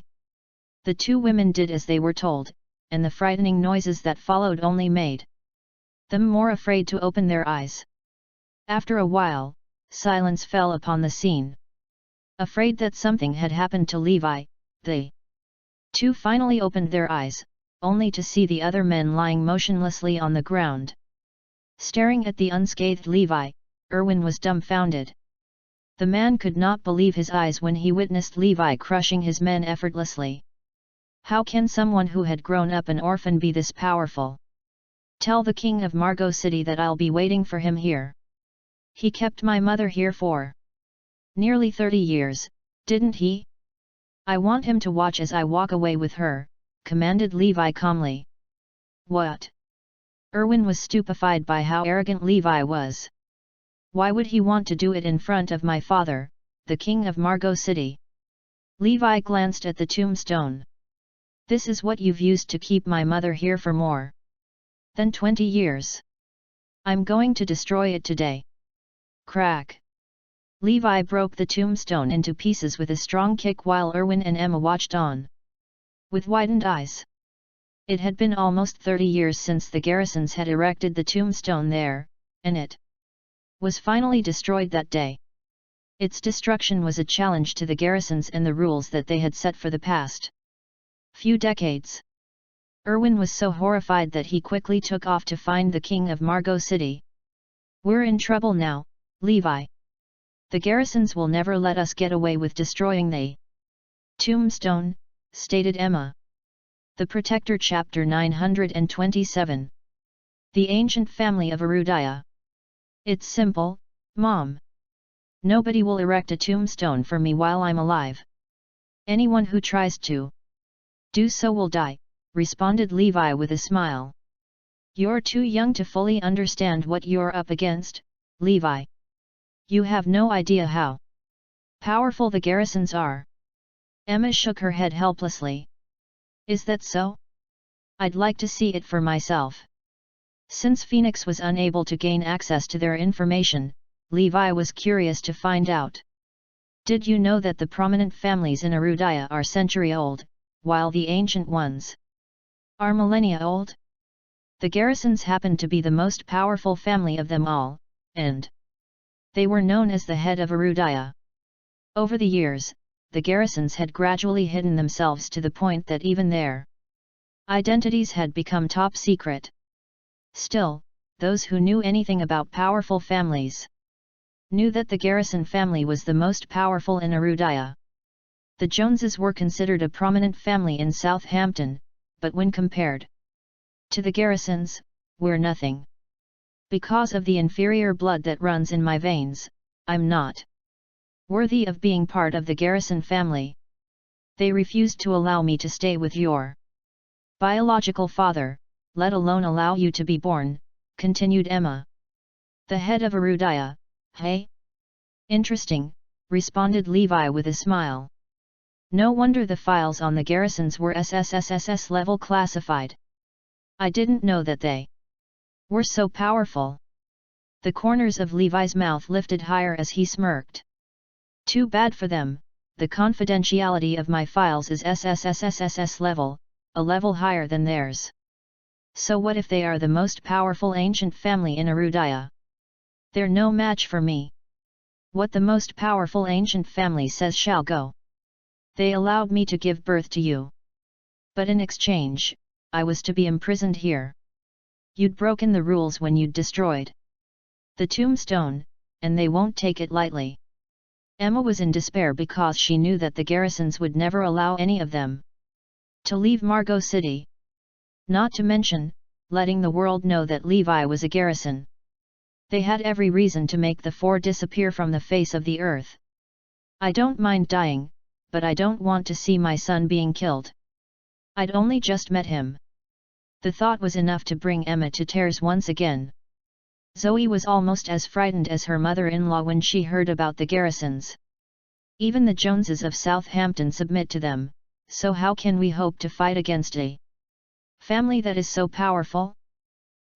The two women did as they were told, and the frightening noises that followed only made them more afraid to open their eyes. After a while, silence fell upon the scene. Afraid that something had happened to Levi, they two finally opened their eyes, only to see the other men lying motionlessly on the ground. Staring at the unscathed Levi, Erwin was dumbfounded. The man could not believe his eyes when he witnessed Levi crushing his men effortlessly. How can someone who had grown up an orphan be this powerful? Tell the king of Margot City that I'll be waiting for him here. He kept my mother here for nearly 30 years, didn't he? I want him to watch as I walk away with her, commanded Levi calmly. What? Erwin was stupefied by how arrogant Levi was. Why would he want to do it in front of my father, the king of Margot City? Levi glanced at the tombstone. This is what you've used to keep my mother here for more than 20 years. I'm going to destroy it today. Crack! Levi broke the tombstone into pieces with a strong kick while Erwin and Emma watched on with widened eyes. It had been almost 30 years since the garrisons had erected the tombstone there, and it was finally destroyed that day. Its destruction was a challenge to the garrisons and the rules that they had set for the past few decades. Erwin was so horrified that he quickly took off to find the king of Margot City. We're in trouble now, Levi. The garrisons will never let us get away with destroying the tombstone, stated Emma. The Protector Chapter 927. The Ancient Family of Erudaya. It's simple, Mom. Nobody will erect a tombstone for me while I'm alive. Anyone who tries to do so will die, responded Levi with a smile. You're too young to fully understand what you're up against, Levi. You have no idea how powerful the garrisons are. Emma shook her head helplessly. Is that so? I'd like to see it for myself. Since Phoenix was unable to gain access to their information, Levi was curious to find out. Did you know that the prominent families in Erudaya are century-old, while the ancient ones are millennia-old? The garrisons happened to be the most powerful family of them all, and they were known as the head of Erudaya. Over the years, the garrisons had gradually hidden themselves to the point that even their identities had become top secret. Still, those who knew anything about powerful families knew that the Garrison family was the most powerful in Erudaya. The Joneses were considered a prominent family in Southampton, but when compared to the Garrisons, we're nothing. Because of the inferior blood that runs in my veins, I'm not worthy of being part of the Garrison family. They refused to allow me to stay with your biological father, let alone allow you to be born, continued Emma. The head of Erudaya, hey? Interesting, responded Levi with a smile. No wonder the files on the garrisons were SSSSS level classified. I didn't know that they were so powerful. The corners of Levi's mouth lifted higher as he smirked. Too bad for them, the confidentiality of my files is SSSSSS level, a level higher than theirs. So what if they are the most powerful ancient family in Arudaya? They're no match for me. What the most powerful ancient family says shall go. They allowed me to give birth to you. But in exchange, I was to be imprisoned here. You'd broken the rules when you'd destroyed the tombstone, and they won't take it lightly. Emma was in despair because she knew that the Garrisons would never allow any of them to leave Margot City. Not to mention, letting the world know that Levi was a Garrison. They had every reason to make the four disappear from the face of the earth. I don't mind dying, but I don't want to see my son being killed. I'd only just met him. The thought was enough to bring Emma to tears once again. Zoe was almost as frightened as her mother-in-law when she heard about the Garrisons. Even the Joneses of Southampton submit to them, so how can we hope to fight against a family that is so powerful?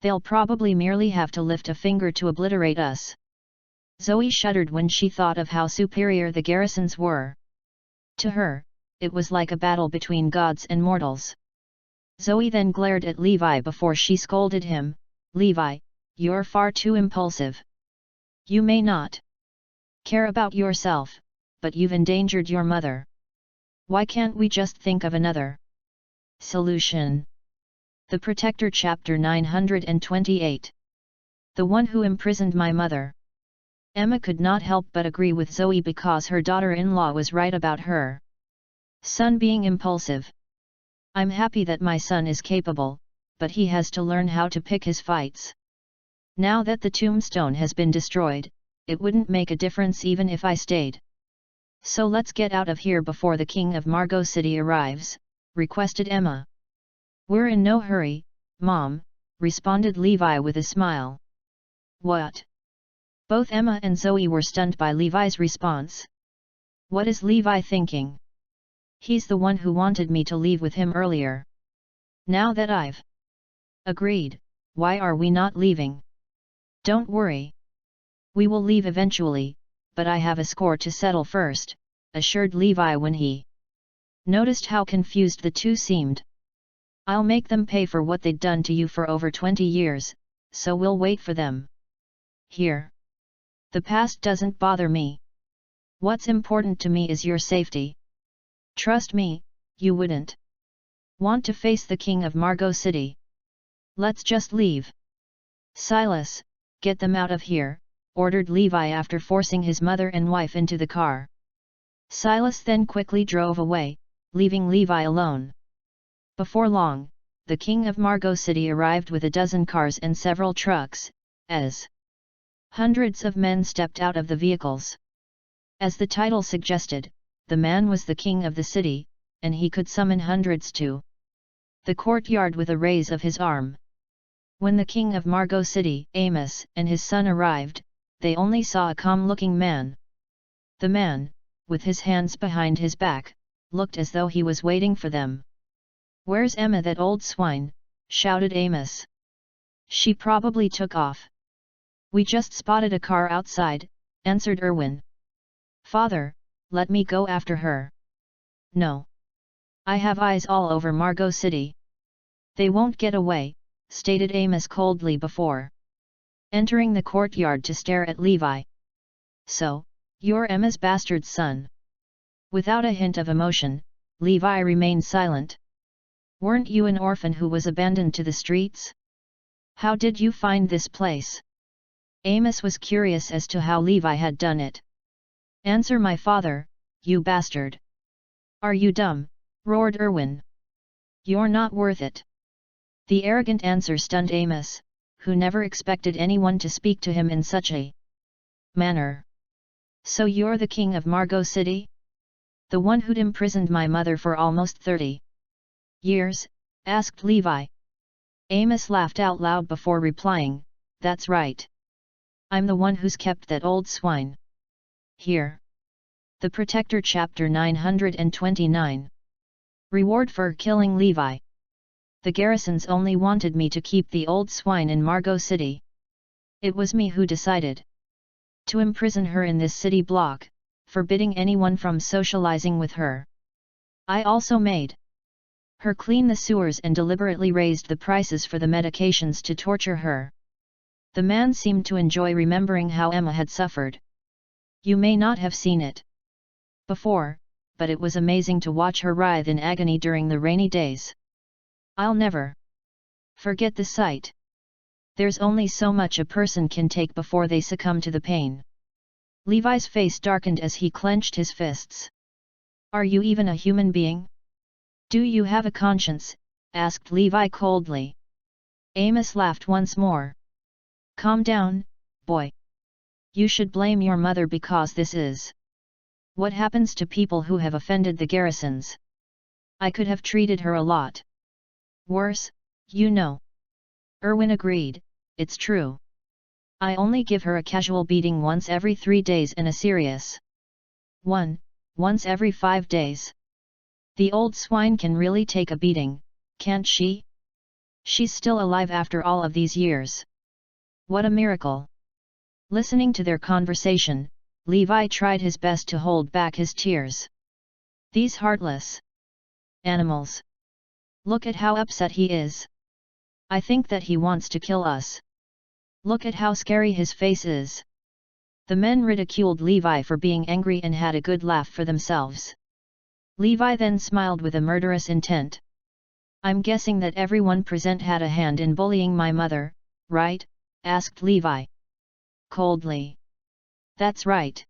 They'll probably merely have to lift a finger to obliterate us. Zoe shuddered when she thought of how superior the Garrisons were. To her, it was like a battle between gods and mortals. Zoe then glared at Levi before she scolded him. Levi, you're far too impulsive. You may not care about yourself, but you've endangered your mother. Why can't we just think of another solution? The Protector Chapter 928. The one who imprisoned my mother. Emma could not help but agree with Zoe because her daughter-in-law was right about her son being impulsive. I'm happy that my son is capable, but he has to learn how to pick his fights. Now that the tombstone has been destroyed, it wouldn't make a difference even if I stayed. So let's get out of here before the king of Margot City arrives, requested Emma. We're in no hurry, Mom, responded Levi with a smile. What? Both Emma and Zoe were stunned by Levi's response. What is Levi thinking? He's the one who wanted me to leave with him earlier. Now that I've agreed, why are we not leaving? Don't worry. We will leave eventually, but I have a score to settle first, assured Levi when he noticed how confused the two seemed. I'll make them pay for what they'd done to you for over 20 years, so we'll wait for them. Here. The past doesn't bother me. What's important to me is your safety. Trust me, you wouldn't want to face the king of Margot City. Let's just leave. Silas, get them out of here, ordered Levi after forcing his mother and wife into the car. Silas then quickly drove away, leaving Levi alone. Before long, the king of Margot City arrived with a dozen cars and several trucks, as hundreds of men stepped out of the vehicles. As the title suggested, the man was the king of the city, and he could summon hundreds to the courtyard with a raise of his arm. When the king of Margot City, Amos, and his son arrived, they only saw a calm-looking man. The man, with his hands behind his back, looked as though he was waiting for them. "Where's Emma, that old swine?" shouted Amos. "She probably took off." "We just spotted a car outside," answered Erwin. "Father, let me go after her." "No. I have eyes all over Margot City. They won't get away," stated Amos coldly before entering the courtyard to stare at Levi. "So, you're Emma's bastard son?" Without a hint of emotion, Levi remained silent. "Weren't you an orphan who was abandoned to the streets? How did you find this place?" Amos was curious as to how Levi had done it. "Answer my father, you bastard!" "Are you dumb?" roared Erwin. "You're not worth it." The arrogant answer stunned Amos, who never expected anyone to speak to him in such a manner. "So you're the king of Margot City? The one who'd imprisoned my mother for almost 30 years?" asked Levi. Amos laughed out loud before replying, "That's right. I'm the one who's kept that old swine here." The Protector Chapter 929. Reward for killing Levi. The garrisons only wanted me to keep the old swine in Margot City. It was me who decided to imprison her in this city block, forbidding anyone from socializing with her. I also made her clean the sewers and deliberately raised the prices for the medications to torture her. The man seemed to enjoy remembering how Emma had suffered. You may not have seen it before, but it was amazing to watch her writhe in agony during the rainy days. I'll never forget the sight. There's only so much a person can take before they succumb to the pain. Levi's face darkened as he clenched his fists. Are you even a human being? Do you have a conscience? Asked Levi coldly. Amos laughed once more. Calm down, boy. You should blame your mother because this is what happens to people who have offended the garrisons. I could have treated her a lot worse, you know. Erwin agreed, it's true. I only give her a casual beating once every 3 days and a serious one, once every 5 days. The old swine can really take a beating, can't she? She's still alive after all of these years. What a miracle! Listening to their conversation, Levi tried his best to hold back his tears. These heartless animals. Look at how upset he is. I think that he wants to kill us. Look at how scary his face is. The men ridiculed Levi for being angry and had a good laugh for themselves. Levi then smiled with a murderous intent. I'm guessing that everyone present had a hand in bullying my mother, right? Asked Levi coldly. That's right.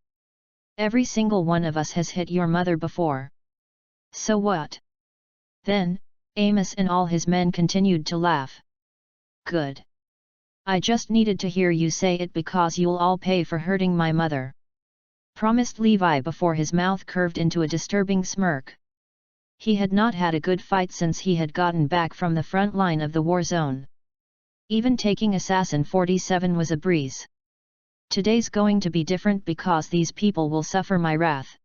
Every single one of us has hit your mother before. So what? Then, Amos and all his men continued to laugh. Good. I just needed to hear you say it because you'll all pay for hurting my mother. Promised Levi before his mouth curved into a disturbing smirk. He had not had a good fight since he had gotten back from the front line of the war zone. Even taking Assassin 47 was a breeze. Today's going to be different because these people will suffer my wrath.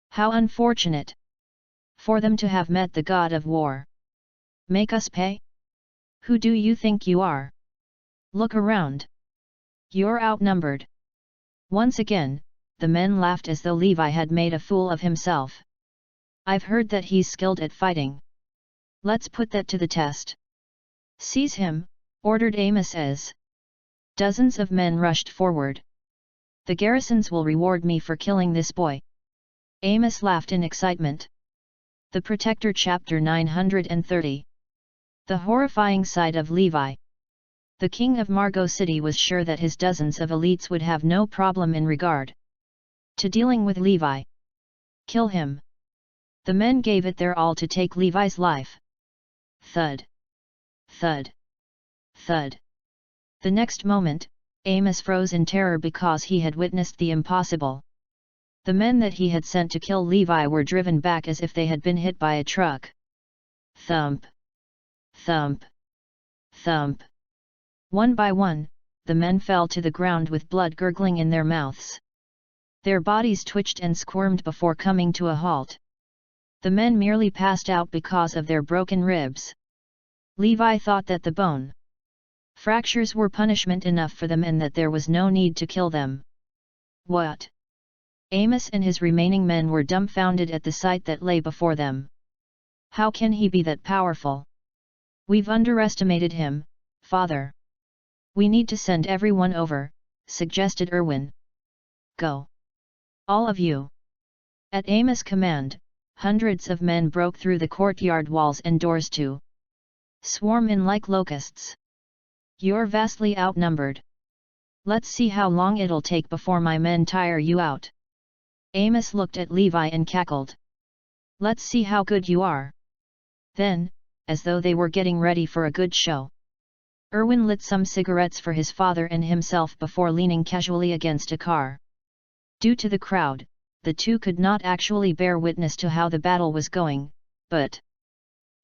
How unfortunate for them to have met the god of war. Make us pay? Who do you think you are? Look around. You're outnumbered. Once again, the men laughed as though Levi had made a fool of himself. I've heard that he's skilled at fighting. Let's put that to the test. Seize him, ordered Amos as dozens of men rushed forward. The garrisons will reward me for killing this boy. Amos laughed in excitement. The Protector Chapter 930. The horrifying sight of Levi. The king of Margot City was sure that his dozens of elites would have no problem in regard to dealing with Levi. Kill him. The men gave it their all to take Levi's life. Thud. Thud. Thud. The next moment, Amos froze in terror because he had witnessed the impossible. The men that he had sent to kill Levi were driven back as if they had been hit by a truck. Thump. Thump. Thump. One by one, the men fell to the ground with blood gurgling in their mouths. Their bodies twitched and squirmed before coming to a halt. The men merely passed out because of their broken ribs. Levi thought that the bone fractures were punishment enough for them and that there was no need to kill them. What? Amos and his remaining men were dumbfounded at the sight that lay before them. How can he be that powerful? We've underestimated him, Father. We need to send everyone over, suggested Erwin. Go. All of you. At Amos' command, hundreds of men broke through the courtyard walls and doors to swarm in like locusts. You're vastly outnumbered. Let's see how long it'll take before my men tire you out. Amos looked at Levi and cackled. Let's see how good you are. Then, as though they were getting ready for a good show, Erwin lit some cigarettes for his father and himself before leaning casually against a car. Due to the crowd, the two could not actually bear witness to how the battle was going, but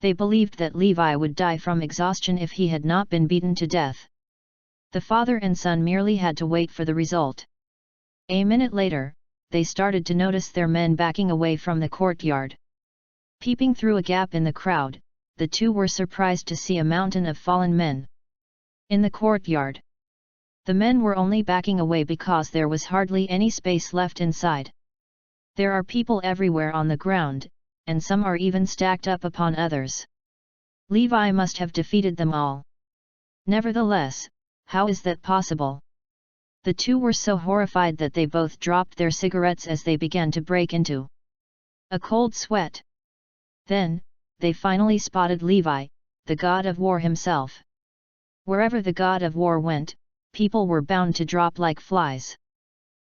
they believed that Levi would die from exhaustion if he had not been beaten to death. The father and son merely had to wait for the result. A minute later, they started to notice their men backing away from the courtyard. Peeping through a gap in the crowd, the two were surprised to see a mountain of fallen men. In the courtyard, the men were only backing away because there was hardly any space left inside. There are people everywhere on the ground, and some are even stacked up upon others. Levi must have defeated them all. Nevertheless, how is that possible? The two were so horrified that they both dropped their cigarettes as they began to break into a cold sweat. Then, they finally spotted Levi, the god of war himself. Wherever the god of war went, people were bound to drop like flies.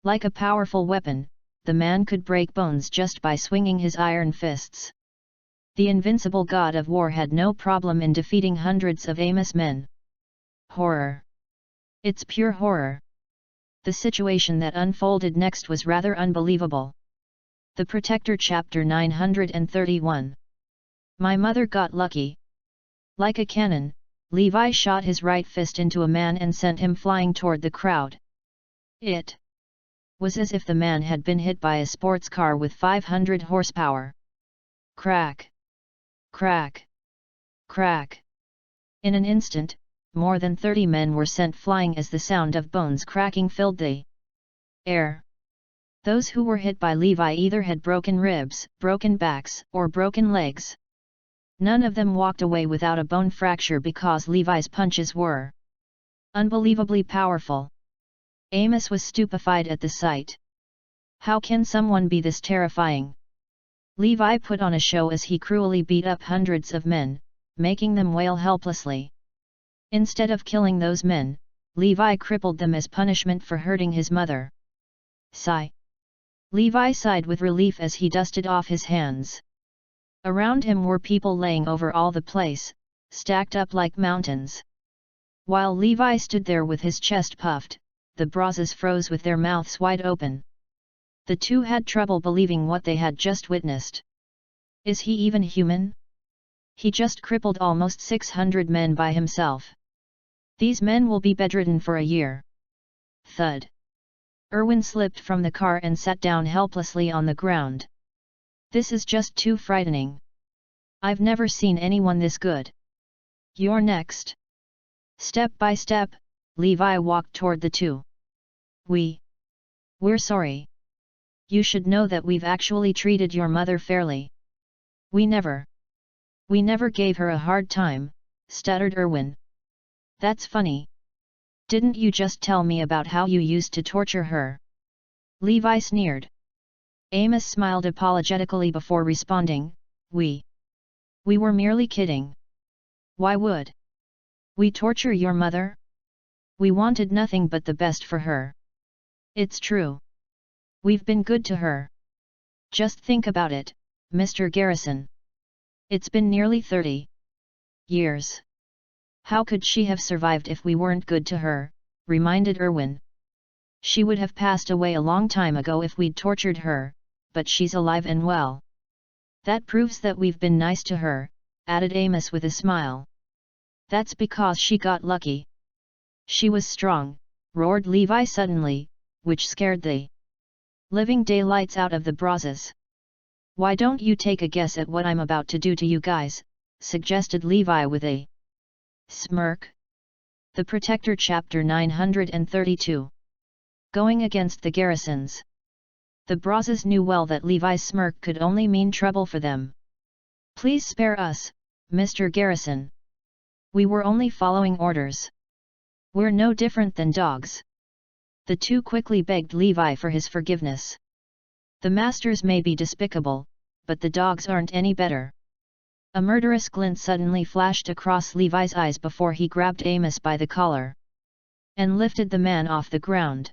Like a powerful weapon, the man could break bones just by swinging his iron fists. The invincible god of war had no problem in defeating hundreds of Amos men. Horror. It's pure horror. The situation that unfolded next was rather unbelievable. The Protector Chapter 931. My mother got lucky. Like a cannon, Levi shot his right fist into a man and sent him flying toward the crowd. It was as if the man had been hit by a sports car with 500 horsepower. Crack! Crack! Crack! In an instant, more than 30 men were sent flying as the sound of bones cracking filled the air. Those who were hit by Levi either had broken ribs, broken backs, or broken legs. None of them walked away without a bone fracture because Levi's punches were unbelievably powerful. Amos was stupefied at the sight. How can someone be this terrifying? Levi put on a show as he cruelly beat up hundreds of men, making them wail helplessly. Instead of killing those men, Levi crippled them as punishment for hurting his mother. Sigh. Levi sighed with relief as he dusted off his hands. Around him were people laying over all the place, stacked up like mountains. While Levi stood there with his chest puffed, the Brazos froze with their mouths wide open. The two had trouble believing what they had just witnessed. Is he even human? He just crippled almost 600 men by himself. These men will be bedridden for a year. Thud. Erwin slipped from the car and sat down helplessly on the ground. This is just too frightening. I've never seen anyone this good. You're next. Step by step, Levi walked toward the two. We're sorry. You should know that we've actually treated your mother fairly. We never gave her a hard time, stuttered Erwin. That's funny. Didn't you just tell me about how you used to torture her? Levi sneered. Amos smiled apologetically before responding, We were merely kidding. Why would we torture your mother? We wanted nothing but the best for her. It's true. We've been good to her. Just think about it, Mr. Garrison. It's been nearly 30 years. How could she have survived if we weren't good to her, reminded Erwin. She would have passed away a long time ago if we'd tortured her, but she's alive and well. That proves that we've been nice to her, added Amos with a smile. That's because she got lucky. She was strong, roared Levi suddenly, which scared the living daylights out of the Brazos. Why don't you take a guess at what I'm about to do to you guys, suggested Levi with a smirk. The Protector Chapter 932. Going against the Garrisons. The Brazos knew well that Levi's smirk could only mean trouble for them. Please spare us, Mr. Garrison. We were only following orders. We're no different than dogs. The two quickly begged Levi for his forgiveness. The masters may be despicable, but the dogs aren't any better. A murderous glint suddenly flashed across Levi's eyes before he grabbed Amos by the collar and lifted the man off the ground.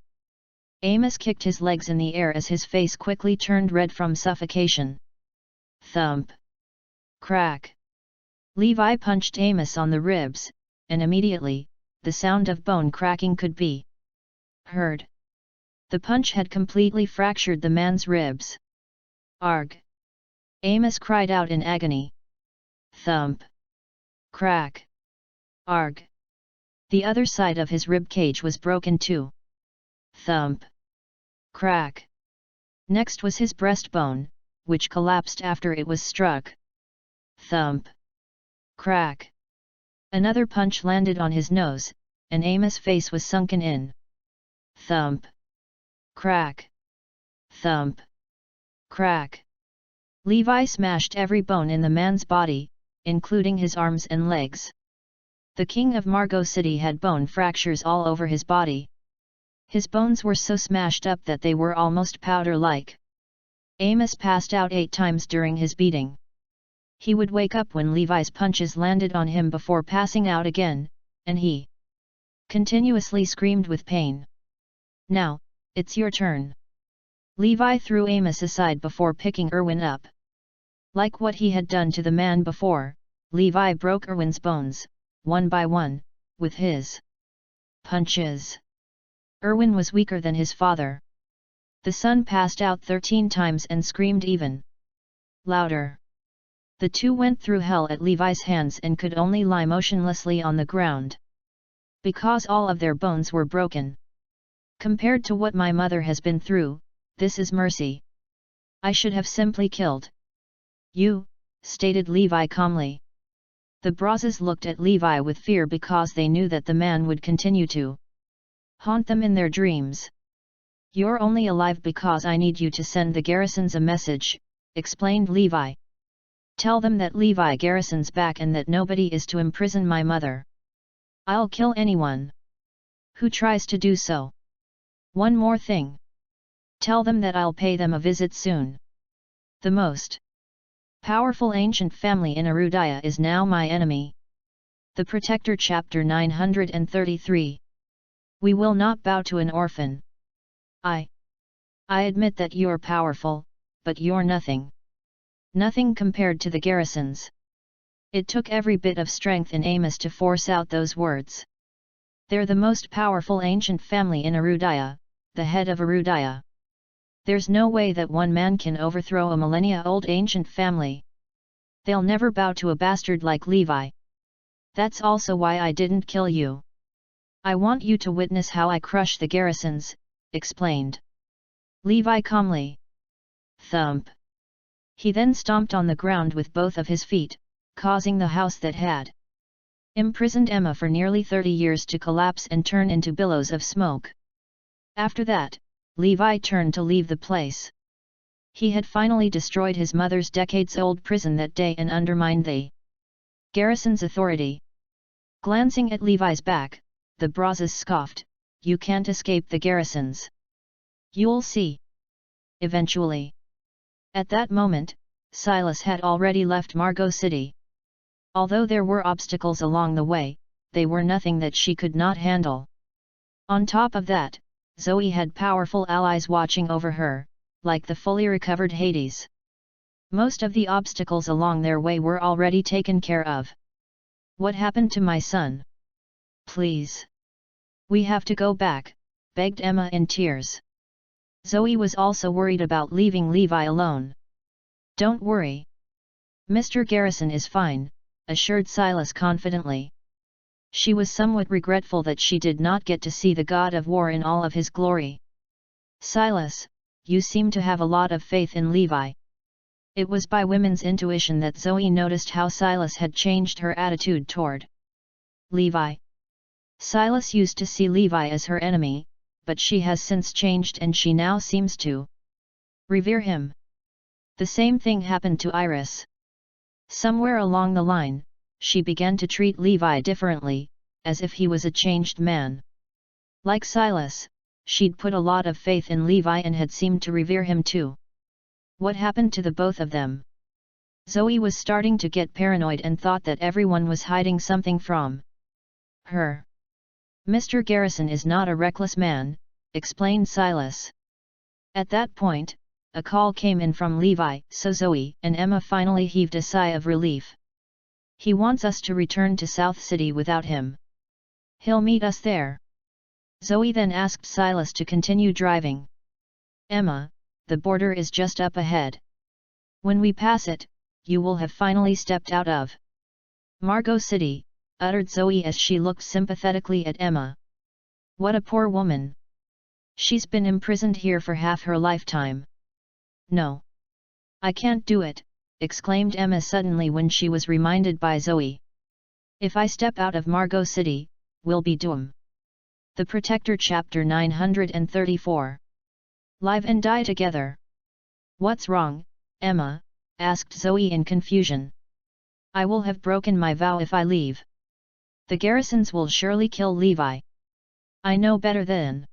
Amos kicked his legs in the air as his face quickly turned red from suffocation. Thump! Crack! Levi punched Amos on the ribs, and immediately, the sound of bone cracking could be heard. The punch had completely fractured the man's ribs. Arg! Amos cried out in agony. Thump! Crack! Arg! The other side of his rib cage was broken too. Thump! Crack! Next was his breastbone, which collapsed after it was struck. Thump! Crack! Another punch landed on his nose, and Amos' face was sunken in. Thump! Crack! Thump! Crack! Levi smashed every bone in the man's body, including his arms and legs. The king of Margot City had bone fractures all over his body. His bones were so smashed up that they were almost powder-like. Amos passed out 8 times during his beating. He would wake up when Levi's punches landed on him before passing out again, and he continuously screamed with pain. Now, it's your turn. Levi threw Amos aside before picking Erwin up. Like what he had done to the man before, Levi broke Erwin's bones, one by one, with his punches. Erwin was weaker than his father. The son passed out 13 times and screamed even louder. The two went through hell at Levi's hands and could only lie motionlessly on the ground. Because all of their bones were broken. Compared to what my mother has been through, this is mercy. I should have simply killed you, stated Levi calmly. The Brazos looked at Levi with fear because they knew that the man would continue to haunt them in their dreams. You're only alive because I need you to send the Garrisons a message, explained Levi. Tell them that Levi Garrison's back and that nobody is to imprison my mother. I'll kill anyone who tries to do so. One more thing. Tell them that I'll pay them a visit soon. The most powerful ancient family in Arudaya is now my enemy. The Protector Chapter 933. We will not bow to an orphan. I admit that you're powerful, but you're nothing. Nothing compared to the Garrisons. It took every bit of strength in Amos to force out those words. They're the most powerful ancient family in Arudaya, the head of Arudaya. There's no way that one man can overthrow a millennia-old ancient family. They'll never bow to a bastard like Levi. That's also why I didn't kill you. I want you to witness how I crush the Garrisons, explained Levi calmly. Thump. He then stomped on the ground with both of his feet, causing the house that had imprisoned Emma for nearly 30 years to collapse and turn into billows of smoke. After that, Levi turned to leave the place. He had finally destroyed his mother's decades-old prison that day and undermined the Garrison's authority. Glancing at Levi's back, the Brazos scoffed, "You can't escape the Garrisons. You'll see. Eventually." At that moment, Silas had already left Margot City. Although there were obstacles along the way, they were nothing that she could not handle. On top of that, Zoe had powerful allies watching over her, like the fully recovered Hades. Most of the obstacles along their way were already taken care of. "What happened to my son? Please. We have to go back," begged Emma in tears. Zoe was also worried about leaving Levi alone. "Don't worry. Mr. Garrison is fine," assured Silas confidently. She was somewhat regretful that she did not get to see the god of war in all of his glory. "Silas, you seem to have a lot of faith in Levi." It was by women's intuition that Zoe noticed how Silas had changed her attitude toward Levi. Silas used to see Levi as her enemy, but she has since changed and she now seems to revere him. The same thing happened to Iris. Somewhere along the line, she began to treat Levi differently, as if he was a changed man. Like Silas, she'd put a lot of faith in Levi and had seemed to revere him too. What happened to the both of them? Zoe was starting to get paranoid and thought that everyone was hiding something from her. "Mr. Garrison is not a reckless man," explained Silas. At that point, a call came in from Levi, so Zoe and Emma finally heaved a sigh of relief. "He wants us to return to South City without him. He'll meet us there." Zoe then asked Silas to continue driving. "Emma, the border is just up ahead. When we pass it, you will have finally stepped out of Margot City," uttered Zoe as she looked sympathetically at Emma. "What a poor woman. She's been imprisoned here for half her lifetime." "No. I can't do it," exclaimed Emma suddenly when she was reminded by Zoe. If I step out of Margot City, we'll be doomed. The Protector Chapter 934. Live and die together. What's wrong, Emma? Asked Zoe in confusion. I will have broken my vow if I leave. The Garrisons will surely kill Levi. I know better than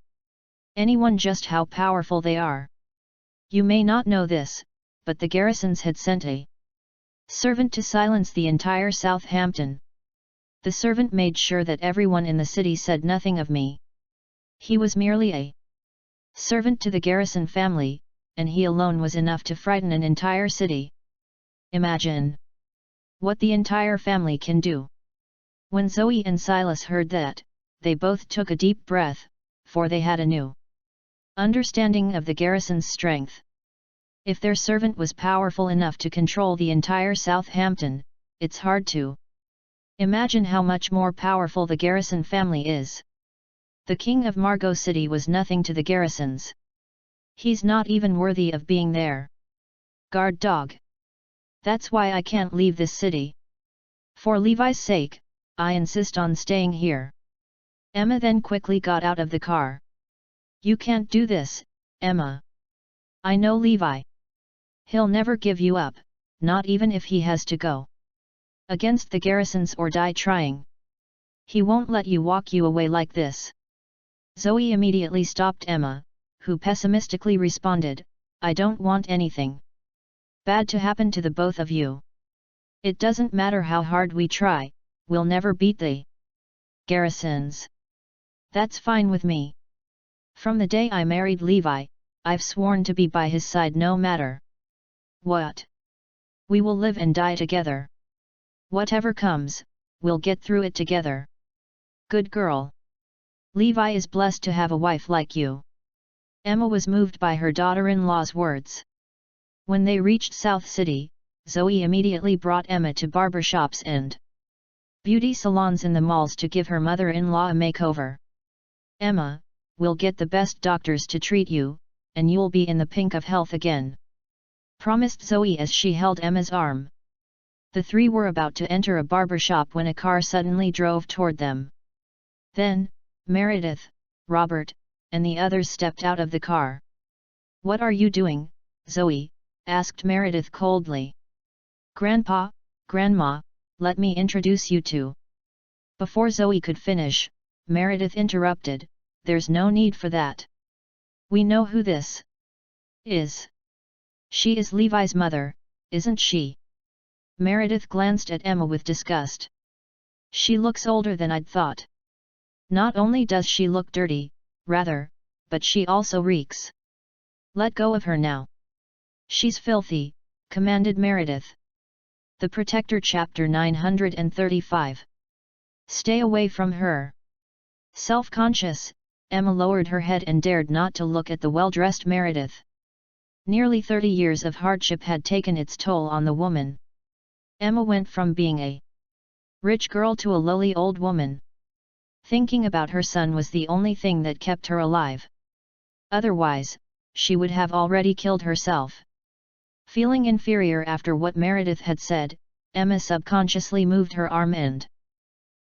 anyone just how powerful they are. You may not know this, but the Garrisons had sent a servant to silence the entire Southampton. The servant made sure that everyone in the city said nothing of me. He was merely a servant to the Garrison family, and he alone was enough to frighten an entire city. Imagine what the entire family can do. When Zoe and Silas heard that, they both took a deep breath, for they had a new understanding of the Garrison's strength. If their servant was powerful enough to control the entire Southampton, it's hard to imagine how much more powerful the Garrison family is. The king of Margot City was nothing to the Garrisons. He's not even worthy of being there. Guard dog. That's why I can't leave this city. For Levi's sake, I insist on staying here. Emma then quickly got out of the car. You can't do this, Emma. I know Levi. He'll never give you up, not even if he has to go against the Garrisons or die trying. He won't let you walk you away like this. Zoe immediately stopped Emma, who pessimistically responded, I don't want anything bad to happen to the both of you. It doesn't matter how hard we try, we'll never beat the Garrisons. That's fine with me. From the day I married Levi, I've sworn to be by his side no matter what. We will live and die together. Whatever comes, we'll get through it together. Good girl. Levi is blessed to have a wife like you. Emma was moved by her daughter-in-law's words. When they reached South City, Zoe immediately brought Emma to barbershops and beauty salons in the malls to give her mother-in-law a makeover. Emma, we'll get the best doctors to treat you, and you'll be in the pink of health again, promised Zoe as she held Emma's arm. The three were about to enter a barbershop when a car suddenly drove toward them. Then, Meredith, Robert, and the others stepped out of the car. What are you doing, Zoe? Asked Meredith coldly. Grandpa, Grandma, let me introduce you to. Before Zoe could finish, Meredith interrupted, there's no need for that. We know who this is. She is Levi's mother, isn't she? Meredith glanced at Emma with disgust. She looks older than I'd thought. Not only does she look dirty, rather, but she also reeks. Let go of her now. She's filthy, commanded Meredith. The Protector Chapter 935. Stay away from her. Self-conscious, Emma lowered her head and dared not to look at the well-dressed Meredith. Nearly 30 years of hardship had taken its toll on the woman. Emma went from being a rich girl to a lowly old woman. Thinking about her son was the only thing that kept her alive. Otherwise, she would have already killed herself. Feeling inferior after what Meredith had said, Emma subconsciously moved her arm and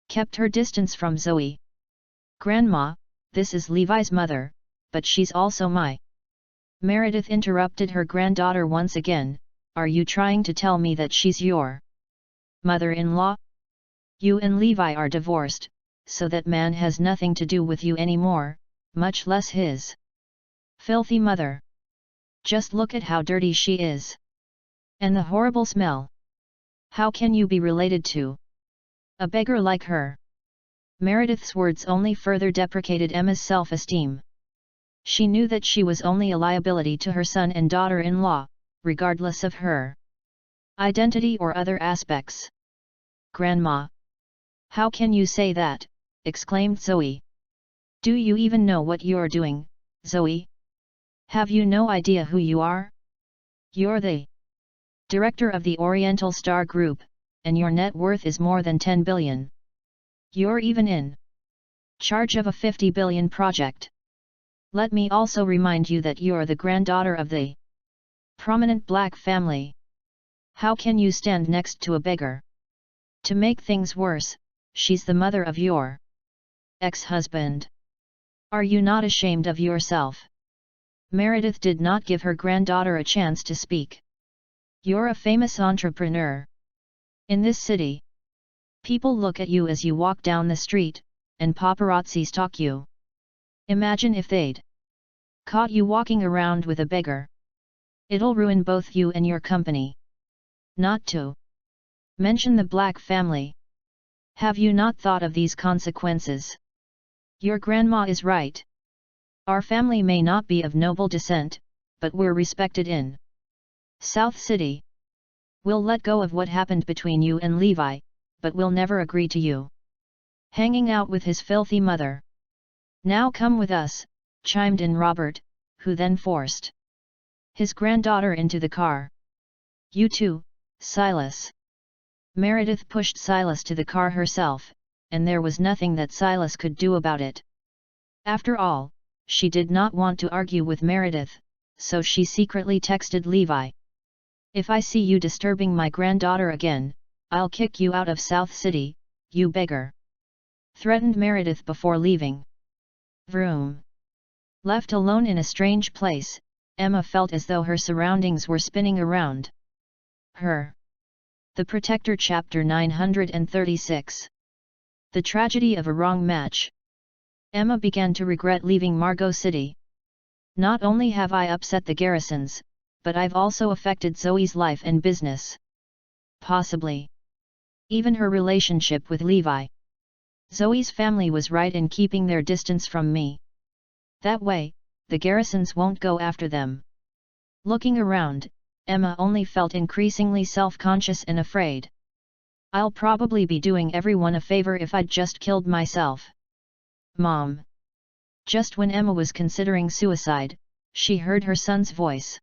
kept her distance from Zoe. Grandma, this is Levi's mother, but she's also my. Meredith interrupted her granddaughter once again, are you trying to tell me that she's your mother-in-law? You and Levi are divorced, so that man has nothing to do with you anymore, much less his filthy mother. Just look at how dirty she is. And the horrible smell. How can you be related to a beggar like her? Meredith's words only further deprecated Emma's self-esteem. She knew that she was only a liability to her son and daughter-in-law, regardless of her identity or other aspects. Grandma! How can you say that? Exclaimed Zoe. Do you even know what you're doing, Zoe? Have you no idea who you are? You're the director of the Oriental Star Group, and your net worth is more than 10 billion. You're even in charge of a 50 billion project. Let me also remind you that you're the granddaughter of the prominent black family. How can you stand next to a beggar? To make things worse, she's the mother of your ex-husband. Are you not ashamed of yourself? Meredith did not give her granddaughter a chance to speak. You're a famous entrepreneur. In this city, people look at you as you walk down the street, and paparazzi stalk you. Imagine if they'd caught you walking around with a beggar. It'll ruin both you and your company. Not to mention the Black family. Have you not thought of these consequences? Your grandma is right. Our family may not be of noble descent, but we're respected in South City. We'll let go of what happened between you and Levi, but we'll never agree to you hanging out with his filthy mother. Now come with us, chimed in Robert, who then forced his granddaughter into the car. You too, Silas. Meredith pushed Silas to the car herself, and there was nothing that Silas could do about it. After all, she did not want to argue with Meredith, so she secretly texted Levi. If I see you disturbing my granddaughter again, I'll kick you out of South City, you beggar. Threatened Meredith before leaving. Vroom. Left alone in a strange place, Emma felt as though her surroundings were spinning around her. The Protector Chapter 936. The Tragedy of a Wrong Match. Emma began to regret leaving Margot City. Not only have I upset the Garrisons, but I've also affected Zoe's life and business. Possibly even her relationship with Levi. Zoe's family was right in keeping their distance from me. That way, the Garrisons won't go after them. Looking around, Emma only felt increasingly self-conscious and afraid. I'll probably be doing everyone a favor if I'd just killed myself. Mom. Just when Emma was considering suicide, she heard her son's voice.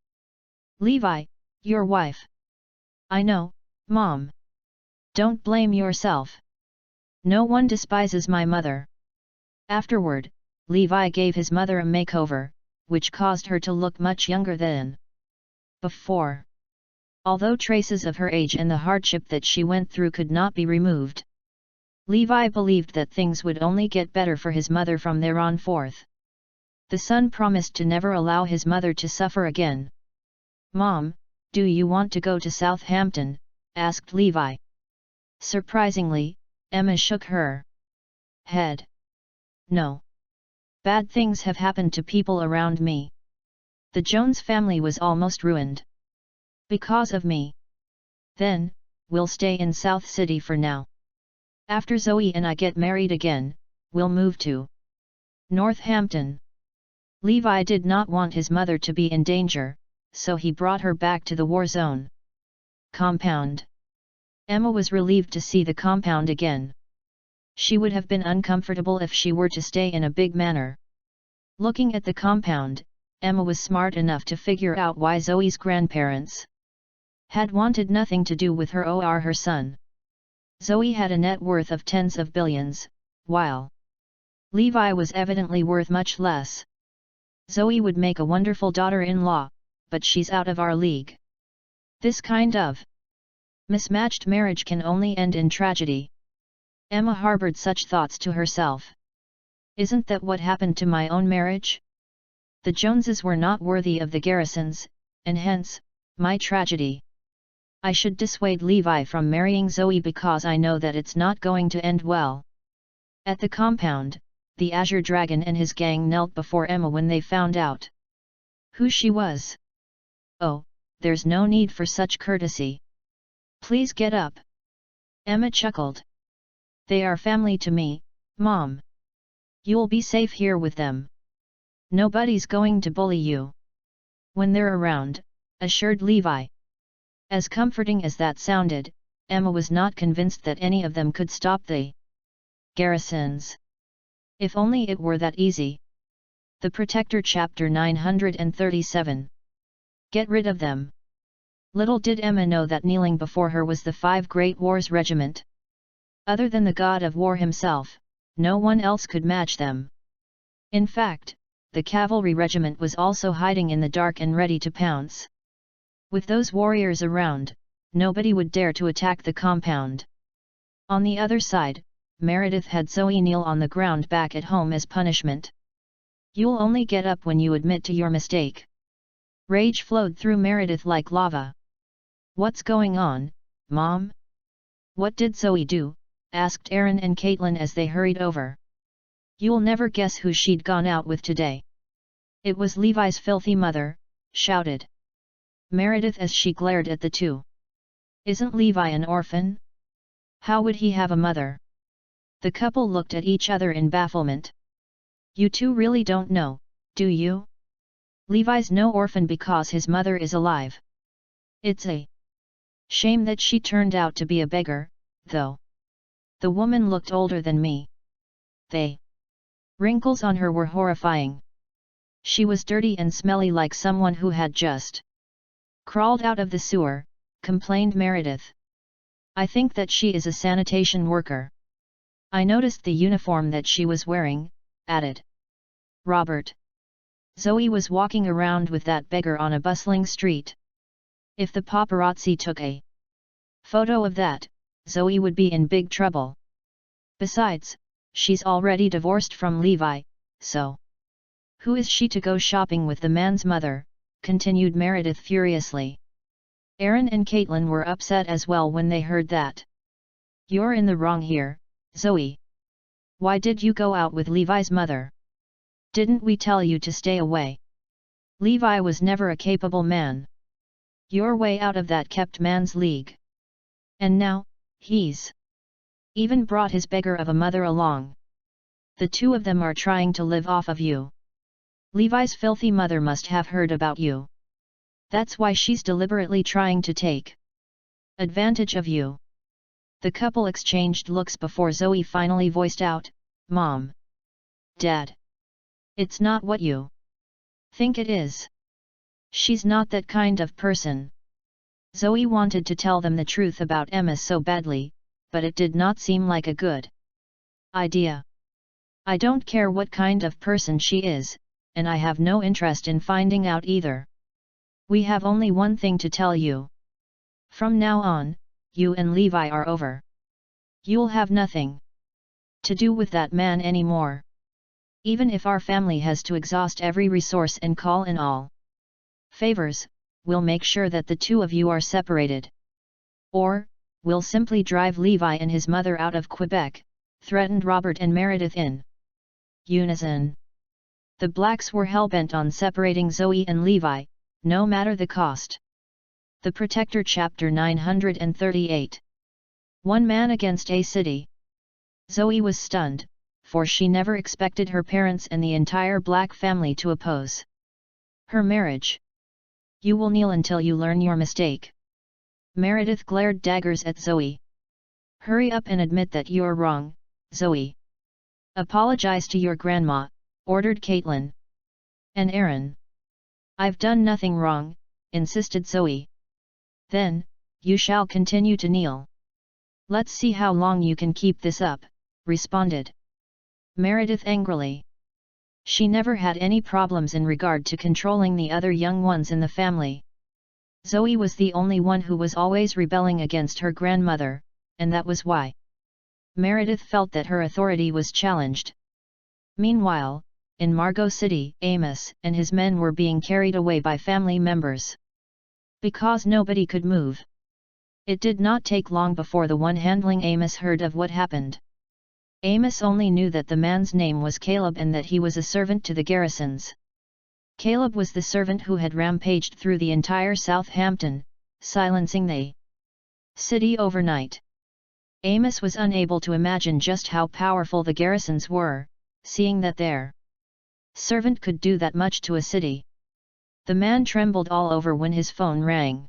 Levi, your wife. I know, Mom. Don't blame yourself. No one despises my mother. Afterward, Levi gave his mother a makeover, which caused her to look much younger than before. Although traces of her age and the hardship that she went through could not be removed, Levi believed that things would only get better for his mother from there on forth. The son promised to never allow his mother to suffer again. Mom, do you want to go to Southampton? Asked Levi. Surprisingly, Emma shook her head. No. Bad things have happened to people around me. The Jones family was almost ruined because of me. Then, we'll stay in South City for now. After Zoe and I get married again, we'll move to Northampton. Levi did not want his mother to be in danger, so he brought her back to the war zone compound. Emma was relieved to see the compound again. She would have been uncomfortable if she were to stay in a big manor. Looking at the compound, Emma was smart enough to figure out why Zoe's grandparents had wanted nothing to do with her or her son. Zoe had a net worth of tens of billions, while Levi was evidently worth much less. Zoe would make a wonderful daughter-in-law, but she's out of our league. This kind of mismatched marriage can only end in tragedy. Emma harbored such thoughts to herself. Isn't that what happened to my own marriage? The Joneses were not worthy of the Garrisons, and hence, my tragedy. I should dissuade Levi from marrying Zoe because I know that it's not going to end well. At the compound, the Azure Dragon and his gang knelt before Emma when they found out who she was. Oh, there's no need for such courtesy. Please get up. Emma chuckled. They are family to me, Mom. You'll be safe here with them. Nobody's going to bully you when they're around, assured Levi. As comforting as that sounded, Emma was not convinced that any of them could stop the Garrisons. If only it were that easy. The Protector Chapter 937. Get rid of them. Little did Emma know that kneeling before her was the 5 Great Wars Regiment. Other than the god of war himself, no one else could match them. In fact, the cavalry regiment was also hiding in the dark and ready to pounce. With those warriors around, nobody would dare to attack the compound. On the other side, Meredith had Zoe kneel on the ground back at home as punishment. "You'll only get up when you admit to your mistake." Rage flowed through Meredith like lava. "What's going on, Mom?" "What did Zoe do?" asked Aaron and Caitlin as they hurried over. "You'll never guess who she'd gone out with today." "It was Levi's filthy mother," shouted Meredith as she glared at the two. "Isn't Levi an orphan? How would he have a mother?" The couple looked at each other in bafflement. "You two really don't know, do you? Levi's no orphan because his mother is alive. It's a shame that she turned out to be a beggar, though. The woman looked older than me. The wrinkles on her were horrifying. She was dirty and smelly like someone who had just crawled out of the sewer," complained Meredith. "I think that she is a sanitation worker. I noticed the uniform that she was wearing," added Robert. "Zoe was walking around with that beggar on a bustling street. If the paparazzi took a photo of that, Zoe would be in big trouble. Besides, she's already divorced from Levi, so who is she to go shopping with the man's mother?" continued Meredith furiously. Aaron and Caitlin were upset as well when they heard that. "You're in the wrong here, Zoe. Why did you go out with Levi's mother? Didn't we tell you to stay away? Levi was never a capable man. You're way out of that kept man's league. And now, he's even brought his beggar of a mother along. The two of them are trying to live off of you. Levi's filthy mother must have heard about you. That's why she's deliberately trying to take advantage of you." The couple exchanged looks before Zoe finally voiced out, "Mom. Dad. It's not what you think it is. She's not that kind of person." Zoe wanted to tell them the truth about Emma so badly, but it did not seem like a good idea. "I don't care what kind of person she is, and I have no interest in finding out either. We have only one thing to tell you. From now on, you and Levi are over. You'll have nothing to do with that man anymore. Even if our family has to exhaust every resource and call in all favors, we'll make sure that the two of you are separated. Or, we'll simply drive Levi and his mother out of Quebec," threatened Robert and Meredith in unison. The blacks were hell-bent on separating Zoe and Levi, no matter the cost. The Protector Chapter 938. One man against a city. Zoe was stunned, for she never expected her parents and the entire black family to oppose her marriage. "You will kneel until you learn your mistake." Meredith glared daggers at Zoe. "Hurry up and admit that you're wrong, Zoe. Apologize to your grandma," ordered Caitlin. "And Aaron." "I've done nothing wrong," insisted Zoe. "Then, you shall continue to kneel. Let's see how long you can keep this up," responded Meredith angrily. She never had any problems in regard to controlling the other young ones in the family. Zoe was the only one who was always rebelling against her grandmother, and that was why Meredith felt that her authority was challenged. Meanwhile, in Margot City, Amos and his men were being carried away by family members. Because nobody could move. It did not take long before the one handling Amos heard of what happened. Amos only knew that the man's name was Caleb and that he was a servant to the Garrisons. Caleb was the servant who had rampaged through the entire Southampton, silencing the city overnight. Amos was unable to imagine just how powerful the Garrisons were, seeing that their servant could do that much to a city. The man trembled all over when his phone rang.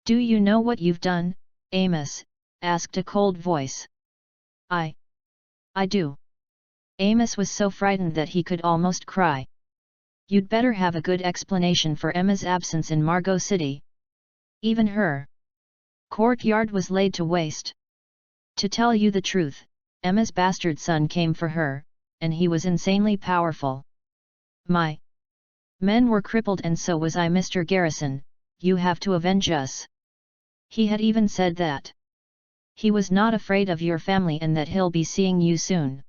"Do you know what you've done, Amos?" asked a cold voice. I do." Amos was so frightened that he could almost cry. "You'd better have a good explanation for Emma's absence in Margot City. Even her courtyard was laid to waste. To tell you the truth, Emma's bastard son came for her, and he was insanely powerful. My men were crippled and so was I. Mr. Garrison, you have to avenge us." He had even said that He was not afraid of your family and that he'll be seeing you soon.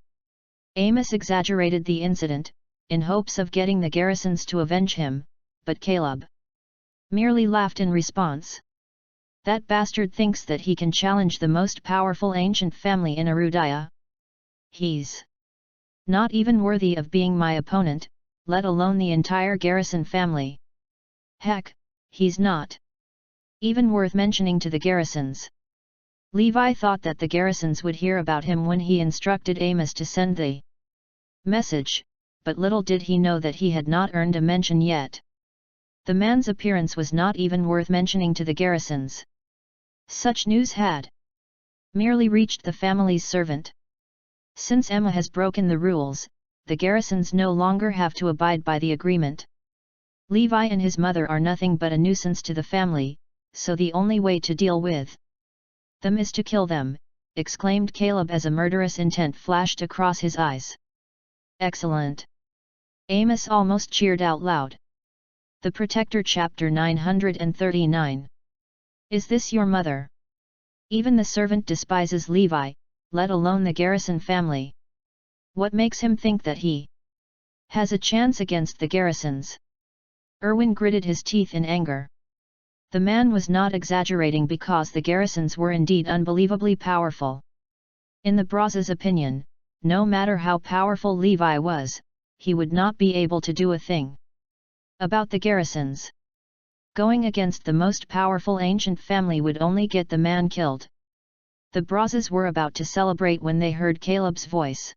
Amos exaggerated the incident, in hopes of getting the Garrisons to avenge him, but Caleb merely laughed in response. That bastard thinks that he can challenge the most powerful ancient family in Arudaya. He's not even worthy of being my opponent, let alone the entire Garrison family. Heck, he's not even worth mentioning to the Garrisons. Levi thought that the Garrisons would hear about him when he instructed Amos to send the message, but little did he know that he had not earned a mention yet. The man's appearance was not even worth mentioning to the Garrisons. Such news had merely reached the family's servant. Since Emma has broken the rules, the Garrisons no longer have to abide by the agreement. Levi and his mother are nothing but a nuisance to the family, so the only way to deal with them is to kill them, exclaimed Caleb as a murderous intent flashed across his eyes. Excellent! Amos almost cheered out loud. The Protector Chapter 939. Is this your mother? Even the servant despises Levi, let alone the Garrison family. What makes him think that he has a chance against the Garrisons? Erwin gritted his teeth in anger. The man was not exaggerating because the Garrisons were indeed unbelievably powerful. In the Braz's opinion, no matter how powerful Levi was, he would not be able to do a thing about the Garrisons. Going against the most powerful ancient family would only get the man killed. The Brazes were about to celebrate when they heard Caleb's voice.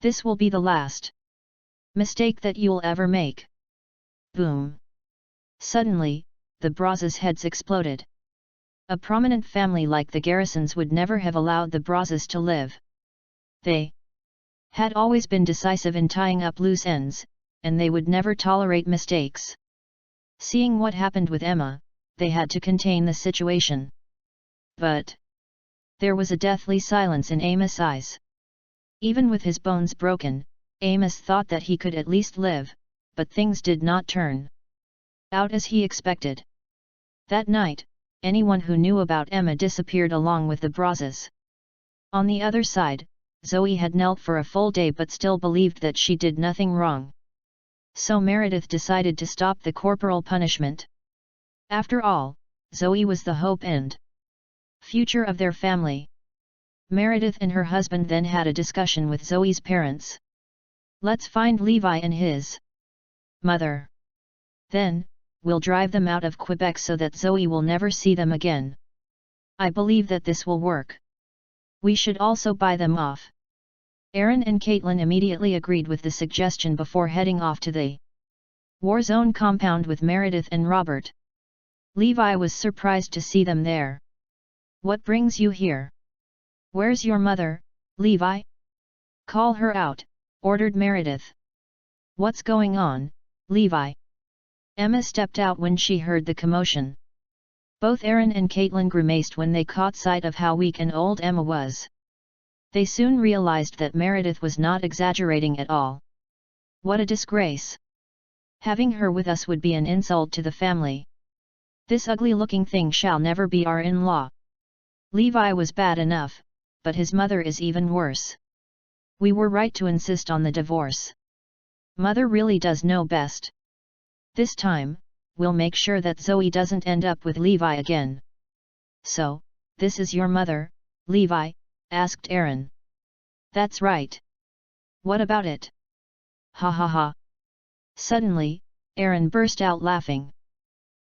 This will be the last mistake that you'll ever make. Boom! Suddenly, the Brazes' heads exploded. A prominent family like the Garrisons would never have allowed the Brazes to live. They had always been decisive in tying up loose ends, and they would never tolerate mistakes. Seeing what happened with Emma, they had to contain the situation. But there was a deathly silence in Amos' eyes. Even with his bones broken, Amos thought that he could at least live, but things did not turn out as he expected. That night, anyone who knew about Emma disappeared along with the Brazes. On the other side, Zoe had knelt for a full day but still believed that she did nothing wrong. So Meredith decided to stop the corporal punishment. After all, Zoe was the hope and future of their family. Meredith and her husband then had a discussion with Zoe's parents. Let's find Levi and his mother. Then, we'll drive them out of Quebec so that Zoe will never see them again. I believe that this will work. We should also buy them off. Aaron and Caitlin immediately agreed with the suggestion before heading off to the war zone compound with Meredith and Robert. Levi was surprised to see them there. What brings you here? Where's your mother, Levi? Call her out, ordered Meredith. What's going on, Levi? Emma stepped out when she heard the commotion. Both Aaron and Caitlin grimaced when they caught sight of how weak and old Emma was. They soon realized that Meredith was not exaggerating at all. What a disgrace! Having her with us would be an insult to the family. This ugly-looking thing shall never be our in-law. Levi was bad enough, but his mother is even worse. We were right to insist on the divorce. Mother really does know best. This time, we'll make sure that Zoe doesn't end up with Levi again. So, this is your mother, Levi? Asked Aaron. That's right. What about it? Ha ha ha. Suddenly, Aaron burst out laughing.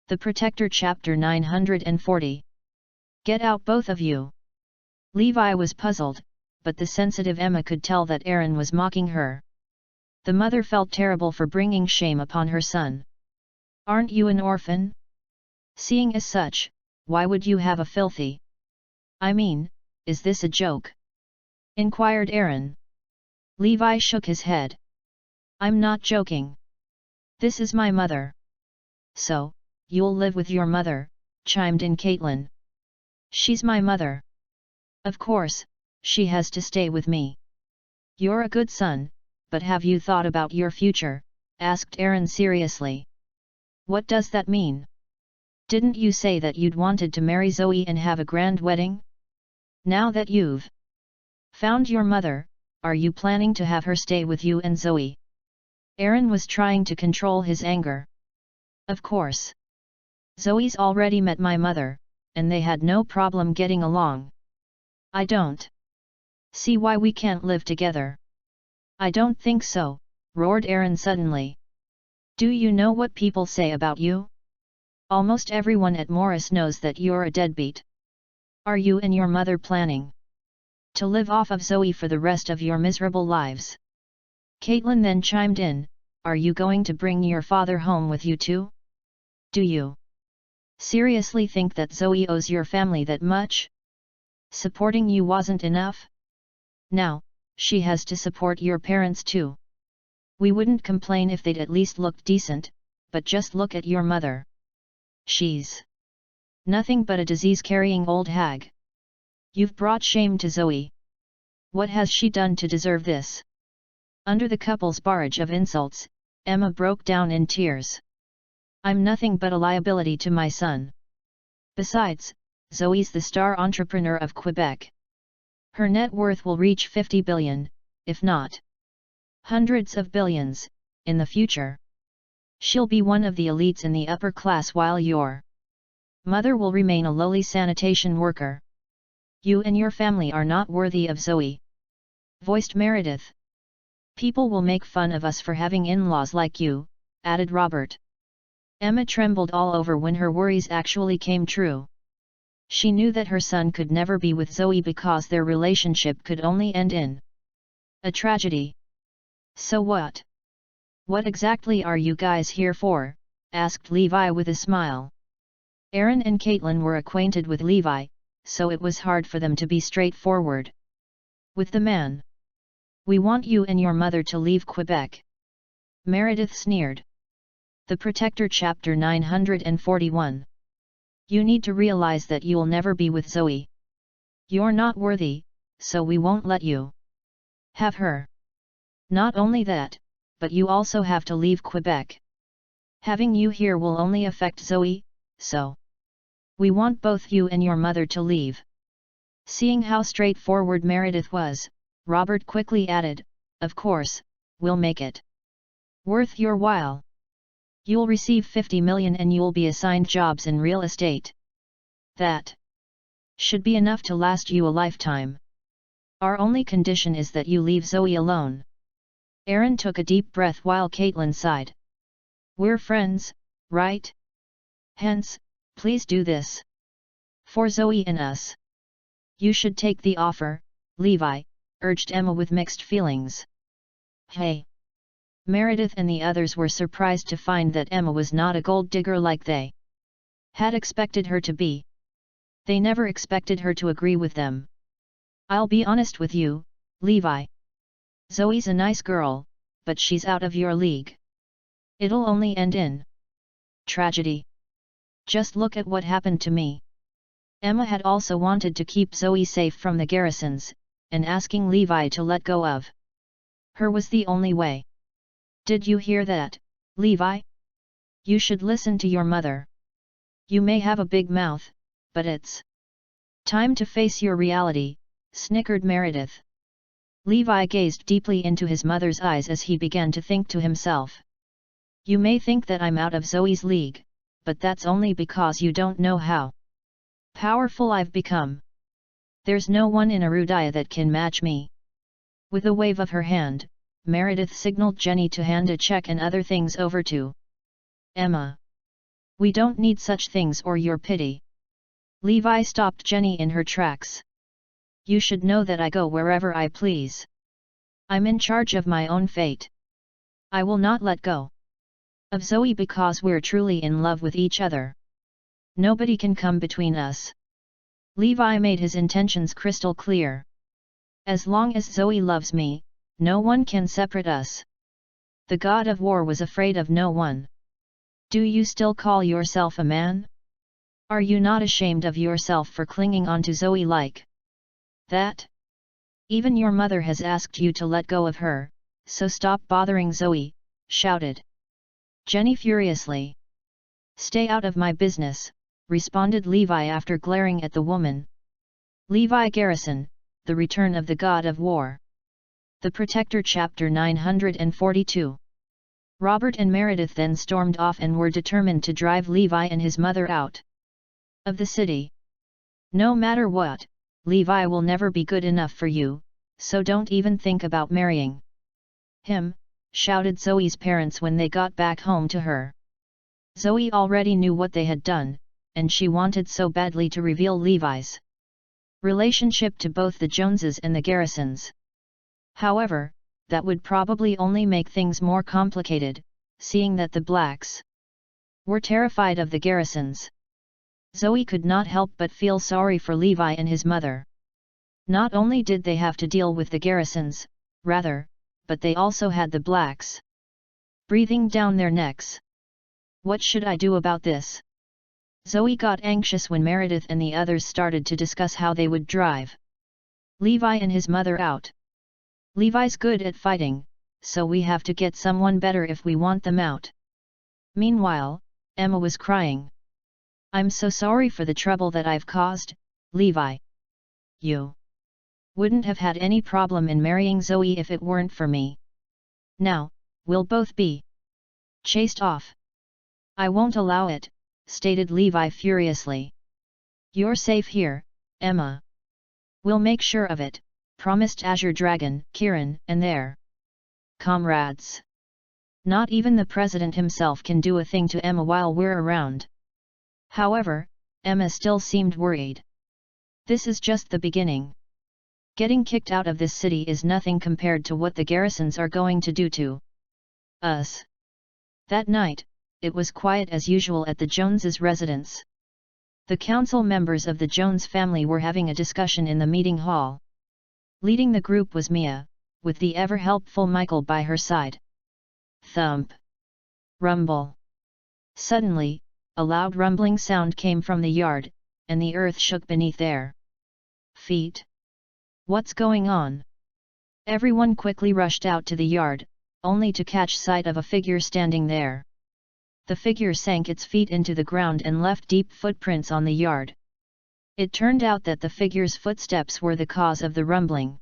The Protector Chapter 940. Get out both of you. Levi was puzzled, but the sensitive Emma could tell that Aaron was mocking her. The mother felt terrible for bringing shame upon her son. Aren't you an orphan? Seeing as such, why would you have a filthy? I mean, is this a joke? Inquired Aaron. Levi shook his head. I'm not joking. This is my mother. So, you'll live with your mother, chimed in Caitlin. She's my mother. Of course, she has to stay with me. You're a good son, but have you thought about your future? Asked Aaron seriously. What does that mean? Didn't you say that you'd wanted to marry Zoe and have a grand wedding? Now that you've found your mother, are you planning to have her stay with you and Zoe? Aaron was trying to control his anger. Of course. Zoe's already met my mother, and they had no problem getting along. I don't see why we can't live together. I don't think so, roared Aaron suddenly. Do you know what people say about you? Almost everyone at Morris knows that you're a deadbeat. Are you and your mother planning to live off of Zoe for the rest of your miserable lives? Caitlin then chimed in, are you going to bring your father home with you too? Do you seriously think that Zoe owes your family that much? Supporting you wasn't enough? Now, she has to support your parents too. We wouldn't complain if they'd at least looked decent, but just look at your mother. She's nothing but a disease-carrying old hag. You've brought shame to Zoe. What has she done to deserve this? Under the couple's barrage of insults, Emma broke down in tears. I'm nothing but a liability to my son. Besides, Zoe's the star entrepreneur of Quebec. Her net worth will reach 50 billion, if not hundreds of billions, in the future. She'll be one of the elites in the upper class while your mother will remain a lowly sanitation worker. You and your family are not worthy of Zoe, voiced Meredith. People will make fun of us for having in-laws like you, added Robert. Emma trembled all over when her worries actually came true. She knew that her son could never be with Zoe because their relationship could only end in a tragedy. So what? What exactly are you guys here for? Asked Levi with a smile. Aaron and Caitlin were acquainted with Levi, so it was hard for them to be straightforward with the man. We want you and your mother to leave Quebec. Meredith sneered. The Protector Chapter 941. You need to realize that you'll never be with Zoe. You're not worthy, so we won't let you have her. Not only that, but you also have to leave Quebec. Having you here will only affect Zoe, so we want both you and your mother to leave. Seeing how straightforward Meredith was, Robert quickly added, of course, we'll make it worth your while. You'll receive 50 million and you'll be assigned jobs in real estate. That should be enough to last you a lifetime. Our only condition is that you leave Zoe alone. Aaron took a deep breath while Caitlin sighed. We're friends, right? Hence, please do this for Zoe and us. You should take the offer, Levi, urged Emma with mixed feelings. Hey! Meredith and the others were surprised to find that Emma was not a gold digger like they had expected her to be. They never expected her to agree with them. I'll be honest with you, Levi. Zoe's a nice girl, but she's out of your league. It'll only end in tragedy. Just look at what happened to me. Emma had also wanted to keep Zoe safe from the Garrisons, and asking Levi to let go of her was the only way. Did you hear that, Levi? You should listen to your mother. You may have a big mouth, but it's time to face your reality, snickered Meredith. Levi gazed deeply into his mother's eyes as he began to think to himself. You may think that I'm out of Zoe's league, but that's only because you don't know how powerful I've become. There's no one in Arudaya that can match me. With a wave of her hand, Meredith signaled Jenny to hand a check and other things over to Emma. We don't need such things or your pity. Levi stopped Jenny in her tracks. You should know that I go wherever I please. I'm in charge of my own fate. I will not let go of Zoe because we're truly in love with each other. Nobody can come between us. Levi made his intentions crystal clear. As long as Zoe loves me, no one can separate us. The god of war was afraid of no one. Do you still call yourself a man? Are you not ashamed of yourself for clinging on to Zoe like that? Even your mother has asked you to let go of her, so stop bothering Zoe, shouted Jenny furiously. Stay out of my business, responded Levi after glaring at the woman. Levi Garrison, The Return of the God of War. The Protector Chapter 942. Robert and Meredith then stormed off and were determined to drive Levi and his mother out of the city. No matter what, Levi will never be good enough for you, so don't even think about marrying him, shouted Zoe's parents when they got back home to her. Zoe already knew what they had done, and she wanted so badly to reveal Levi's relationship to both the Joneses and the Garrisons. However, that would probably only make things more complicated, seeing that the blacks were terrified of the Garrisons. Zoe could not help but feel sorry for Levi and his mother. Not only did they have to deal with the Garrisons, rather, but they also had the blacks breathing down their necks. What should I do about this? Zoe got anxious when Meredith and the others started to discuss how they would drive Levi and his mother out. Levi's good at fighting, so we have to get someone better if we want them out. Meanwhile, Emma was crying. I'm so sorry for the trouble that I've caused, Levi. You wouldn't have had any problem in marrying Zoe if it weren't for me. Now, we'll both be chased off. I won't allow it, stated Levi furiously. You're safe here, Emma. We'll make sure of it, promised Azure Dragon, Kieran, and their comrades. Not even the president himself can do a thing to Emma while we're around. However, Emma still seemed worried. This is just the beginning. Getting kicked out of this city is nothing compared to what the Garrisons are going to do to us. That night, it was quiet as usual at the Joneses' residence. The council members of the Jones family were having a discussion in the meeting hall. Leading the group was Mia, with the ever-helpful Michael by her side. Thump. Rumble. Suddenly, a loud rumbling sound came from the yard, and the earth shook beneath their feet. What's going on? Everyone quickly rushed out to the yard, only to catch sight of a figure standing there. The figure sank its feet into the ground and left deep footprints on the yard. It turned out that the figure's footsteps were the cause of the rumbling.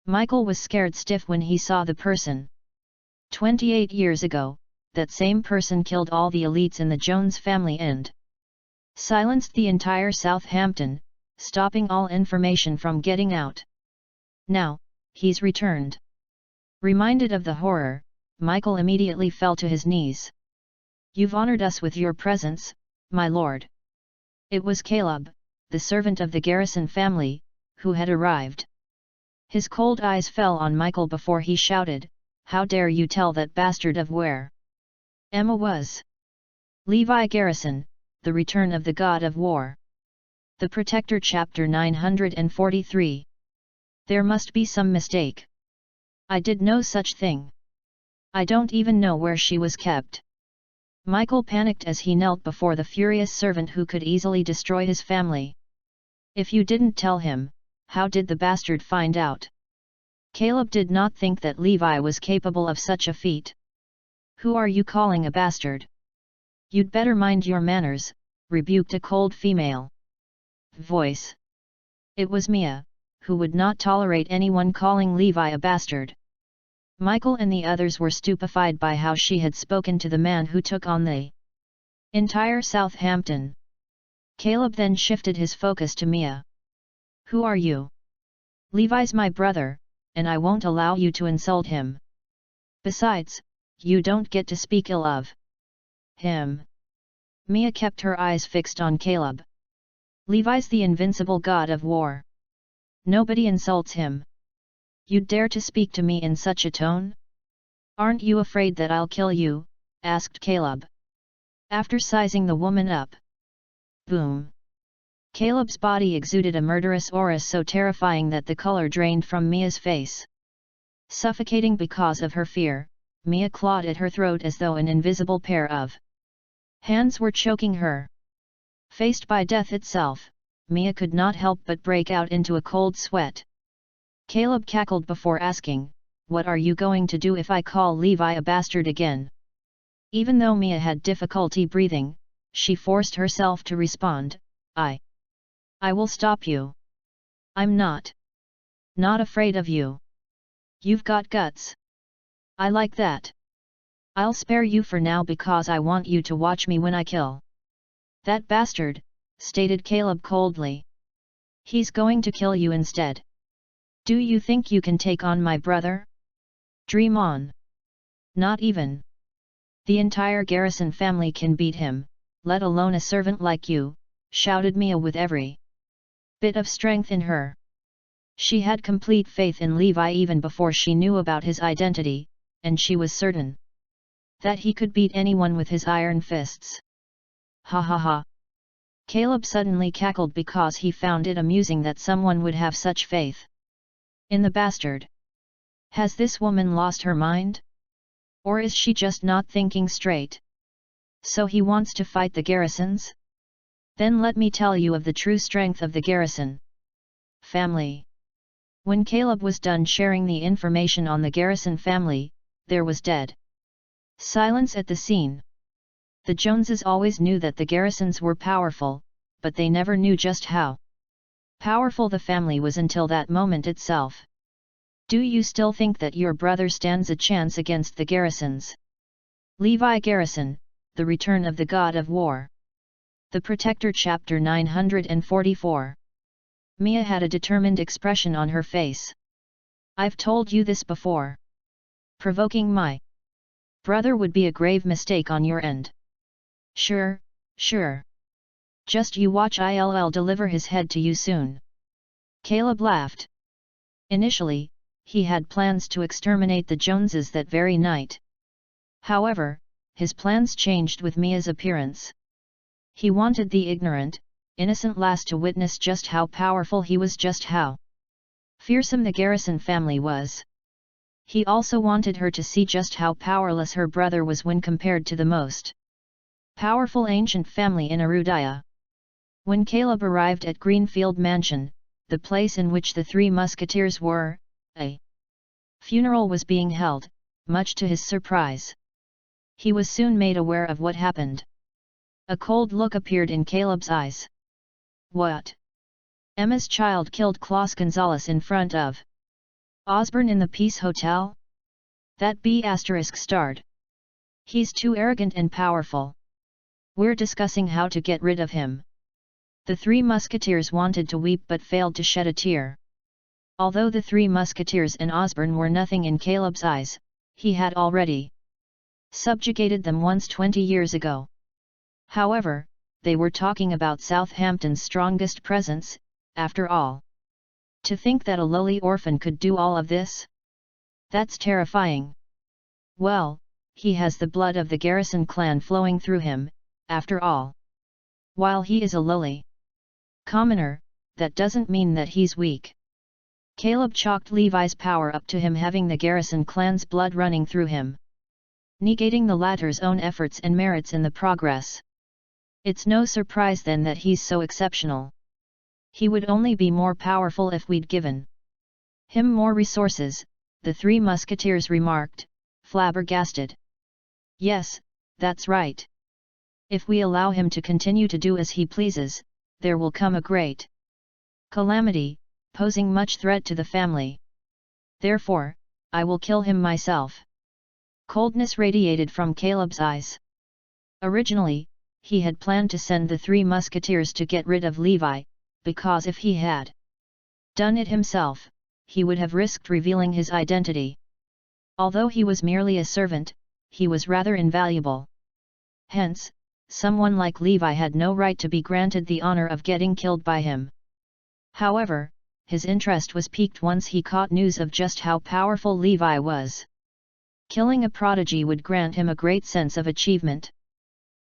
Michael was scared stiff when he saw the person. 28 years ago, that same person killed all the elites in the Jones family and silenced the entire Southampton, stopping all information from getting out. Now, he's returned. Reminded of the horror, Michael immediately fell to his knees. You've honored us with your presence, my lord. It was Caleb, the servant of the Garrison family, who had arrived. His cold eyes fell on Michael before he shouted, "How dare you tell that bastard of where Emma was?" Levi Garrison, The Return of the God of War. The Protector Chapter 943. There must be some mistake. I did no such thing. I don't even know where she was kept. Michael panicked as he knelt before the furious servant who could easily destroy his family. If you didn't tell him, how did the bastard find out? Caleb did not think that Levi was capable of such a feat. Who are you calling a bastard? You'd better mind your manners, rebuked a cold female voice. It was Mia, who would not tolerate anyone calling Levi a bastard. Michael and the others were stupefied by how she had spoken to the man who took on the entire Southampton. Caleb then shifted his focus to Mia. Who are you? Levi's my brother, and I won't allow you to insult him. Besides, you don't get to speak ill of him. Mia kept her eyes fixed on Caleb. Levi's the invincible god of war. Nobody insults him. You'd dare to speak to me in such a tone? Aren't you afraid that I'll kill you? Asked Caleb. After sizing the woman up. Boom. Caleb's body exuded a murderous aura so terrifying that the color drained from Mia's face. Suffocating because of her fear, Mia clawed at her throat as though an invisible pair of hands were choking her. Faced by death itself, Mia could not help but break out into a cold sweat. Caleb cackled before asking, "What are you going to do if I call Levi a bastard again?" Even though Mia had difficulty breathing, she forced herself to respond, I will stop you." I'm not afraid of you. You've got guts. I like that. I'll spare you for now because I want you to watch me when I kill that bastard, stated Caleb coldly. He's going to kill you instead. Do you think you can take on my brother? Dream on. Not even the entire Garrison family can beat him, let alone a servant like you, shouted Mia with every bit of strength in her. She had complete faith in Levi even before she knew about his identity, and she was certain that he could beat anyone with his iron fists. Ha ha ha. Caleb suddenly cackled because he found it amusing that someone would have such faith in the bastard. Has this woman lost her mind? Or is she just not thinking straight? So he wants to fight the Garrisons? Then let me tell you of the true strength of the Garrison family. When Caleb was done sharing the information on the Garrison family, there was dead silence at the scene. The Joneses always knew that the Garrisons were powerful, but they never knew just how powerful the family was until that moment itself. Do you still think that your brother stands a chance against the Garrisons? Levi Garrison, The Return of the God of War. The Protector Chapter 944. Mia had a determined expression on her face. I've told you this before. Provoking my brother would be a grave mistake on your end. Sure. Just you watch, I'll deliver his head to you soon. Caleb laughed. Initially, he had plans to exterminate the Joneses that very night. However, his plans changed with Mia's appearance. He wanted the ignorant, innocent lass to witness just how powerful he was, just how fearsome the Garrison family was. He also wanted her to see just how powerless her brother was when compared to the most powerful ancient family in Arudaya. When Caleb arrived at Greenfield Mansion, the place in which the three musketeers were, a funeral was being held, much to his surprise. He was soon made aware of what happened. A cold look appeared in Caleb's eyes. What? Emma's child killed Klaus Gonzalez in front of Osborne in the Peace Hotel? That B*****. He's too arrogant and powerful. We're discussing how to get rid of him. The three musketeers wanted to weep but failed to shed a tear. Although the three musketeers and Osborne were nothing in Caleb's eyes, he had already subjugated them once 20 years ago. However, they were talking about Southampton's strongest presence, after all. To think that a lowly orphan could do all of this? That's terrifying. Well, he has the blood of the Garrison clan flowing through him, after all. While he is a lowly commoner, that doesn't mean that he's weak. Caleb chalked Levi's power up to him having the Garrison clan's blood running through him, negating the latter's own efforts and merits in the progress. It's no surprise then that he's so exceptional. He would only be more powerful if we'd given him more resources, the three musketeers remarked, flabbergasted. Yes, that's right. If we allow him to continue to do as he pleases, there will come a great calamity, posing much threat to the family. Therefore, I will kill him myself. Coldness radiated from Caleb's eyes. Originally, he had planned to send the three musketeers to get rid of Levi, because if he had done it himself, he would have risked revealing his identity. Although he was merely a servant, he was rather invaluable. Hence, someone like Levi had no right to be granted the honor of getting killed by him. However, his interest was piqued once he caught news of just how powerful Levi was. Killing a prodigy would grant him a great sense of achievement.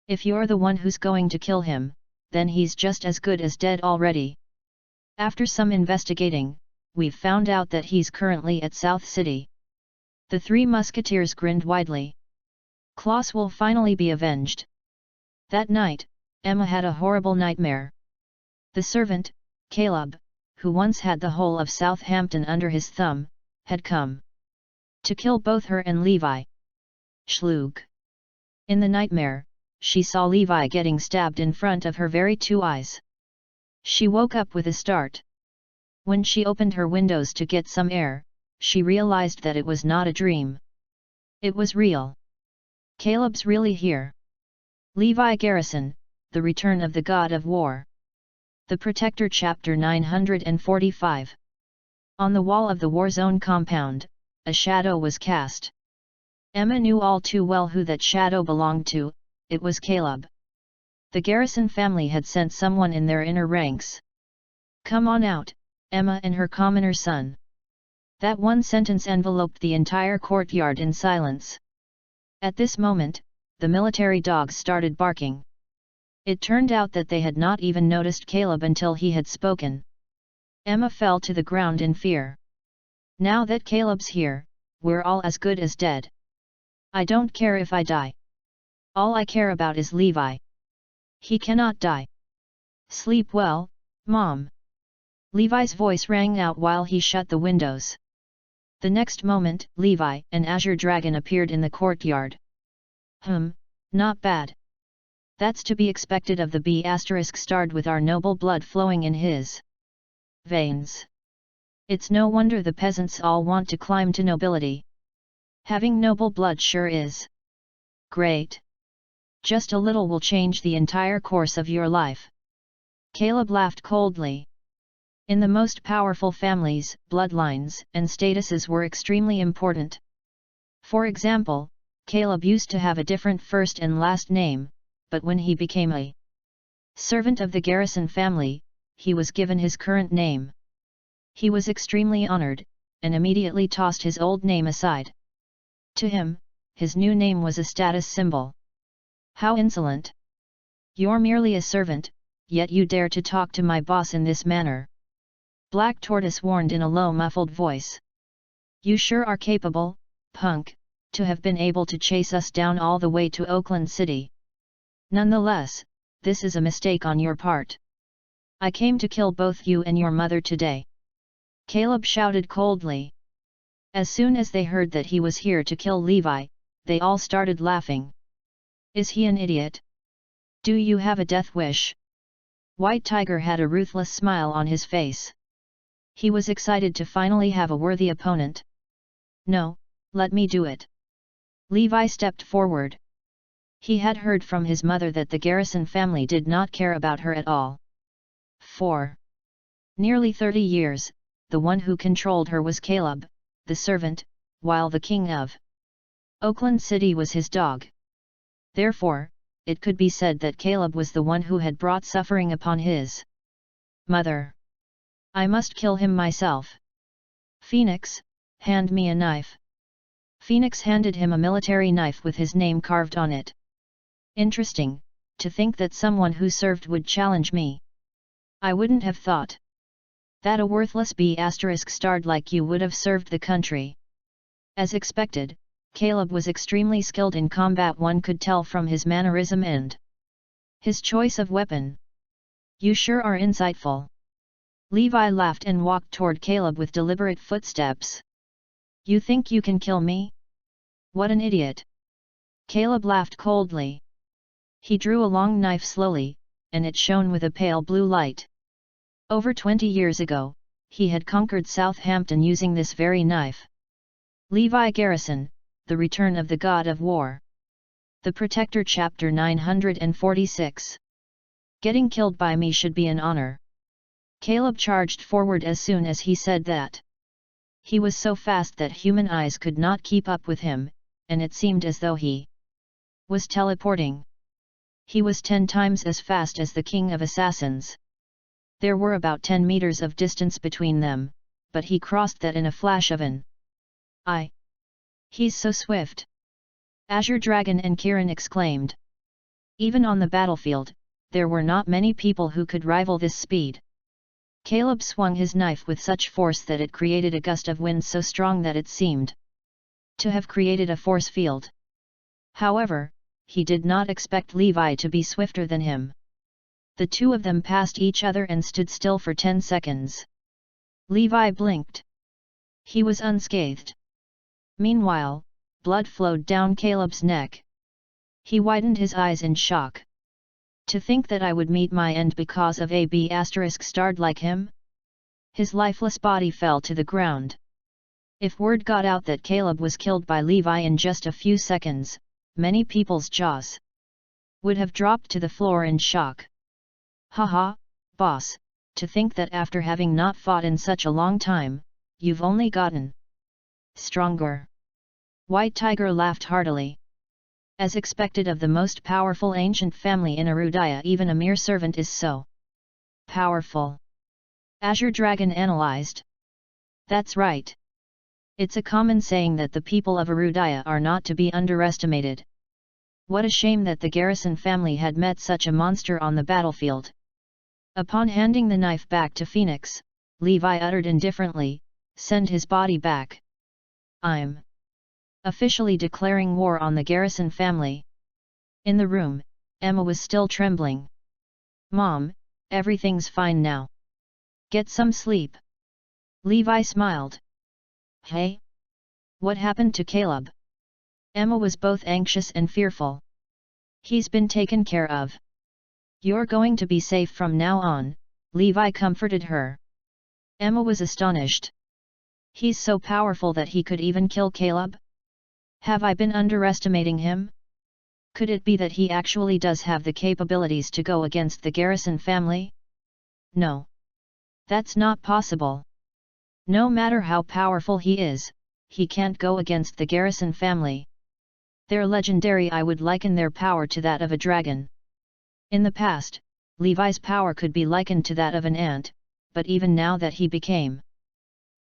If you're the one who's going to kill him, then he's just as good as dead already. After some investigating, we've found out that he's currently at South City. The three musketeers grinned widely. Klaus will finally be avenged. That night, Emma had a horrible nightmare. The servant, Caleb, who once had the whole of Southampton under his thumb, had come to kill both her and Levi. Schlug. In the nightmare, she saw Levi getting stabbed in front of her very two eyes. She woke up with a start. When she opened her windows to get some air, she realized that it was not a dream. It was real. Caleb's really here. Levi Garrison, The Return of the God of War. The Protector Chapter 945. On the wall of the war zone compound, a shadow was cast. Emma knew all too well who that shadow belonged to. It was Caleb. The Garrison family had sent someone in their inner ranks. "Come on out, Emma and her commoner son." That one sentence enveloped the entire courtyard in silence. At this moment, the military dogs started barking. It turned out that they had not even noticed Caleb until he had spoken. Emma fell to the ground in fear. "Now that Caleb's here, we're all as good as dead. I don't care if I die. All I care about is Levi. He cannot die. Sleep well, Mom." Levi's voice rang out while he shut the windows. The next moment, Levi, an azure dragon, appeared in the courtyard. Not bad. That's to be expected of the B****, with our noble blood flowing in his veins. It's no wonder the peasants all want to climb to nobility. Having noble blood sure is great. Just a little will change the entire course of your life. Caleb laughed coldly. In the most powerful families, bloodlines and statuses were extremely important. For example, Caleb used to have a different first and last name, but when he became a servant of the Garrison family, he was given his current name. He was extremely honored, and immediately tossed his old name aside. To him, his new name was a status symbol. How insolent! You're merely a servant, yet you dare to talk to my boss in this manner. Black Tortoise warned in a low muffled voice. You sure are capable, punk, to have been able to chase us down all the way to Oakland City. Nonetheless, this is a mistake on your part. I came to kill both you and your mother today. Caleb shouted coldly. As soon as they heard that he was here to kill Levi, they all started laughing. Is he an idiot? Do you have a death wish? White Tiger had a ruthless smile on his face. He was excited to finally have a worthy opponent. No, let me do it. Levi stepped forward. He had heard from his mother that the Garrison family did not care about her at all. For nearly 30 years, the one who controlled her was Caleb, the servant, while the king of Oakland City was his dog. Therefore, it could be said that Caleb was the one who had brought suffering upon his mother. I must kill him myself. Phoenix, hand me a knife. Phoenix handed him a military knife with his name carved on it. Interesting, to think that someone who served would challenge me. I wouldn't have thought that a worthless B**** like you would have served the country. As expected, Caleb was extremely skilled in combat, one could tell from his mannerism and his choice of weapon. You sure are insightful. Levi laughed and walked toward Caleb with deliberate footsteps. You think you can kill me? What an idiot! Caleb laughed coldly. He drew a long knife slowly, and it shone with a pale blue light. Over 20 years ago, he had conquered Southampton using this very knife. Levi Garrison, The Return of the God of War. The Protector Chapter 946. Getting killed by me should be an honor. Caleb charged forward as soon as he said that. He was so fast that human eyes could not keep up with him, and it seemed as though he was teleporting. He was 10 times as fast as the King of Assassins. There were about 10 meters of distance between them, but he crossed that in a flash of an eye. He's so swift! Azure Dragon and Kiran exclaimed. Even on the battlefield, there were not many people who could rival this speed. Caleb swung his knife with such force that it created a gust of wind so strong that it seemed to have created a force field. However, he did not expect Levi to be swifter than him. The two of them passed each other and stood still for 10 seconds. Levi blinked. He was unscathed. Meanwhile, blood flowed down Caleb's neck. He widened his eyes in shock. To think that I would meet my end because of a B** like him? His lifeless body fell to the ground. If word got out that Caleb was killed by Levi in just a few seconds, many people's jaws would have dropped to the floor in shock. Haha, boss, to think that after having not fought in such a long time, you've only gotten stronger. White Tiger laughed heartily. As expected of the most powerful ancient family in Erudaya, even a mere servant is so powerful. Azure Dragon analyzed. That's right. It's a common saying that the people of Erudaya are not to be underestimated. What a shame that the Garrison family had met such a monster on the battlefield. Upon handing the knife back to Phoenix, Levi uttered indifferently, "Send his body back. I'm officially declaring war on the Garrison family." In the room, Emma was still trembling. "Mom, everything's fine now. Get some sleep." Levi smiled. "Hey? What happened to Caleb?" Emma was both anxious and fearful. "He's been taken care of. You're going to be safe from now on," Levi comforted her. Emma was astonished. "He's so powerful that he could even kill Caleb? Have I been underestimating him? Could it be that he actually does have the capabilities to go against the Garrison family? No. That's not possible. No matter how powerful he is, he can't go against the Garrison family. They're legendary. I would liken their power to that of a dragon." In the past, Levi's power could be likened to that of an ant, but even now that he became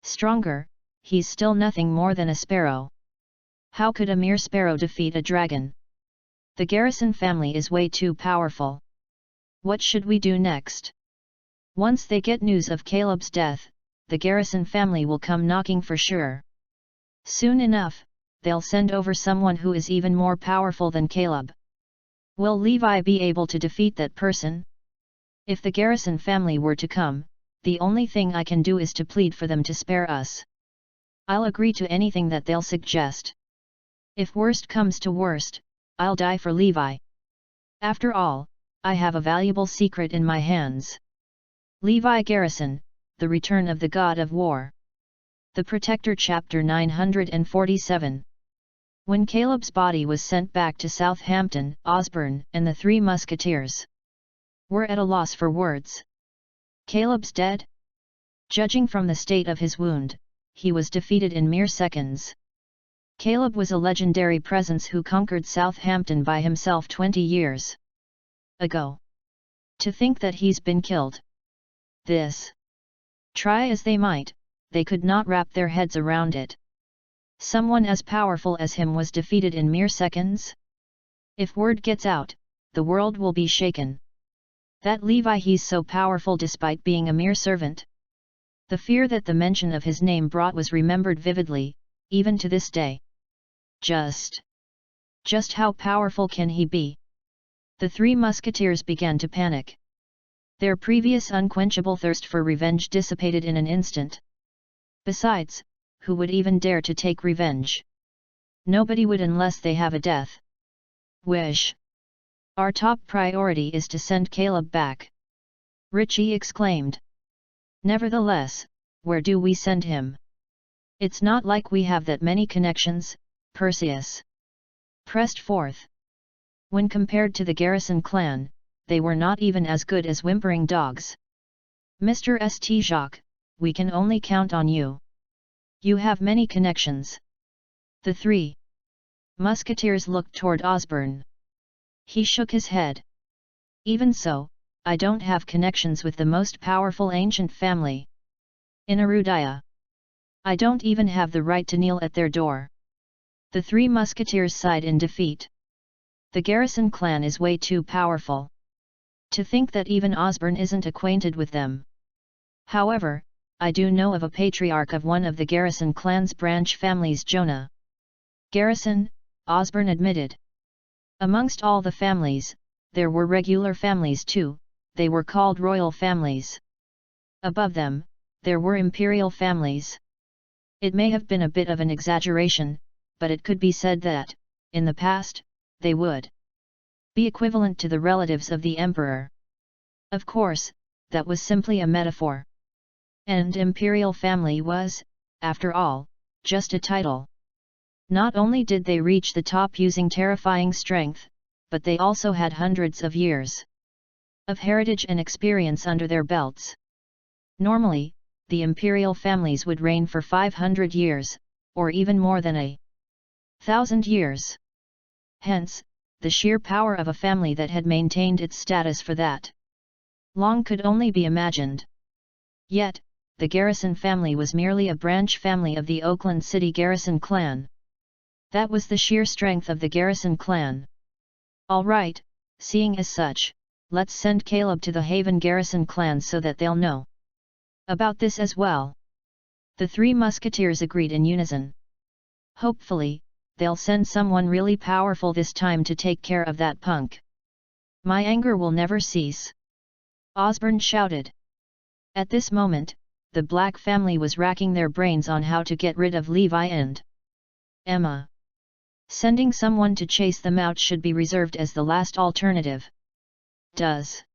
stronger, he's still nothing more than a sparrow. How could a mere sparrow defeat a dragon? The Garrison family is way too powerful. What should we do next? Once they get news of Caleb's death, the Garrison family will come knocking for sure. Soon enough, they'll send over someone who is even more powerful than Caleb. Will Levi be able to defeat that person? If the Garrison family were to come, the only thing I can do is to plead for them to spare us. I'll agree to anything that they'll suggest. If worst comes to worst, I'll die for Levi. After all, I have a valuable secret in my hands." Levi Garrison, The Return of the God of War. The Protector, Chapter 947. When Caleb's body was sent back to Southampton, Osborne and the Three Musketeers were at a loss for words. Caleb's dead? Judging from the state of his wound, he was defeated in mere seconds. Caleb was a legendary presence who conquered Southampton by himself 20 years ago. To think that he's been killed. This. Try as they might, they could not wrap their heads around it. Someone as powerful as him was defeated in mere seconds? If word gets out, the world will be shaken. That Levi, he's so powerful despite being a mere servant? The fear that the mention of his name brought was remembered vividly, even to this day. Just how powerful can he be? The Three Musketeers began to panic. Their previous unquenchable thirst for revenge dissipated in an instant. Besides, who would even dare to take revenge? Nobody would unless they have a death wish. Our top priority is to send Caleb back, Richie exclaimed. Nevertheless, where do we send him? It's not like we have that many connections, Perseus pressed forth. When compared to the Garrison clan, they were not even as good as whimpering dogs. Mr. St. Jacques, we can only count on you. You have many connections. The Three Musketeers looked toward Osborne. He shook his head. Even so, I don't have connections with the most powerful ancient family in Erudaya. I don't even have the right to kneel at their door. The Three Musketeers sighed in defeat. The Garrison clan is way too powerful. To think that even Osborne isn't acquainted with them. However, I do know of a patriarch of one of the Garrison clan's branch families, Jonah Garrison, Osborne admitted. Amongst all the families, there were regular families too, they were called royal families. Above them, there were imperial families. It may have been a bit of an exaggeration, but it could be said that, in the past, they would be equivalent to the relatives of the emperor. Of course, that was simply a metaphor. And imperial family was, after all, just a title. Not only did they reach the top using terrifying strength, but they also had hundreds of years of heritage and experience under their belts. Normally, the imperial families would reign for 500 years, or even more than 1,000 years. Hence, the sheer power of a family that had maintained its status for that long could only be imagined. Yet, the Garrison family was merely a branch family of the Oakland City Garrison clan. That was the sheer strength of the Garrison clan. Alright, seeing as such, let's send Caleb to the Haven Garrison clan so that they'll know about this as well. The three musketeers agreed in unison. Hopefully, they'll send someone really powerful this time to take care of that punk. My anger will never cease, Osborne shouted. At this moment, the Black family was racking their brains on how to get rid of Levi and Emma. Sending someone to chase them out should be reserved as the last alternative. Does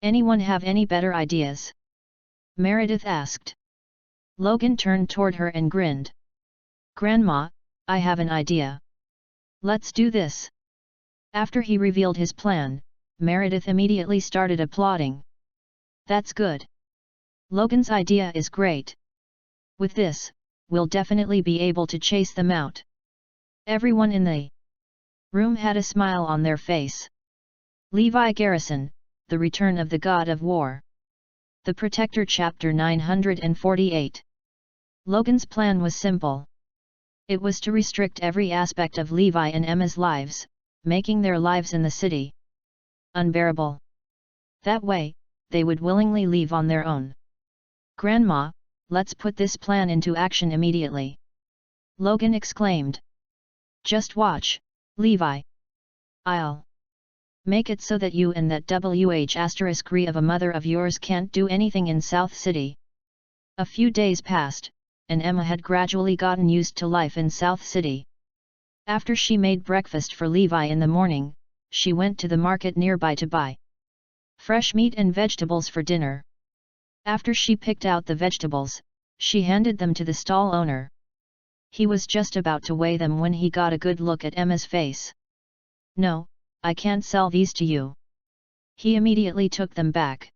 anyone have any better ideas? Meredith asked. Logan turned toward her and grinned. Grandma, I have an idea. Let's do this. After he revealed his plan, Meredith immediately started applauding. That's good. Logan's idea is great. With this, we'll definitely be able to chase them out. Everyone in the room had a smile on their face. Levi Garrison, The Return of the God of War. The Protector Chapter 948. Logan's plan was simple. It was to restrict every aspect of Levi and Emma's lives, making their lives in the city unbearable. That way, they would willingly leave on their own. Grandma, let's put this plan into action immediately. Logan exclaimed. Just watch, Levi. I'll make it so that you and that WH*re of a mother of yours can't do anything in South City. A few days passed, and Emma had gradually gotten used to life in South City. After she made breakfast for Levi in the morning, she went to the market nearby to buy fresh meat and vegetables for dinner. After she picked out the vegetables, she handed them to the stall owner. He was just about to weigh them when he got a good look at Emma's face. No, I can't sell these to you. He immediately took them back.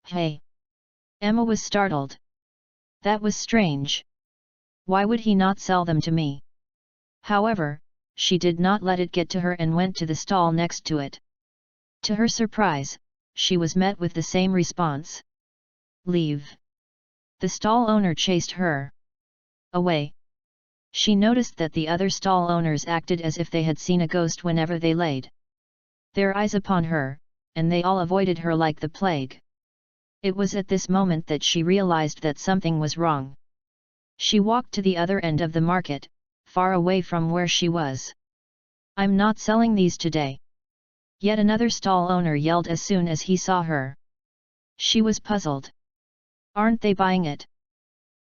Hey! Emma was startled. That was strange. Why would he not sell them to me? However, she did not let it get to her and went to the stall next to it. To her surprise, she was met with the same response. Leave. The stall owner chased her away. She noticed that the other stall owners acted as if they had seen a ghost whenever they laid their eyes upon her, and they all avoided her like the plague. It was at this moment that she realized that something was wrong. She walked to the other end of the market, far away from where she was. I'm not selling these today. Yet another stall owner yelled as soon as he saw her. She was puzzled. Aren't they buying it?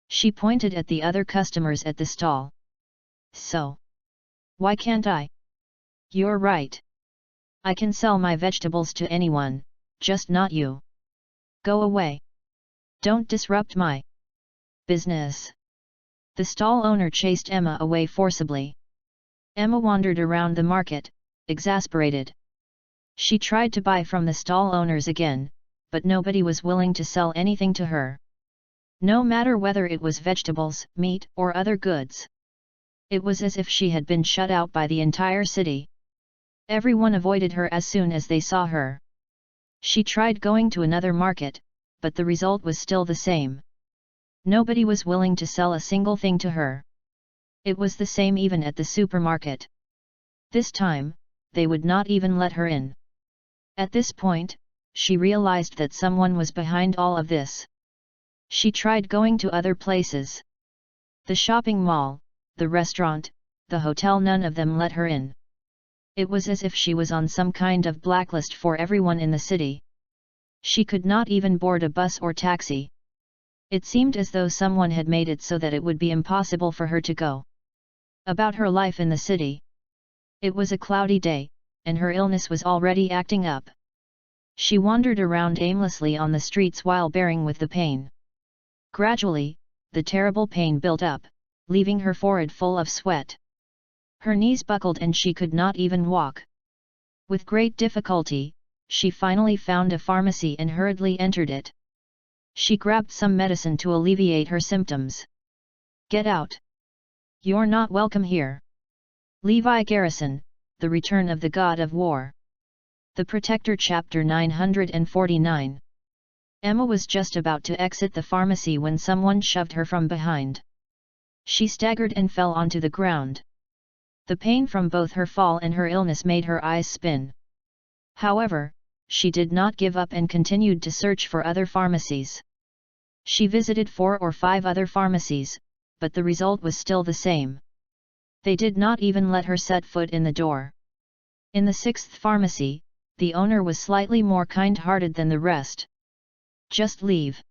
She pointed at the other customers at the stall. So, why can't I? You're right. I can sell my vegetables to anyone, just not you. Go away. Don't disrupt my business. The stall owner chased Emma away forcibly. Emma wandered around the market, exasperated. She tried to buy from the stall owners again, but nobody was willing to sell anything to her. No matter whether it was vegetables, meat, or other goods. It was as if she had been shut out by the entire city. Everyone avoided her as soon as they saw her. She tried going to another market, but the result was still the same. Nobody was willing to sell a single thing to her. It was the same even at the supermarket. This time, they would not even let her in. At this point, she realized that someone was behind all of this. She tried going to other places. The shopping mall, the restaurant, the hotel, none of them let her in. It was as if she was on some kind of blacklist for everyone in the city. She could not even board a bus or taxi. It seemed as though someone had made it so that it would be impossible for her to go about her life in the city. It was a cloudy day, and her illness was already acting up. She wandered around aimlessly on the streets while bearing with the pain. Gradually, the terrible pain built up, leaving her forehead full of sweat. Her knees buckled and she could not even walk. With great difficulty, she finally found a pharmacy and hurriedly entered it. She grabbed some medicine to alleviate her symptoms. "Get out! You're not welcome here." Levi Garrison, The Return of the God of War. The Protector Chapter 949. Emma was just about to exit the pharmacy when someone shoved her from behind. She staggered and fell onto the ground. The pain from both her fall and her illness made her eyes spin. However, she did not give up and continued to search for other pharmacies. She visited 4 or 5 other pharmacies, but the result was still the same. They did not even let her set foot in the door. In the 6th pharmacy, the owner was slightly more kind-hearted than the rest. "Just leave.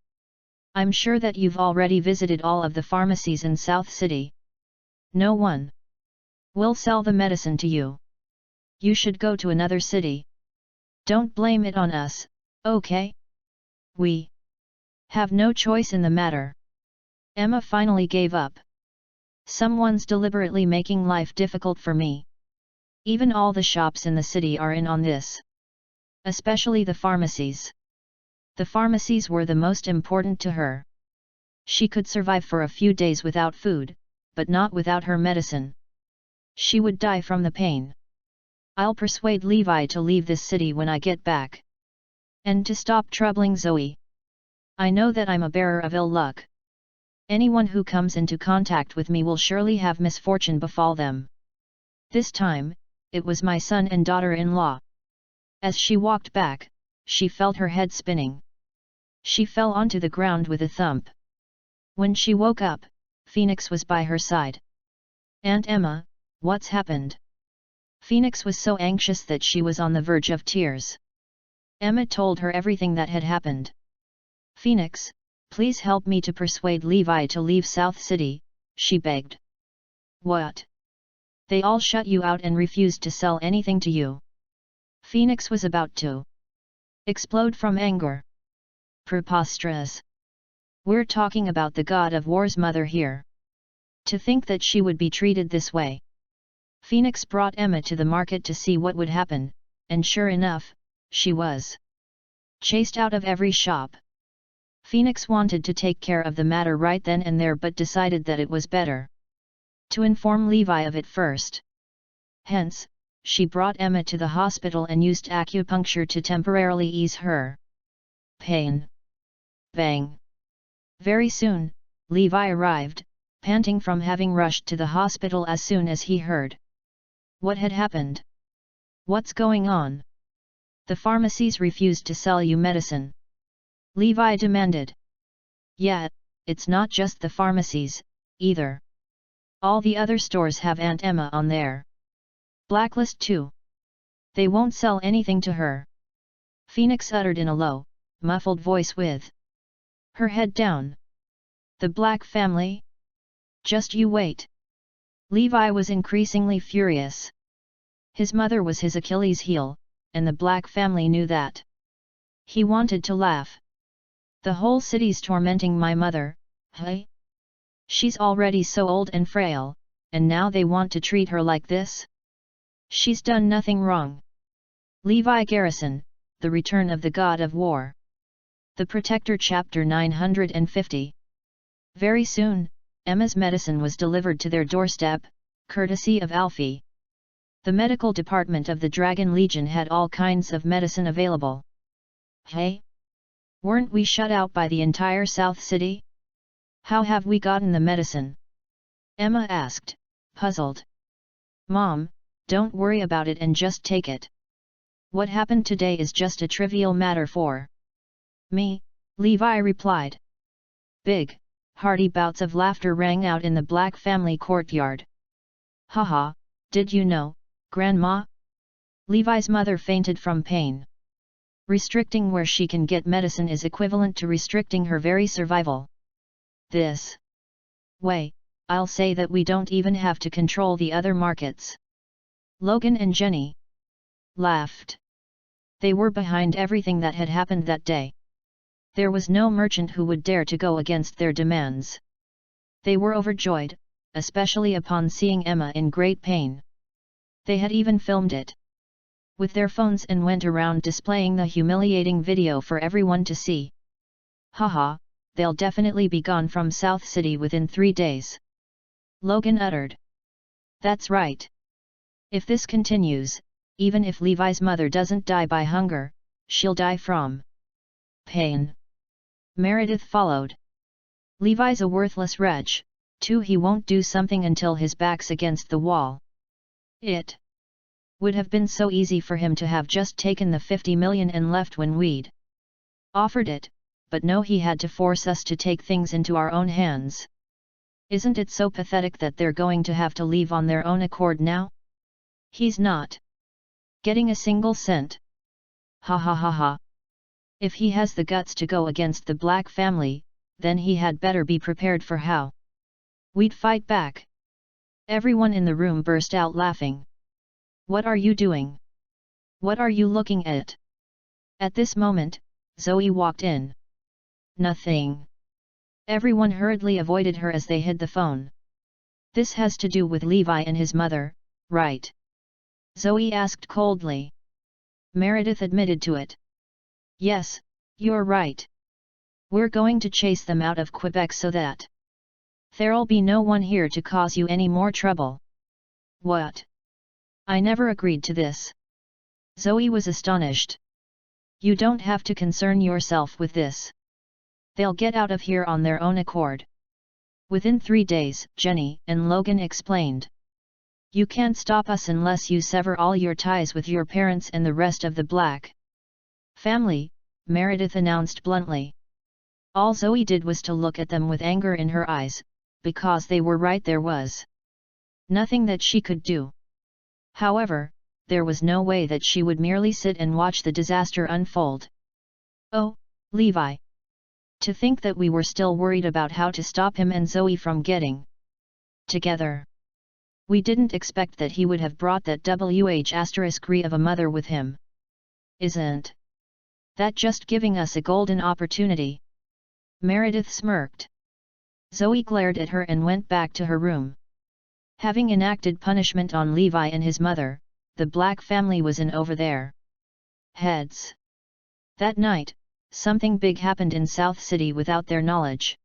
I'm sure that you've already visited all of the pharmacies in South City. No one will sell the medicine to you. You should go to another city. Don't blame it on us, okay? We have no choice in the matter." Emma finally gave up. "Someone's deliberately making life difficult for me. Even all the shops in the city are in on this. Especially the pharmacies." The pharmacies were the most important to her. She could survive for a few days without food, but not without her medicine. She would die from the pain. "I'll persuade Levi to leave this city when I get back. And to stop troubling Zoe. I know that I'm a bearer of ill luck. Anyone who comes into contact with me will surely have misfortune befall them. This time, it was my son and daughter-in-law." As she walked back, she felt her head spinning. She fell onto the ground with a thump. When she woke up, Phoenix was by her side. "Aunt Emma, what's happened?" Phoenix was so anxious that she was on the verge of tears. Emma told her everything that had happened. "Phoenix, please help me to persuade Levi to leave South City," she begged. "What? They all shut you out and refused to sell anything to you?" Phoenix was about to explode from anger. "Preposterous! We're talking about the God of War's mother here. To think that she would be treated this way." Phoenix brought Emma to the market to see what would happen, and sure enough, she was chased out of every shop. Phoenix wanted to take care of the matter right then and there but decided that it was better to inform Levi of it first. Hence, she brought Emma to the hospital and used acupuncture to temporarily ease her pain. Bang! Very soon, Levi arrived, panting from having rushed to the hospital as soon as he heard what had happened. "What's going on? The pharmacies refused to sell you medicine," Levi demanded. "Yeah, it's not just the pharmacies, either. All the other stores have Aunt Emma on their blacklist too. They won't sell anything to her," Phoenix uttered in a low, muffled voice with her head down. "The Black family? Just you wait." Levi was increasingly furious. His mother was his Achilles heel, and the Black family knew that. He wanted to laugh. "The whole city's tormenting my mother, hey? She's already so old and frail, and now they want to treat her like this? She's done nothing wrong." Levi Garrison, The Return of the God of War. The Protector Chapter 950. Very soon, Emma's medicine was delivered to their doorstep, courtesy of Alfie. The medical department of the Dragon Legion had all kinds of medicine available. "Hey? Weren't we shut out by the entire South City? How have we gotten the medicine?" Emma asked, puzzled. "Mom, don't worry about it and just take it. What happened today is just a trivial matter for me," Levi replied. Big, hearty bouts of laughter rang out in the Black family courtyard. "Haha, did you know, Grandma?" Levi's mother fainted from pain. Restricting where she can get medicine is equivalent to restricting her very survival. This way, I'll say that we don't even have to control the other markets. Logan and Jenny laughed. They were behind everything that had happened that day. There was no merchant who would dare to go against their demands. They were overjoyed, especially upon seeing Emma in great pain. They had even filmed it with their phones and went around displaying the humiliating video for everyone to see. Haha, they'll definitely be gone from South City within 3 days. Logan uttered. That's right. If this continues, even if Levi's mother doesn't die by hunger, she'll die from pain. Meredith followed. Levi's a worthless wretch, too. He won't do something until his back's against the wall. It would have been so easy for him to have just taken the 50 million and left when we'd offered it, but no, he had to force us to take things into our own hands. Isn't it so pathetic that they're going to have to leave on their own accord now? He's not getting a single cent. Ha ha ha ha. If he has the guts to go against the Black family, then he had better be prepared for how we'd fight back. Everyone in the room burst out laughing. What are you doing? What are you looking at? At this moment, Zoe walked in. Nothing. Everyone hurriedly avoided her as they hid the phone. This has to do with Levi and his mother, right? Zoe asked coldly. Meredith admitted to it. Yes, you're right. We're going to chase them out of Quebec so that there'll be no one here to cause you any more trouble. What? I never agreed to this. Zoe was astonished. You don't have to concern yourself with this. They'll get out of here on their own accord. Within 3 days, Jenny and Logan explained. You can't stop us unless you sever all your ties with your parents and the rest of the Black family, Meredith announced bluntly. All Zoe did was to look at them with anger in her eyes, because they were right. There was nothing that she could do. However, there was no way that she would merely sit and watch the disaster unfold. Oh, Levi! To think that we were still worried about how to stop him and Zoe from getting together. We didn't expect that he would have brought that WH*3 of a mother with him. Isn't that just giving us a golden opportunity? Meredith smirked. Zoe glared at her and went back to her room. Having enacted punishment on Levi and his mother, the Black family was in over their heads. That night, something big happened in South City without their knowledge.